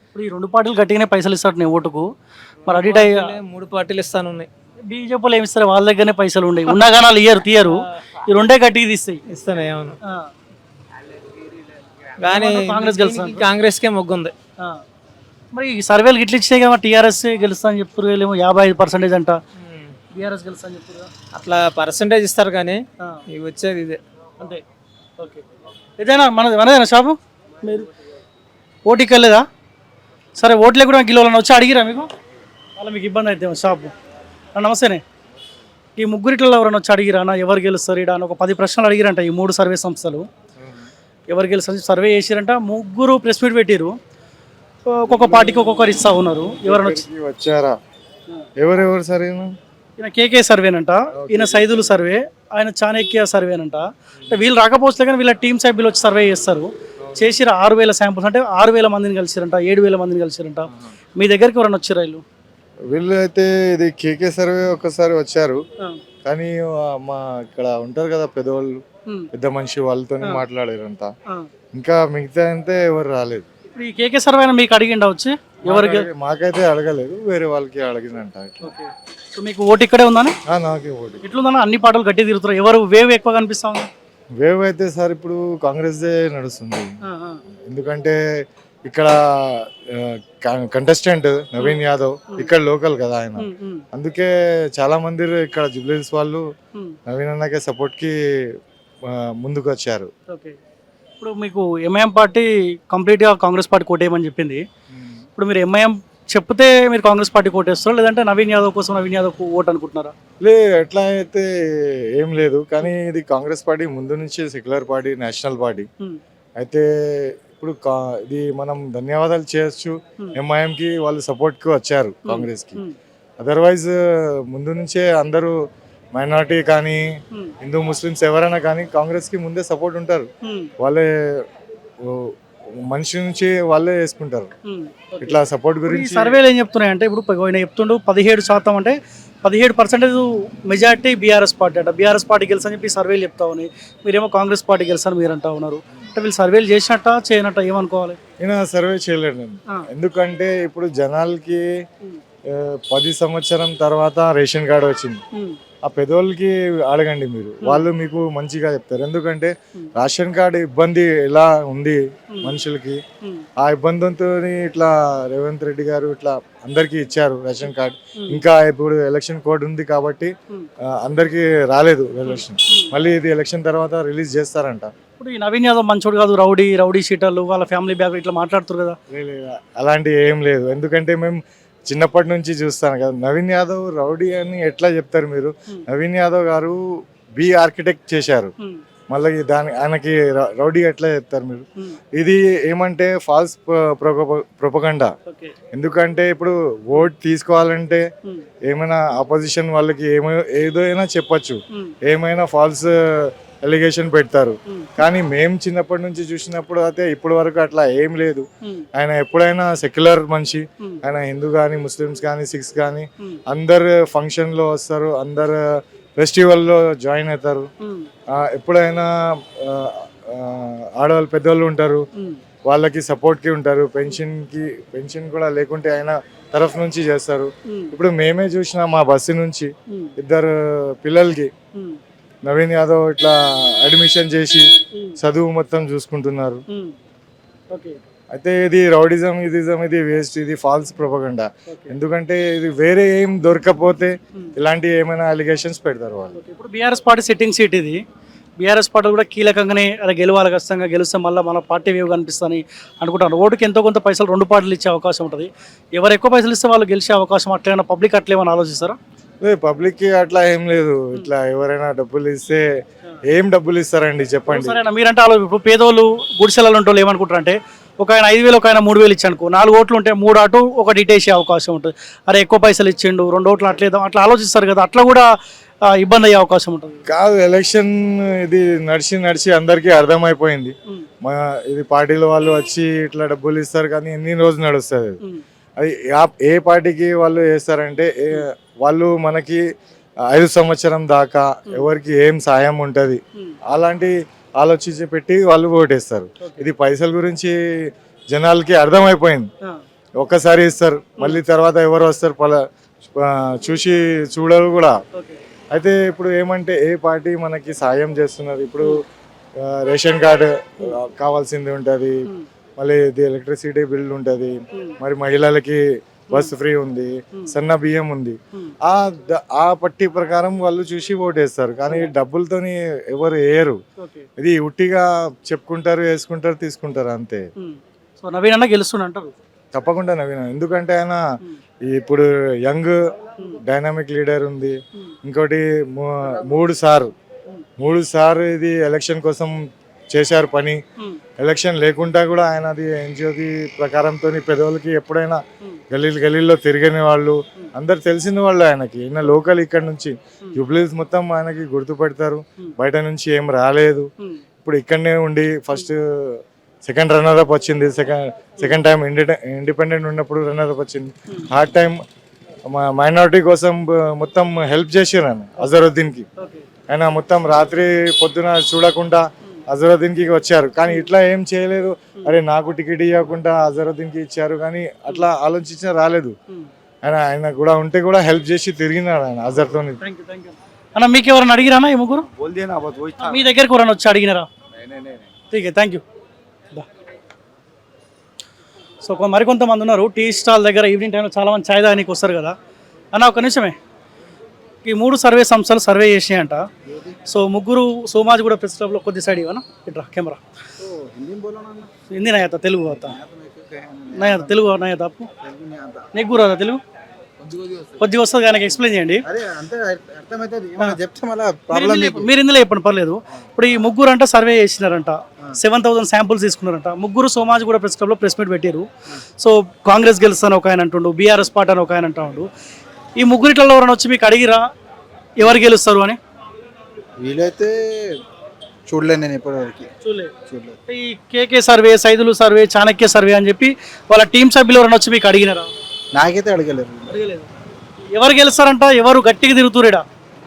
ఇప్పుడు ఈ 2 పార్టీలు గట్టిగానే పైసలు ఇస్తాడు ఓటుకు, మరి అడిట్ 3 పార్టీలు ఇస్తానున్నాయి. బీజేపీలో ఏమి ఇస్తారు? వాళ్ళ దగ్గరనే పైసలు ఉండేవి, ఉన్నా కానీ వాళ్ళు తీయరు. ఈ 2 గట్టిగా తీస్తాయి. ఇస్తాను ఏమన్నా కానీ కాంగ్రెస్కే మొగ్గుంది. మరి ఈ సర్వేలు ఇట్లా ఇచ్చినాయి కదా, టీఆర్ఎస్ గెలుస్తా అని చెప్తారు, ఏమో 55% అంట, బీఆర్ఎస్ గెలుస్తా అని చెప్తారు. అట్లా పర్సంటేజ్ ఇస్తారు కానీ ఇవి వచ్చేది ఇదే అంతే. ఓకే, ఇదేనా మనదేనా షాపు? మీరు ఓటీకి వెళ్ళలేదా? సరే ఓట్లే కూడా కిలోలను వచ్చి అడిగిరా మీకు? అలా మీకు ఇబ్బంది అయితే షాపు. నమస్తేనే. ఈ ముగ్గురిట్లో ఎవరైనా వచ్చి అడిగిరా ఎవరు గెలుస్తారు ఇక్కడ అని? ఒక 10 ప్రశ్నలు అడిగిరంట ఈ 3 సర్వే సంస్థలు. ఎవరు గెలుస్తారు సర్వే చేసిరంట, ముగ్గురు ప్రెస్ మీట్ పెట్టిరు, ఒక్కొక్క పార్టీకి ఒక్కొక్కరు ఇస్తా ఉన్నారు. ఎవరైనా వచ్చారా? ఎవరెవరు సరే? ఈయన కేకే సర్వేనంట, ఈయన సైదులు సర్వే, ఆయన చాణక్య సర్వేనంట. అంటే వీళ్ళు రాకపోతే కానీ వీళ్ళ టీం సభ్యులు వచ్చి సర్వే చేస్తారు. చేసిర 6000 శాంపుల్స్, అంటే 6000 మందిని కలిసిరంట, 7000 మందిని కలిసిరంట. మీ దగ్గరికి ఎవరైనా వచ్చారా? వీళ్ళు అయితే ఇది కేకే సర్వే ఒకసారి వచ్చారు, కానీ మా ఇక్కడ ఉంటారు కదా పెద్దవాళ్ళు, పెద్ద మనిషి వాళ్ళతో మాట్లాడారంట. ఇంకా మిగతా అయితే ఎవరు రాలేదు. ఈ కేకే సర్వే మీకు అడిగిండ వచ్చి? ఎవరికి? మాకైతే అడగలేదు, వేరే వాళ్ళకి అడిగిందంట. మీకు ఓటు ఇక్కడే ఉందని? నాకే ఓటు. ఎట్లుందన్న? అన్ని పాటలు గట్టి తిరుగుతారు, ఎవరు వేవ్ ఎక్కువ కనిపిస్తా ఉంది? వేవ్ అయితే సార్ ఇప్పుడు కాంగ్రెస్దే నడుస్తుంది. ఎందుకంటే ఇక్కడ కంటెస్టెంట్ నవీన్ యాదవ్ ఇక్కడ లోకల్ కదా ఆయన, అందుకే చాలా మంది ఇక్కడ జుబ్లీహిల్స్ వాళ్ళు నవీన్ అన్నకే సపోర్ట్ కి ముందుకు వచ్చారు. ఇప్పుడు మీకు ఎంఐఎం పార్టీ కంప్లీట్గా కాంగ్రెస్ పార్టీ కోటేయమని చెప్పింది. ఇప్పుడు మీరు ఎంఐఎం చెప్తే మీరు కాంగ్రెస్ పార్టీ కోటేస్తారా, లేదంటే నవీన్ యాదవ్ కోసం నవీన్ యాదవ్ ఓటు అనుకుంటున్నారా? ఎట్లా అయితే ఏం లేదు, కానీ ఇది కాంగ్రెస్ పార్టీ ముందు నుంచి సెక్యులర్ పార్టీ, నేషనల్ పార్టీ. అయితే ఇప్పుడు ఇది మనం ధన్యవాదాలు చేయొచ్చు ఎంఐఎంకి, వాళ్ళు సపోర్ట్కి వచ్చారు కాంగ్రెస్కి. అదర్వైజ్ ముందు నుంచే అందరూ మైనారిటీ కానీ హిందూ ముస్లిమ్స్ ఎవరైనా కానీ కాంగ్రెస్కి ముందే సపోర్ట్ ఉంటారు. వాళ్ళే మనిషి నుంచి వాళ్ళే వేసుకుంటారు. ఇట్లా సపోర్ట్ గురించి సర్వేలు ఏం చెప్తున్నాయి అంటే, ఇప్పుడు ఆయన చెప్తుండు 17% అంటే 17% మెజార్టీ బీఆర్ఎస్ పార్టీ అట. బీఆర్ఎస్ పార్టీ గెలుసని చెప్పి సర్వేలు చెప్తా ఉన్నాయి. మీరేమో కాంగ్రెస్ పార్టీ గెలుసని మీరు అంటా ఉన్నారు. అంటే వీళ్ళు సర్వేలు చేసినట్ట చేయనట్ట ఏమనుకోవాలి? ఈయన సర్వే చేయలేడు నేను, ఎందుకంటే ఇప్పుడు జనాలకి 10 సంవత్సరం తర్వాత రేషన్ కార్డు వచ్చింది. ఆ పెద్దోళ్ళకి అడగండి మీరు, వాళ్ళు మీకు మంచిగా చెప్తారు. ఎందుకంటే రేషన్ కార్డు ఇబ్బంది ఎలా ఉంది మనుషులకి, ఆ ఇబ్బందితో ఇట్లా రేవంత్ రెడ్డి గారు ఇట్లా అందరికి ఇచ్చారు రేషన్ కార్డు. ఇంకా ఇప్పుడు ఎలక్షన్ కోడ్ ఉంది కాబట్టి అందరికి రాలేదు ఎలక్షన్, మళ్ళీ ఇది ఎలక్షన్ తర్వాత రిలీజ్ చేస్తారంట. ఇప్పుడు ఈ నవీన్ యాదవ్ మంచోడు కాదు, రౌడీ షీటర్లు, వాళ్ళ ఫ్యామిలీ బ్యాక్ ఇట్లా మాట్లాడుతారు కదా. అలాంటి ఏం లేదు, ఎందుకంటే మేము చిన్నప్పటి నుంచి చూస్తాను కదా. నవీన్ యాదవ్ రౌడీ అని ఎట్లా చెప్తారు మీరు? నవీన్ యాదవ్ గారు ఆర్కిటెక్ట్ చేశారు, మళ్ళీ ఆయనకి రౌడీ ఎట్లా చెప్తారు మీరు? ఇది ఏమంటే ఫాల్స్ ప్రొపగండా. ఎందుకంటే ఇప్పుడు ఓట్ తీసుకోవాలంటే ఏమైనా ఆపోజిషన్ వాళ్ళకి ఏదైనా చెప్పచ్చు, ఏమైనా ఫాల్స్ ఎలిగేషన్ పెడతారు. కానీ మేము చిన్నప్పటి నుంచి చూసినప్పుడు అయితే ఇప్పటి వరకు అట్లా ఏం లేదు. ఆయన ఎప్పుడైనా సెక్యులర్ మనిషి, ఆయన హిందూ కానీ ముస్లిమ్స్ కానీ సిక్స్ కానీ అందరు ఫంక్షన్లో వస్తారు, అందరు ఫెస్టివల్లో జాయిన్ అవుతారు. ఎప్పుడైనా ఆడవాళ్ళు పెద్దవాళ్ళు ఉంటారు, వాళ్ళకి సపోర్ట్కి ఉంటారు. పెన్షన్ కూడా లేకుంటే ఆయన తరఫు నుంచి చేస్తారు. ఇప్పుడు మేమే చూసిన మా బస్సు నుంచి 2 పిల్లలకి నవీన్ యాదవ్ ఇట్లా అడ్మిషన్ చేసి చదువు మొత్తం చూసుకుంటున్నారు. అయితే ఇది రౌడిజం, ఇది వేస్ట్, ఇది ఫాల్స్ ప్రొపగండా. ఎందుకంటే ఇది వేరే ఏం దొరకపోతే ఇలాంటి ఏమైనా అలిగేషన్స్ పెడతారు వాళ్ళు. ఇప్పుడు బీఆర్ఎస్ పార్టీ సిట్టింగ్ సీట్ ఇది. బీఆర్ఎస్ పార్టీ కూడా కీలకంగానే అది గెలవాలి, ఖచ్చితంగా గెలిస్తే మళ్ళీ మన పార్టీ వేవ్ కనిపిస్తుంది అనుకుంటాను. ఓటుకి ఎంతో కొంత పైసలు 2 పార్టీలు ఇచ్చే అవకాశం ఉంటుంది. ఎవరు ఎక్కువ పైసలు ఇస్తే వాళ్ళు గెలిచే అవకాశం, అట్లైనా పబ్లిక్ అట్లేమని ఆలోచిస్తారా? పబ్లిక్ కి అట్లా ఏం లేదు. ఇట్లా ఎవరైనా డబ్బులు ఇస్తే ఏం డబ్బులు ఇస్తారండి చెప్పండి? సరేనా, మీరంటే ఇప్పుడు పేదోళ్ళు గుడిసెలలో ఉంటే ఏమనుకుంటారు అంటే, ఒక ఆయన 5,000 ఒక ఆయన 3,000 ఇచ్చానుకో, 4 ఓట్లు ఉంటే 3 అటు 1 ఇటేసే అవకాశం ఉంటుంది. అరే ఎక్కువ పైసలు ఇచ్చిండు, 2 ఓట్లు అట్లేదాం, అట్లా ఆలోచిస్తారు కదా. అట్లా కూడా ఇబ్బంది అయ్యే అవకాశం ఉంటుంది. కాదు, ఎలక్షన్ ఇది నడిచి అందరికీ అర్థమైపోయింది. ఇది పార్టీల వాళ్ళు వచ్చి ఇట్లా డబ్బులు ఇస్తారు, కానీ ఎన్ని రోజులు నడుస్తుంది అది. ఏ పార్టీకి వాళ్ళు వేస్తారంటే, వాళ్ళు మనకి 5 సంవత్సరం దాకా ఎవరికి ఏం సాయం ఉంటుంది అలాంటి ఆలోచించి పెట్టి వాళ్ళు ఓటేస్తారు. ఇది పైసల గురించి జనాలకి అర్థమైపోయింది. ఒక్కసారి ఇస్తారు, మళ్ళీ తర్వాత ఎవరు వస్తారు చూసి చూడరు కూడా. అయితే ఇప్పుడు ఏమంటే ఏ పార్టీ మనకి సాయం చేస్తున్నారు? ఇప్పుడు రేషన్ కార్డు కావాల్సింది ఉంటుంది, మళ్ళీ ఇది ఎలక్ట్రిసిటీ బిల్ ఉంటుంది, మరి మహిళలకి బస్ ఫ్రీ ఉంది, సన్న బియ్యం ఉంది. ఆ పట్టి ప్రకారం వాళ్ళు చూసి ఓటేస్తారు, కానీ డబ్బులతోని ఎవరు వేయరు. ఇది ఉట్టిగా చెప్పుకుంటారు, వేసుకుంటారు, తీసుకుంటారు అంతే. సో నవీన్ అన్న గెలుస్తుంటారు తప్పకుండా నవీన్, ఎందుకంటే ఆయన ఇప్పుడు యంగ్ డైనామిక్ లీడర్ ఉంది. ఇంకోటి 3 సార్లు ఇది ఎలక్షన్ కోసం చేశారు పని. ఎలక్షన్ లేకుండా కూడా ఆయన అది ఎన్జిఓకి ప్రకారంతో పెద్దవాళ్ళకి ఎప్పుడైనా గల్లీల్లో తిరిగిన వాళ్ళు అందరు తెలిసిన వాళ్ళు ఆయనకి. ఈయన లోకల్ ఇక్కడ నుంచి జూబ్లీస్ మొత్తం ఆయనకి గుర్తుపెడతారు. బయట నుంచి ఏం రాలేదు, ఇప్పుడు ఇక్కడనే ఉండి సెకండ్ రన్నర్ అప్ వచ్చింది. సెకండ్ టైం ఇండిపెండెంట్ ఉన్నప్పుడు రన్నర్ అప్ వచ్చింది. హార్డ్ టైం మైనారిటీ కోసం మొత్తం హెల్ప్ చేశారు ఆయన అజరుద్దీన్కి. ఆయన మొత్తం రాత్రి పొద్దున చూడకుండా అజరుద్దీన్కి వచ్చారు, కానీ ఇట్లా ఏం చేయలేదు. అరే నాకు టికెట్ ఇవ్వకుండా అజరుద్దీన్కి ఇచ్చారు, కానీ అట్లా ఆలోచించిన రాలేదు. ఆయన కూడా ఉంటే కూడా హెల్ప్ చేసి తిరిగినాడు ఆయన అజర్తో. అన్న మీకు ఎవరైనా అడిగిరానా ఈ ముగ్గురు? మీ దగ్గరకు ఎవరైనా వచ్చి అడిగినారా? Thank you. సో మరికొంతమంది ఉన్నారు టీ స్టాల్ దగ్గర. ఈవినింగ్ టైంలో చాలామంది ఛాయ్ తాగడానికి వస్తారు కదా. అన్న ఒక నిమిషమే, ఈ 3 సర్వే సంస్థలు సర్వే చేసినాయంట. సో ముగ్గురు సోమాజిగూడ ప్రెస్ క్లబ్లో కొద్ది సైడ్ ఇవ్వనా, ఇట్రా కెమెరా. हिंदी नहीं आता, तेलुगु आता। नहीं आता तेलुगु, नहीं आता आपको? नहीं కూడా రాదా తెలుగు? కొద్దిగా వస్తుంది కానీ ఎక్స్ప్లెయిన్ చేయండి. మీరు ఇందులో చెప్పండి, పర్లేదు. ఇప్పుడు ఈ ముగ్గురు అంట సర్వే చేసినారంట, 7,000 శాంపుల్స్ తీసుకున్నారంట. ముగ్గురు సోమాజ్ కూడా ప్రెస్ క్లబ్లో ప్రెస్ మీట్ పెట్టారు. సో కాంగ్రెస్ గెలుస్తాను ఒక ఆయన అంటుండు, బీఆర్ఎస్ పార్టీ అని ఒక ఆయన అంటా ఉండు. ఈ ముగ్గురిట్లలో ఎవరైనా వచ్చి మీకు అడిగిరా ఎవరు గెలుస్తారు అని? వీలైతే చూడలేదు నేను ఇప్పటివరకు. చూడలేదు. ఈ కేకే survey, Saidulu survey, Chanakya survey అని చెప్పి వాళ్ళ టీం సభ్యులు ఎవరైనా వచ్చి మీకు అడిగినారా? నాకైతే అడగలేదు. ఎవరు గెలుస్తారంట, ఎవరు గట్టిగా తిరుగుతురేడా?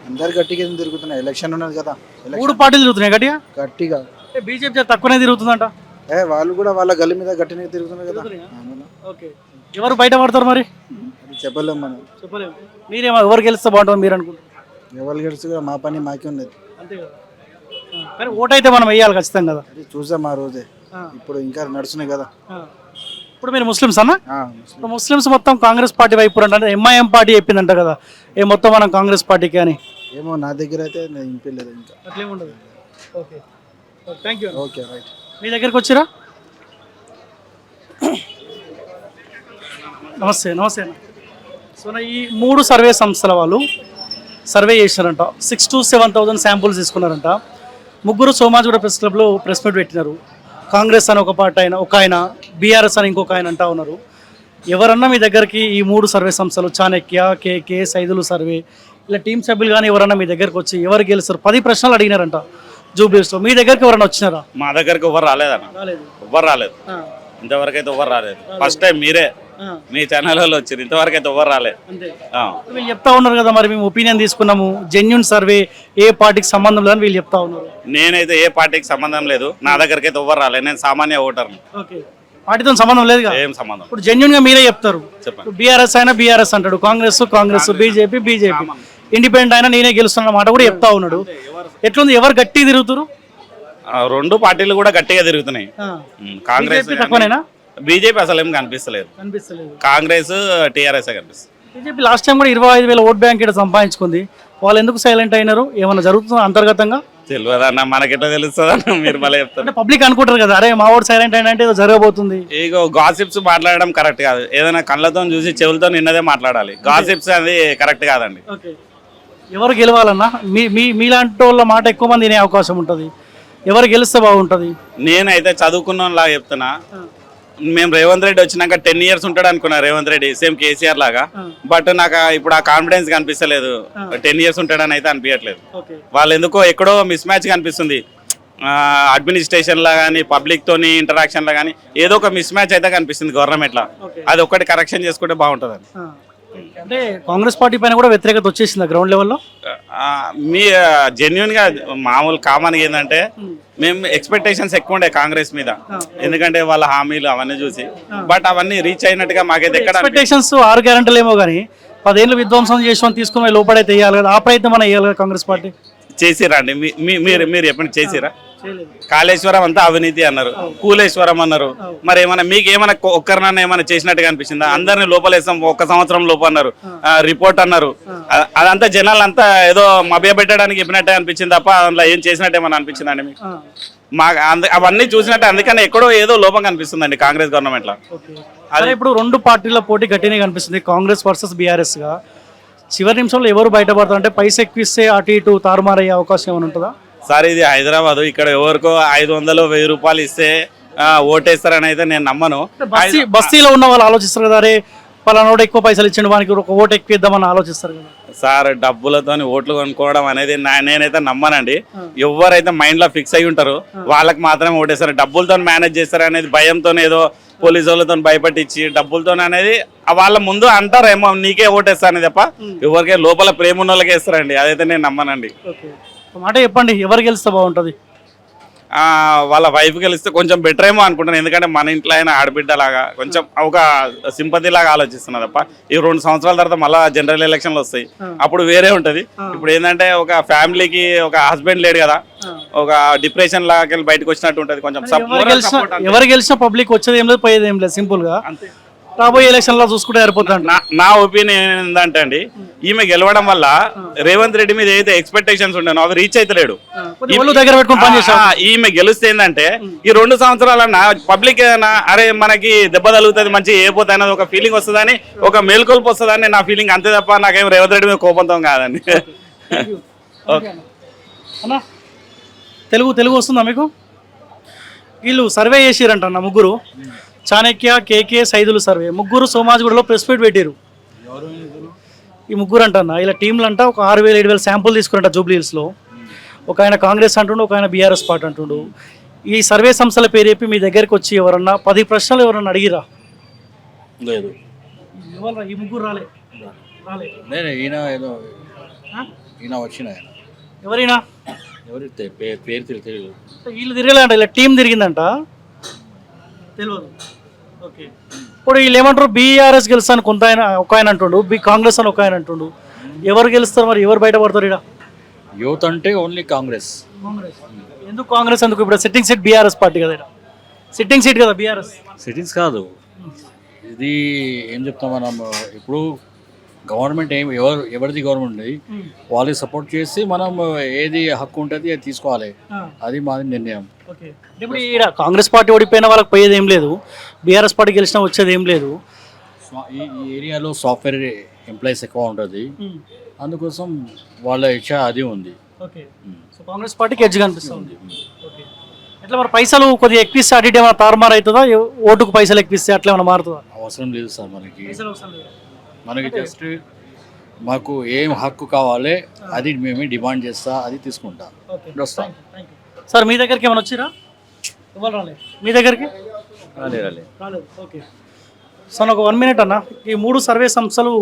అందరు గట్టిగా తిరుగుతున్నాయి, ఎలక్షన్ ఉన్నది కదా. 3 పార్టీలు తిరుగుతున్నాయి గట్టిగా. గట్టిగా బీజేపీ తక్కువనే తిరుగుతుందంట. వాళ్ళు కూడా వాళ్ళ గల్లి మీద గట్టిగా తిరుగుతున్నారు కదా. ఓకే, ఎవరు బయట పడతారు మరి? అది చెప్పలేము మనం. చెప్పలేము. మీరేమో ఎవరు గెలిస్తే బాగుంటుంది మీరు అనుకుంటారు? ఎవరు గెలుస్తు మా పని మాకే ఉన్నది. అంతే కదా. కానీ ఓటు అయితే మనం వేయాలి ఖచ్చితంగా కదా. అది చూసాం ఆ రోజే, ఇప్పుడు ఇంకా నడుస్తున్నాయి కదా. ఇప్పుడు మీరు ముస్లిమ్స్ అన్న? ముస్లిమ్స్ మొత్తం కాంగ్రెస్ పార్టీ వైపు అంటే ఎంఐఎం పార్టీ చెప్పిందంట కదా, ఏ మొత్తం మనం కాంగ్రెస్ పార్టీకి అని. ఏమో నా దగ్గర అయితే ఇంపలేదు ఇంకా. అట్లేముండదు. Okay, thank you. Okay, right. మీ దగ్గరికి వచ్చిరా? నమస్తే. నమస్తే అన్న. సో ఈ 3 సర్వే సంస్థల వాళ్ళు సర్వే చేసినారంట, 6,000 to 7,000 శాంపుల్స్ తీసుకున్నారంట. ముగ్గురు సోమాజిగూడ ప్రెస్ క్లబ్లో ప్రెస్ మీట్ పెట్టినారు. కాంగ్రెస్ అని ఒక పార్టీ ఆయన, ఒక ఆయన బీఆర్ఎస్ అని ఇంకొక ఆయన అంటా ఉన్నారు. ఎవరన్నా మీ దగ్గరికి ఈ 3 సర్వే సంస్థలు చాణక్య, కేకే, సైదులు సర్వే ఇలా టీం సభ్యులు కానీ ఎవరన్నా మీ దగ్గరకు వచ్చి ఎవరు గెలుస్తారు 10 ప్రశ్నలు అడిగినారంట జూబ్లీస్లో. మీ దగ్గరికి ఎవరన్నా వచ్చినారా? మా దగ్గరికి ఎవరు రాలేదన్న, ఎవరు రాలేదు. ఇంతవరకు అయితే ఎవరు రాలేదు. ఫస్ట్ టైం మీరే మీ ఛానల్ వాళ్ళు వచ్చారు, ఇంతవరకు అయితే ఎవరు రాలేదు. వీళ్ళు చెప్తా ఉన్నారు కదా, మరి మేము ఒపీనియన్ తీసుకున్నాము, జెన్యూన్ సర్వే, ఏ పార్టీకి సంబంధం లేదని వీళ్ళు చెప్తా ఉన్నారు. నేనైతే ఏ పార్టీకి సంబంధం లేదు, నా దగ్గరికి అయితే ఎవరు రాలేదు. నేను సామాన్య ఓటర్ని. పార్టీతో సంబంధం లేదు. ఏం సంబంధం? ఇప్పుడు జెన్యూన్ గా మీరే చెప్తారు. చెప్పండి. బీఆర్ఎస్ అయినా బీఆర్ఎస్ అంటాడు, Congress Congress, BJP BJP, independent అయినా నేనే గెలుస్తున్న మాట కూడా చెప్తా ఉన్నాడు. ఎట్లుంది, ఎవరు గట్టి తిరుగుతారు? 2 పార్టీలు కూడా గట్టిగా తిరుగుతున్నాయి. కాంగ్రెస్ తక్కువనేనా? బీజేపీ అసలు ఏం కనిపిస్తలేదు. కాంగ్రెస్ టీఆర్ఎస్ కనిపిస్తుంది. బీజేపీ లాస్ట్ టైం కూడా 25,000 ఓట్ బ్యాంక్ ఇక్కడ సంపాదించుకుంది. వాళ్ళు ఎందుకు సైలెంట్ అయినారు? ఏమైనా జరుగుతుంది అంతర్గతంగా? తెలియదన్న, మనకెట్లా తెలుస్తుంది? మీరు మళ్ళీ చెప్తారు. పబ్లిక్ అనుకుంటారు కదా, అరే మా ఓట్ సైలెంట్ అయినా అంటే ఏదో జరగబోతుంది. ఇగో గాసిప్స్ మాట్లాడడం కరెక్ట్ కాదు. ఏదైనా కళ్ళతో చూసి చెవులతో నిన్నదే మాట్లాడాలి. గాసిప్స్ అది కరెక్ట్ కాదండి. ఎవరు గెలవాలన్నా మీలాంటి వాళ్ళ మాట ఎక్కువ మంది వినే అవకాశం ఉంటుంది. ఎవరు గెలిస్తే బాగుంటుంది? నేనైతే చదువుకున్నలా చెప్తున్నా. మేము రేవంత్ రెడ్డి వచ్చినాక 10 years ఉంటాడు అనుకున్నా, రేవంత్ రెడ్డి సేమ్ కేసీఆర్ లాగా. బట్ నాకు ఇప్పుడు ఆ కాన్ఫిడెన్స్ కనిపిస్తలేదు. 10 years ఉంటాడని అయితే అనిపించట్లేదు. వాళ్ళు ఎందుకో ఎక్కడో మిస్ మ్యాచ్ కనిపిస్తుంది. అడ్మినిస్ట్రేషన్ లా కానీ పబ్లిక్ తోని ఇంటరాక్షన్ లా కానీ ఏదో ఒక మిస్ మ్యాచ్ అయితే కనిపిస్తుంది గవర్నమెంట్ లా. అది ఒక్కటి కరెక్షన్ చేసుకుంటే బాగుంటుంది. అంటే కాంగ్రెస్ పార్టీ పైన కూడా వ్యతిరేకత వచ్చేసింది గ్రౌండ్ లెవెల్లో. మీ జెన్యున్ గా మామూలు కామన్ ఏంటంటే మేము ఎక్స్పెక్టేషన్స్ ఎక్కువ ఉండే కాంగ్రెస్ మీద, ఎందుకంటే వాళ్ళ హామీలు అవన్నీ చూసి. బట్ అవన్నీ రీచ్ అయినట్టుగా మాకైతే ఎక్కడ ఎక్స్పెక్టేషన్స్ 6 గ్యారెంటీలు ఏమో కానీ 10 ఏళ్ళు విధ్వంసం చేసుకొని తీసుకుని లోపడైతే వేయాలి కదా, ఆ ప్రయత్నం మనం వేయాలి కదా కాంగ్రెస్ పార్టీ. చేసిరా అండి? మీరు ఎప్పుడు చేసిరా? కాళేశ్వరం అంతా అవినీతి అన్నారు, కూలేశ్వరం అన్నారు. మరి ఏమైనా మీకు ఏమైనా ఒక్కరినన్నా ఏమైనా చేసినట్టుగా అనిపించిందా? అందరినీ లోపలేసాం 1 సంవత్సరం లోపు అన్నారు, రిపోర్ట్ అన్నారు. అదంతా జనాలంతా ఏదో మభ్యపెట్టడానికి చెప్పినట్టే అనిపించింది తప్ప అందులో ఏం చేసినట్టు ఏమైనా అనిపించిందండి మీకు? మాకు అవన్నీ చూసినట్టు అందుకని ఎక్కడో ఏదో లోపం కనిపిస్తుందండి కాంగ్రెస్ గవర్నమెంట్ లో. అదే ఇప్పుడు 2 పార్టీల పోటీ గట్టినే కనిపిస్తుంది, కాంగ్రెస్ వర్సెస్ బీఆర్ఎస్ గా. చివరి నిమిషంలో ఎవరు బయటపడతారు? అంటే పైసా ఎక్కువిస్తే అటు ఇటు తారుమారయ్యే అవకాశం ఏమైనా ఉంటుందా? సార్ ఇది హైదరాబాద్, ఇక్కడ ఎవరికో 500 1000 రూపాయలు ఇస్తే ఓటేస్తారని అయితే నేను నమ్మను. బస్తీలో ఉన్న వాళ్ళు ఆలోచిస్తారు కదా, అరే పలానోడు ఎక్కువ పైసలు ఇచ్చిన వానికి ఒక ఓటు ఎక్కువ ఇద్దామని ఆలోచిస్తారు కదా. సార్ డబ్బులతో ఓట్లు కొనుక్కోవడం అనేది నేనైతే నమ్మనండి. ఎవరైతే మైండ్ లో ఫిక్స్ అయి ఉంటారో వాళ్ళకి మాత్రమే ఓటేస్తారు. డబ్బులతో మేనేజ్ చేస్తారు అనేది భయంతో ఏదో పోలీసు వాళ్ళతో భయపట్టించి డబ్బులతో అనేది వాళ్ళ ముందు అంటారేమో నీకే ఓటేస్తారని తప్ప ఎవరికే లోపల ప్రేమ ఉన్న వాళ్ళకే ఇస్తారండి. అదైతే నేను నమ్మనండి. మాట చెప్పండి, ఎవరు గెలిస్తే బాగుంటుంది? వాళ్ళ వైఫ్ గెలిస్తే కొంచెం బెటర్ ఏమో అనుకుంటున్నాను. ఎందుకంటే మన ఇంట్లో అయినా ఆడబిడ్డ లాగా కొంచెం ఒక సింపతి లాగా ఆలోచిస్తున్నా తప్ప ఈ 2 సంవత్సరాల తర్వాత మళ్ళీ జనరల్ ఎలక్షన్లు వస్తాయి, అప్పుడు వేరే ఉంటది. ఇప్పుడు ఏంటంటే ఒక ఫ్యామిలీకి ఒక హస్బెండ్ లేడు కదా, ఒక డిప్రెషన్ లాగా బయటకు వచ్చినట్టు ఉంటది. కొంచెం ఎవరు గెలిచినా పబ్లిక్ వచ్చేది ఏం లేదు, పోయేది ఏం లేదు. సింపుల్ గా రాబోయే ఎలక్షన్ లో చూసుకుంటే సరిపోతుంది. నా ఒపీనియన్ ఏంటంటే అండి, ఈమె గెలవడం వల్ల రేవంత్ రెడ్డి మీద ఏదైతే ఎక్స్పెక్టేషన్స్ ఉండేనో అవి రీచ్ అవుతలేడు. దగ్గర పెట్టుకుని పని చేశారు. ఈమె గెలిస్తే ఏంటంటే ఈ 2 సంవత్సరాలన్నా పబ్లిక్ ఏదైనా అరే మనకి దెబ్బ తగులుతుంది మంచి ఏ పోతే అనేది ఒక ఫీలింగ్ వస్తుందని, ఒక మేల్కొల్పు వస్తుందని నా ఫీలింగ్, అంతే తప్ప నాకేం రేవంత్ రెడ్డి మీద కోపంతో కాదండి. అన్నా తెలుగు వస్తుందా మీకు? వీళ్ళు సర్వే చేసిరంట అన్న ముగ్గురు, చాణక్య, కేకే, సైదులు సర్వే, ముగ్గురు సోమాజిగూడలో ప్రెస్ మీట్ పెట్టారు. ఈ ముగ్గురు అంటన్న ఇలా టీంలు అంట ఒక 6,000-7,000 శాంపుల్ తీసుకురంట జూబ్లీ హిల్స్లో. ఒక ఆయన కాంగ్రెస్ అంటుండు, ఒక ఆయన బీఆర్ఎస్ పార్టీ అంటుండు. ఈ సర్వే సంస్థల పేరు చెప్పి మీ దగ్గరికి వచ్చి ఎవరన్నా 10 ప్రశ్నలు ఎవరన్నా అడిగిరా? లేదు. ఈ ముగ్గురు రాలే. నేను ఈయన వచ్చిన ఎవరైనా ఎవరి పేరు తెలియదు. వీళ్ళు తిరగలేంట, ఇలా టీం తిరిగిందంట తెలియదు. ఓకే, ఇప్పుడు వీళ్ళు ఏమంటారు బీఆర్ఎస్ గెలుస్తాను కొంత ఆయన, ఒక ఆయన అంటుండు, కాంగ్రెస్ అని ఒక ఆయన అంటుండు. ఎవరు గెలుస్తారు మరి? ఎవరు బయటపడతారు? ఇక్కడ యూత్ అంటే ఓన్లీ కాంగ్రెస్. ఎందుకు కాంగ్రెస్? ఎందుకు? ఇప్పుడు సిట్టింగ్ సీట్ బీఆర్ఎస్ పార్టీ కదా, ఇక్కడ సిట్టింగ్ సీట్ కదా బీఆర్ఎస్. సిట్టింగ్స్ కాదు ఇది. ఏం చెప్తాం మనం, ఇప్పుడు గవర్నమెంట్ ఎవరిది గవర్నమెంట్ వాళ్ళకి సపోర్ట్ చేసి మనం ఏది హక్కు ఉంటుంది అది తీసుకోవాలి, అది మాది నిర్ణయం. ఓకే, ఇప్పుడు ఇక్కడ కాంగ్రెస్ పార్టీ ఓడిపోయిన వాళ్ళకి పోయేది ఏం లేదు, బీఆర్ఎస్ పార్టీ గెలిచినా వచ్చేది ఏం లేదు. ఈ ఏరియాలో సాఫ్ట్వేర్ ఎంప్లాయీస్ ఎక్కువ ఉంటుంది, అందుకోసం వాళ్ళ ఇచ్చ అది ఉంది. ఓకే, సో కాంగ్రెస్ పార్టీకి ఎడ్జ్ కనిపిస్తుంది. ఓకే, ఎట్లా మరి పైసలు కొద్దిగా ఎక్కిస్తే అటు ఇటు ఏమైనా తారుమారు అవుతుందా? ఓటుకు పైసలు ఎక్కిస్తే అట్లా ఏమైనా మారుతుందా? అవసరం లేదు సార్ మనకి జస్ట్ మాకు ఏం హక్కు కావాలి అది మేమే డిమాండ్ చేస్తా, అది తీసుకుంటా వస్తాం. సార్ మీ దగ్గరికి ఏమైనా వచ్చిరా? ఇవ్వాలి రాలేదు మీ దగ్గరికి? రాలేదు. ఓకే, సో నాకు 1 మినిట్ అన్న. ఈ 3 సర్వే సంస్థలు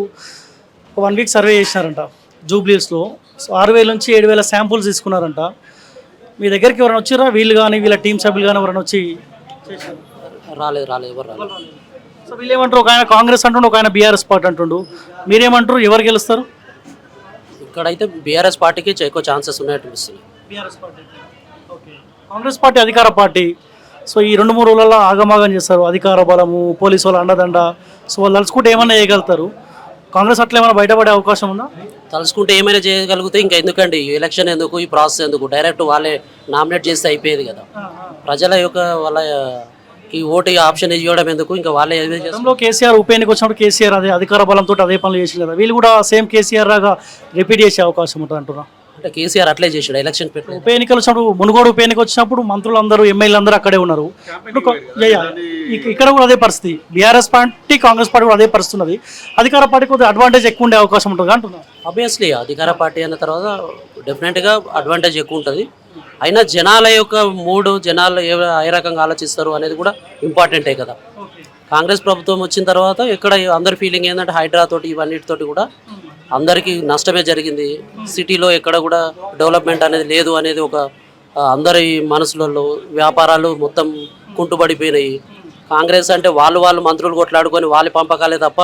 1 వీక్ సర్వే చేసినారంట జూబ్లీస్లో. సో 6,000 నుంచి 7,000 శాంపుల్స్ తీసుకున్నారంట. మీ దగ్గరికి ఎవరైనా వచ్చిరా? వీళ్ళు కానీ వీళ్ళ టీం సభ్యులు కానీ ఎవరైనా వచ్చి చేశారు? రాలేదు ఎవరు రాలేదు. సో వీళ్ళు ఏమంటారు, ఒక ఆయన కాంగ్రెస్ అంటుండు, ఒక ఆయన బీఆర్ఎస్ పార్టీ అంటుండు. మీరేమంటారు, ఎవరు గెలుస్తారు? ఇక్కడైతే బీఆర్ఎస్ పార్టీకి ఎక్కువ ఛాన్సెస్ ఉన్నట్టు అనిపిస్తుంది. BRS party. Okay, Congress party అధికార పార్టీ. సో ఈ 2-3 రోజులలో ఆగమాగం చేస్తారు, అధికార బలము, పోలీసు వాళ్ళు అండదండ. సో వాళ్ళు తలుచుకుంటే ఏమైనా చేయగలుగుతారు. కాంగ్రెస్ అట్లా ఏమైనా బయటపడే అవకాశం ఉందా? తలుచుకుంటే ఏమైనా చేయగలిగితే ఇంకా ఎందుకండి ఎలక్షన్ ఎందుకు, ఈ ప్రాసెస్ ఎందుకు? డైరెక్ట్ వాళ్ళే నామినేట్ చేస్తే అయిపోయేది కదా. ప్రజల యొక్క వాళ్ళకి ఓటు ఆప్షన్ ఇవ్వడం ఎందుకు? ఇంకా వాళ్ళే గతంలో కేసీఆర్ ఉప ఎన్నిక వచ్చినప్పుడు కేసీఆర్ అదే అధికార బలంతో అదే పనులు చేసి కదా, వీళ్ళు కూడా సేమ్ కేసీఆర్ లాగా రిపీట్ చేసే అవకాశం ఉంటుంది అంటున్నా. అంటే కేసీఆర్ అట్లే చేసాడు ఎలక్షన్ పెట్టి. ఉప ఎన్నికలు వచ్చినప్పుడు మునుగోడు ఉప ఎన్నిక వచ్చినప్పుడు మంత్రులందరూ ఎమ్మెల్యేలు అందరూ అక్కడే ఉన్నారు. ఇక్కడ కూడా అదే పరిస్థితి. బీఆర్ఎస్ పార్టీ కాంగ్రెస్ పార్టీ కూడా అదే పరిస్థితి ఉన్నది. అధికార పార్టీ కొద్దిగా అడ్వాంటేజ్ ఎక్కువ ఉండే అవకాశం ఉంటుంది అంటున్నా. ఆబ్వియస్లీ అధికార పార్టీ అన్న తర్వాత డెఫినెట్గా అడ్వాంటేజ్ ఎక్కువ ఉంటుంది. అయినా జనాల యొక్క జనాలు ఏ రకంగా ఆలోచిస్తారు అనేది కూడా ఇంపార్టెంటే కదా. కాంగ్రెస్ ప్రభుత్వం వచ్చిన తర్వాత ఇక్కడ అందరి ఫీలింగ్ ఏంటంటే హైడ్రా తోటి ఇవన్నిటితోటి కూడా అందరికీ నష్టమే జరిగింది. సిటీలో ఎక్కడ కూడా డెవలప్మెంట్ అనేది లేదు అనేది ఒక అందరి మనసులలో వ్యాపారాలు మొత్తం కుంటుపడిపోయినాయి. కాంగ్రెస్ అంటే వాళ్ళు మంత్రులు కొట్లాడుకొని వాళ్ళ పంపకాలే తప్ప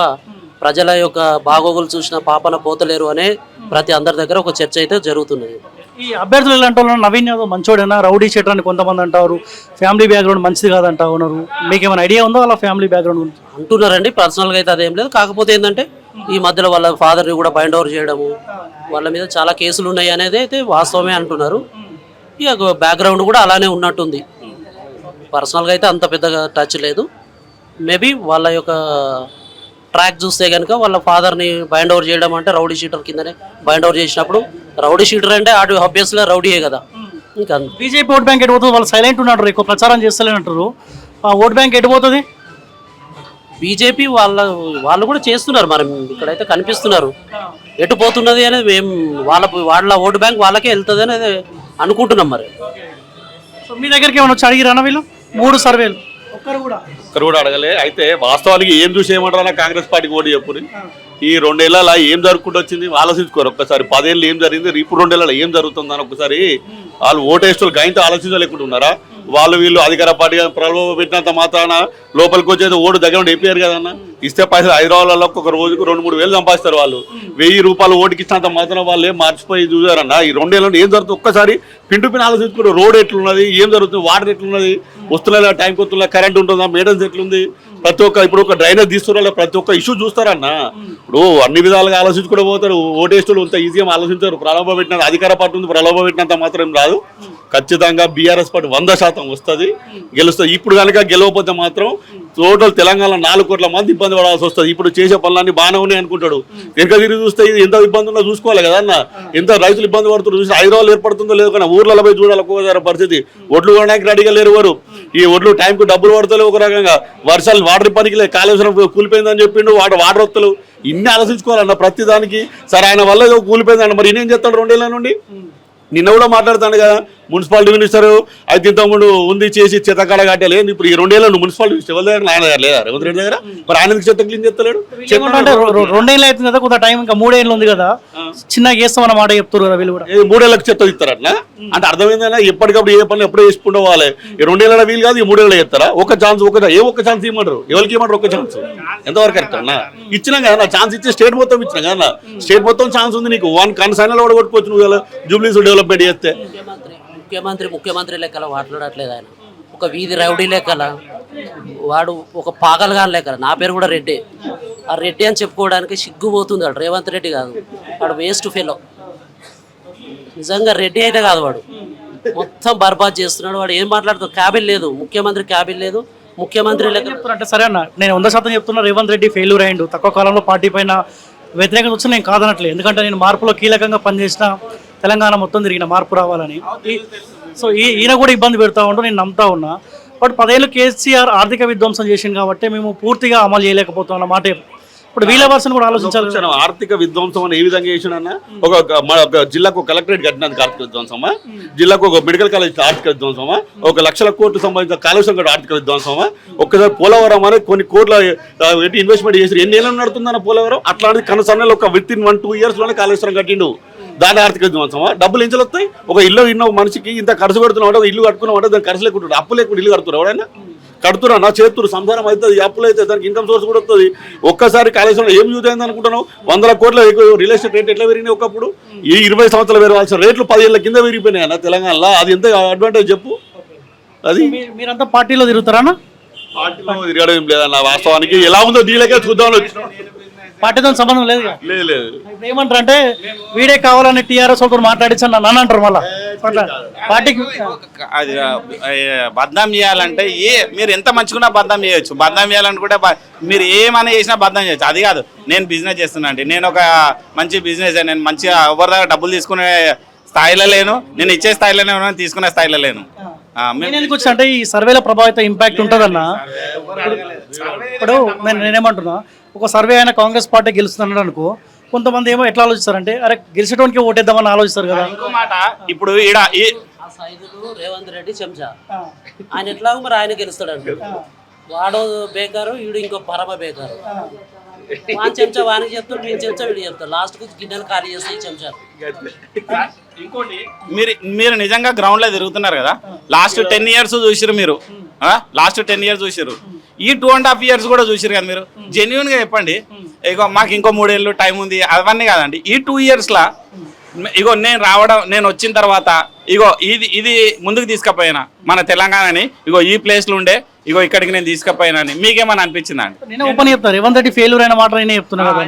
ప్రజల యొక్క బాగోగులు చూసిన పాపన పోతలేరు అనే ప్రతి అందరి దగ్గర ఒక చర్చ అయితే జరుగుతున్నది. ఈ అభ్యర్థులు ఎలాంటి వాళ్ళు? నవీన్ యాదవ్ మంచోడైనా, రౌడీ షీటర్ అని కొంతమంది అంటారు, ఫ్యామిలీ బ్యాక్గ్రౌండ్ మంచిది కాదంటా ఉన్నారు. మీకు ఏమైనా ఐడియా ఉందో అలా ఫ్యామిలీ బ్యాక్గ్రౌండ్ గురించి? అంటున్నారండి, పర్సనల్గా అయితే అదేం లేదు. కాకపోతే ఏంటంటే ఈ మధ్యలో వాళ్ళ ఫాదర్ని కూడా బైండ్ ఓవర్ చేయడము, వాళ్ళ మీద చాలా కేసులు ఉన్నాయి అనేది అయితే వాస్తవమే అంటున్నారు. ఇక బ్యాక్గ్రౌండ్ కూడా అలానే ఉన్నట్టుంది. పర్సనల్గా అయితే అంత పెద్దగా టచ్ లేదు. మేబీ వాళ్ళ యొక్క ట్రాక్ చూస్తే కనుక వాళ్ళ ఫాదర్ని బైండ్ ఓవర్ చేయడం అంటే రౌడీ షీటర్ కిందనే బైండ్ ఓవర్ చేసినప్పుడు, రౌడీ షీటర్ అంటే అటు ఆబ్వియస్గా రౌడీయే కదా. ఇంకా బీజేపీ ఓట్ బ్యాంక్ ఎటుపోతుంది? వాళ్ళు సైలెంట్ ఉన్నారు, ఎక్కువ ప్రచారం చేస్తలేనంటారు. ఆ ఓట్ బ్యాంక్ ఎటుపోతుంది? బీజేపీ వాళ్ళు కూడా చేస్తున్నారు, మరి ఇక్కడైతే కనిపిస్తున్నారు. ఎటు పోతున్నది అనేది మేము వాళ్ళ ఓటు బ్యాంక్ వాళ్ళకే వెళ్తుంది అనేది అనుకుంటున్నాం. మరి మీ దగ్గరికి ఏమైనా వచ్చి అడిగిరా వీళ్ళు? 3 సర్వేలు ఒక్కరు కూడా అడగలే. అయితే వాస్తవానికి ఏం చూసి ఏమంటారా కాంగ్రెస్ పార్టీకి ఓటు చెప్పుని. ఈ 2 ఏళ్ళ ఏం జరుగుకుంటూ వచ్చింది ఆలోచించుకోరు ఒక్కసారి. 10 ఏళ్ళు ఏం జరిగింది, ఇప్పుడు 2 ఏళ్ళ ఏం జరుగుతుందని ఒక్కసారి వాళ్ళు ఓటేస్టులు గైంతో ఆలోచించలేకుంటున్నారా? వాళ్ళు వీళ్ళు అధికార పార్టీ ప్రలోభ పెట్టినంత మాత్రాన లోపలికి వచ్చేది ఓటు దగ్గర ఉండి అయిపోయారు కదన్న. ఇస్తే పైసలు హైదరాబాద్లో ఒక రోజుకు 2-3 వేలు సంపాదిస్తారు వాళ్ళు. 1000 రూపాయలు ఓటుకి ఇచ్చినంత మాత్రం వాళ్ళు ఏం మార్చిపోయి చూసారన్న. ఈ 2 ఏళ్ళలో ఏం జరుగుతుంది ఒక్కసారి పిండి ఆలోచించుకుంటారు. రోడ్ ఎట్లున్నది, ఏం జరుగుతుంది, వాటర్ ఎట్లున్నది, వస్తున్నా టైంకి వస్తున్నా, కరెంట్ ఉంటుందా, మెయింటెనెన్స్ ఎట్లుంది, ప్రతి ఒక్క ఇప్పుడు ఒక డ్రైనేజ్ తీస్తున్నారు, ప్రతి ఒక్క ఇష్యూ చూస్తారన్న. ఇప్పుడు అన్ని విధాలుగా ఆలోచించి కూడా పోతారు. ఓటేస్టులు ఇంత ఈజీగా ఆలోచించారు. ప్రలోభ పెట్టినంత అధికార పార్టీ ఉంది, ప్రలోభ పెట్టినంత మాత్రం రాదు. ఖచ్చితంగా బీఆర్ఎస్ పార్టీ 100% వస్తుంది, గెలుస్తుంది. ఇప్పుడు కనుక గెలవకపోతే మాత్రం టోటల్ తెలంగాణ 4 కోట్ల మంది ఇబ్బంది పడాల్సి వస్తుంది. ఇప్పుడు చేసే పనులన్నీ బాగానే ఉన్నాయి అనుకుంటాడు, వెనక తిరిగి చూస్తే ఇది ఎంత ఇబ్బంది ఉందో చూసుకోవాలి కదా అన్న. ఎంత రైతులు ఇబ్బంది పడుతున్నారు చూసి హైదరాబాద్ ఏర్పడుతుందో లేదు, కానీ ఊర్లలో పోయి చూడాలి ఒక్కొక్కసారి పరిస్థితి. ఒడ్లు కొనడానికి రెడీగా లేరు వారు. ఈ ఒడ్లు టైంకు డబ్బులు పడతలేవు, ఒక రకంగా వర్షాలు వాటర్ పనికి లేదు, కాళేశ్వరం కూలిపోయిందని చెప్పిండు, వాటర్ వస్తలు. ఇన్ని ఆలోచించుకోవాలన్న ప్రతి దానికి. సరే ఆయన వల్ల ఏదో కూలిపోయిందన్న, మరి ఇన్నేం చేస్తాడు 2 ఏళ్ళ నుండి? నిన్న కూడా మాట్లాడుతాను కదా, మున్సిపాలిటీ మినిస్టర్ అయితే ఇంతకుముందు ఉంది చేసి చెత్తకాడ కట్టాలి. ఇప్పుడు ఈ 2 ఏళ్ళు మున్సిపాలిటీ మినిస్టర్ ఎవరి దగ్గర ఆయన దగ్గర లేదా, రేవంత్ రెడ్డి దగ్గర. మరి ఆయన చెత్త క్లీన్ చేస్తలేడు. 2 ఏళ్ళు అవుతుంది కదా, కొంత టైం ఇంకా 3 ఏళ్ళు ఉంది కదా, చిన్నగా చేస్తామన్న మాట చెప్తారు కదా వీళ్ళు కూడా. 3 ఏళ్ళకి చెత్త ఇస్తారట్లా అంటే అర్థమైందన్నా. ఎప్పటికప్పుడు ఏ పనులు ఎప్పుడో చేసుకుంటూ పోవాలి. ఈ 2 ఏళ్ళ వీలు కాదు, ఈ 3 ఏళ్ళు చేస్తారా? ఒక ఛాన్స్ ఒక్క ఛాన్స్ ఇవ్వమంటారు. ఎవరికి ఇవ్వమంటారు ఒక ఛాన్స్? ఎంతవరకు కరెక్ట్ అన్న? ఇచ్చినా కదా నా ఛాన్స్ ఇచ్చి స్టేట్ మొత్తం ఇచ్చినా కదా, స్టేట్ మొత్తం ఛాన్స్ ఉంది నీకు. 1 కన్సైన్లో కూడా కొట్టుకోవచ్చు నువ్వు జూబ్లీస్ డెవలప్మెంట్ చేస్తే. ముఖ్యమంత్రి లెక్కల మాట్లాడట్లేదు ఆయన. ఒక వీధి రౌడీ లెక్కల వాడు, ఒక పాగల్గా లెక్కల. నా పేరు కూడా రెడ్డి. ఆ రెడ్డి అని చెప్పుకోవడానికి సిగ్గుపోతుంది వాడు. రేవంత్ రెడ్డి కాదు వాడు, వేస్ట్ ఫెలో. నిజంగా రెడ్డి అయితే కాదు వాడు, మొత్తం బర్బాద్ చేస్తున్నాడు వాడు. ఏం మాట్లాడుతాడు? క్యాబిన్ లేదు, ముఖ్యమంత్రి క్యాబిన్ లేదు. ముఖ్యమంత్రి లెక్క అంటే సరే అన్న, నేను 100% చెప్తున్నా, రేవంత్ రెడ్డి ఫెయిల్యూర్ అయ్యిండు. తక్కువ కాలంలో పార్టీ పైన వ్యతిరేకత వచ్చి నేను కాదనట్లేదు, ఎందుకంటే నేను మార్పులో కీలకంగా పనిచేసిన, తెలంగాణ మొత్తం తిరిగిన మార్పు రావాలని. సో ఈయన కూడా ఇబ్బంది పెడతా ఉంటూ నేను నమ్ముతా ఉన్నా. బట్ 10 ఏళ్ళు కేసీఆర్ ఆర్థిక విధ్వంసం చేసింది కాబట్టి మేము పూర్తిగా అమలు చేయలేకపోతాం అన్న మాట. ఇప్పుడు వీళ్ళ వర్షన్ కూడా ఆలోచించాలి. ఆర్థిక విధ్వంసం అని ఏ విధంగా చేసినా, ఒక జిల్లాకు కలెక్టరేట్ కట్టినందుకు ఆర్థిక విధ్వంసమా, జిల్లాకు ఒక మెడికల్ కాలేజ్ ఆర్థిక విధ్వంసమా, 1 లక్షల కోట్లు సంబంధించిన కాళేశ్వరం ఆర్థిక విధ్వంసమా, ఒక్కసారి పోలవరం అనేది కొన్ని కోట్ల ఇన్వెస్ట్మెంట్ చేసి ఎన్ని ఏళ్ళు నడుతుందన్న పోలవరం. అట్లాంటి కనసన్నలు ఒక విత్ ఇన్ 1-2 years లోనే కాళేశ్వరం కట్టిండు. దాని ఆర్థిక విధ్వంసమా? డబ్బులు ఎంచలు వస్తాయి. ఒక ఇల్లు ఇన్న మనిషికి ఇంత ఖర్చు పెడుతున్నావు, ఇల్లు కట్టుకున్నావు, దానికి ఖర్చు లేకుండా అప్పు లేకుండా ఇల్లు కడుతున్నారు. ఎవడైనా కడుతున్నా నా చేతులు సంసారం అవుతుంది, అప్పులు అయితే దానికి ఇన్కమ్ సోర్స్ కూడా వస్తుంది. ఒక్కసారి కాళేశ్వరం ఏం యూజ్ అయింది అనుకుంటున్నావు? 100 కోట్ల రియల్ ఎస్టేట్ రేట్ ఎట్లా పెరిగినాయి ఒకప్పుడు? ఈ 20 సంవత్సరాలు పెరగాల్సిన రేట్లు 10 ఏళ్ళ కింద పెరిగిపోయినాయి అన్న తెలంగాణలో. అది ఎంత అడ్వాంటేజ్ చెప్పు. అది మీరంతా పార్టీలో తిరుగుతారా? పార్టీలో తిరగడం ఏం లేదన్న, వాస్తవానికి ఎలా ఉందో డీలకే చూద్దామని వచ్చిన. పార్టీతో సంబంధం లేదు. లేదు ఏమంటారు అంటే వీడే కావాలని టీఆర్ఎస్ ఒకరు మాట్లాడించండి నన్ను అంటారు. మళ్ళీ పార్టీకి అది బద్నాం చేయాలంటే మీరు ఎంత మంచిగా బద్నాం చేయొచ్చు. బద్నాం చేయాలనుకుంటే మీరు ఏమైనా చేసినా బద్నాం చేయొచ్చు. అది కాదు, నేను బిజినెస్ చేస్తున్నా అండి, నేను ఒక మంచి బిజినెస్, నేను మంచిగా ఎవరి దగ్గర డబ్బులు తీసుకునే స్థాయిలో లేను, నేను ఇచ్చే స్థాయిలోనే ఉన్నాను, తీసుకునే స్థాయిలో లేను. అంటే ఈ సర్వేల ప్రభావిత ఇంపాక్ట్ ఉంటుందన్న. ఇప్పుడు నేనేమంటున్నా, ఒక సర్వే అయినా కాంగ్రెస్ పార్టీ గెలుస్తున్నాడు అనుకో, కొంతమంది ఏమో ఎట్లా ఆలోచిస్తారంటే అరే గెలిచడానికి ఓటేద్దామని ఆలోచిస్తారు కదా. ఇంకో మాట, ఇప్పుడు రేవంత్ రెడ్డి చెంచా ఆయన ఎట్లాగో మరి ఆయన గెలుస్తాడు. వాడు బేకారు, వీడు ఇంకో పరమ బేకారు. వాని చెంచా వానికి చెప్తాడు, వీని చెంచా వీడు చెప్తాడు. లాస్ట్ కు గిన్నెలు ఖాళీ చేస్తాయి చెంచా. ఇంకోటి, మీరు నిజంగా గ్రౌండ్ లో తిరుగుతున్నారు కదా, లాస్ట్ 10 years చూసిరు మీరు, లాస్ట్ 10 years చూసిరు, ఈ 2.5 years కూడా చూసిరు కదా మీరు. జెన్యున్ గా చెప్పండి, ఇగో మాకు ఇంకో 3 ఏళ్ళు టైం ఉంది అవన్నీ కాదండి. ఈ 2 years లా ఇగో నేను వచ్చిన తర్వాత ఇగో ఇది ముందుకు తీసుకుపోయినా మన తెలంగాణని, ఇగో ఈ ప్లేస్లో ఉండే ఇగో ఇక్కడికి నేను తీసుకుపోయినా అని మీకేమన్నా అనిపించిందా? నేను ఓపెన్ చెప్తాను, రేవంత్ రెడ్డి ఫెయిల్యూర్ అయిన మాట నేనే చెప్తున్నా కదా.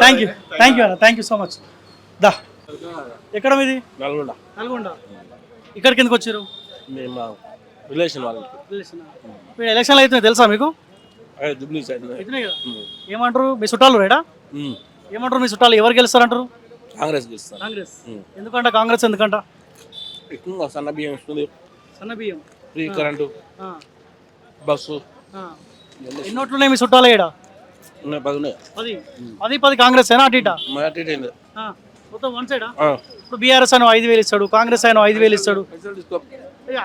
థ్యాంక్ యూ అన్న, థ్యాంక్ యూ సో మచ్. దా ఎక్కడ మీది? నల్గొండ. ఇక్కడికి ఎందుకు వచ్చారు? ఎలక్షన్లు అయితే తెలుసా మీకు? ఏమంటారు మీ చుట్టాలు రేడా? ఏమంటారు మీ చుట్టాలు ఎవరు గెలుస్తారంటారు? కాంగ్రెస్ గెలుస్తారు. కాంగ్రెస్ ఎందుకంట? కాంగ్రెస్ ఎందుకంట? సన్న బియ్యం ఇస్తుంది, సన్న బియ్యం, ఫ్రీ కరెంటు, బస్సు. ఎన్ని ఓట్లున్నాయి మీ చుట్టాలు? ఏడా 10 కాంగ్రెస్ అయినా అటు ఇటా? మొత్తం వన్ సైడా? ఇప్పుడు బీఆర్ఎస్ ఆయన 5,000 ఇస్తాడు, కాంగ్రెస్ ఆయన 5,000 ఇస్తాడు.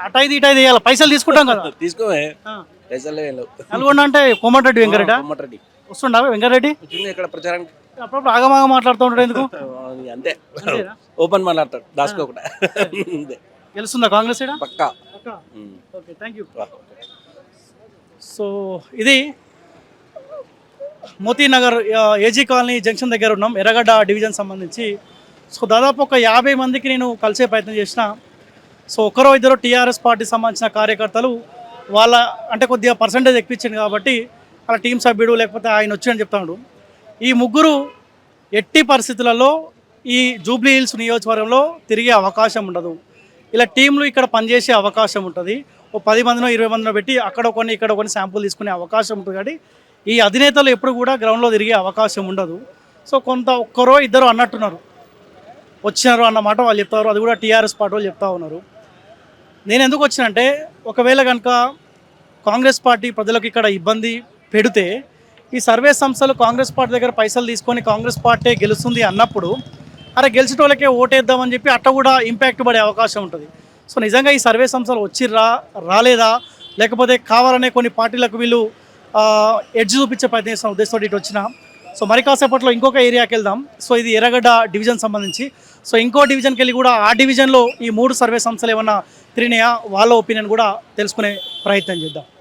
అటు 5 ఇటు 5 వేయాలి, పైసలు తీసుకుంటాం కదా. తీసుకోమే. నల్గొండ అంటే కోమటిరెడ్డి వెంకరెడ్డి వస్తుండా? వెంకరెడ్డి ఇక్కడ ప్రచారానికి అప్పుడప్పుడు ఆగమాగా మాట్లాడుతూ ఉంటాడు ఎందుకు? అంతే, ఓపెన్ మాట్లాడతాడు దాచుకోకుండా. గెలుస్తుందా కాంగ్రెస్? పక్కా. Okay, thank you. సో ఇది మోతీనగర్ ఏజీ కాలనీ జంక్షన్ దగ్గర ఉన్నాం, ఎర్రగడ్డ డివిజన్ సంబంధించి. సో దాదాపు ఒక 50 మందికి నేను కలిసే ప్రయత్నం చేసిన. సో ఒకరో ఇద్దరు టీఆర్ఎస్ పార్టీ సంబంధించిన కార్యకర్తలు వాళ్ళ అంటే కొద్దిగా పర్సంటేజ్ ఎక్కించింది కాబట్టి అలా టీం సభ్యుడు లేకపోతే ఆయన వచ్చాడని చెప్తాడు. ఈ ముగ్గురు ఎట్టి పరిస్థితులలో ఈ జూబ్లీ హిల్స్ నియోజకవర్గంలో తిరిగే అవకాశం ఉండదు. ఇలా టీంలు ఇక్కడ పనిచేసే అవకాశం ఉంటుంది. ఓ 10 మందినో 20 మందినో పెట్టి అక్కడ కొన్ని ఇక్కడ కొన్ని శాంపుల్ తీసుకునే అవకాశం ఉంటుంది. కాబట్టి ఈ అధినేతలు ఎప్పుడు కూడా గ్రౌండ్లో తిరిగే అవకాశం ఉండదు. సో కొంత ఒక్కరో ఇద్దరు అన్నట్టున్నారు, వచ్చినారు అన్నమాట వాళ్ళు చెప్తారు. అది కూడా టీఆర్ఎస్ పార్టీ వాళ్ళు చెప్తా ఉన్నారు. నేను ఎందుకు వచ్చినంటే ఒకవేళ కనుక కాంగ్రెస్ పార్టీ ప్రజలకు ఇక్కడ ఇబ్బంది పెడితే ఈ సర్వే సంస్థలు కాంగ్రెస్ పార్టీ దగ్గర పైసలు తీసుకొని కాంగ్రెస్ పార్టీ గెలుస్తుంది అన్నప్పుడు అరే గెలిచిన వాళ్ళకే ఓటేద్దామని చెప్పి అట్ట కూడా ఇంపాక్ట్ పడే అవకాశం ఉంటుంది. సో నిజంగా ఈ సర్వే సంస్థలు వచ్చిర్రా రాలేదా లేకపోతే కావాలనే కొన్ని పార్టీలకు వీళ్ళు ఎడ్జ్ చూపించే ప్రయత్నం చేస్తున్న ఉద్దేశంతో ఇటు వచ్చిన. సో మరి కాసేపట్లో ఇంకొక ఏరియాకి వెళ్దాం. సో ఇది ఎర్రగడ్డ డివిజన్ సంబంధించి. సో ఇంకో డివిజన్కి వెళ్ళి కూడా ఆ డివిజన్లో ఈ 3 సర్వే సంస్థలు ఏమన్నా తిరిగినాయా వాళ్ళ ఒపీనియన్ కూడా తెలుసుకునే ప్రయత్నం చేద్దాం.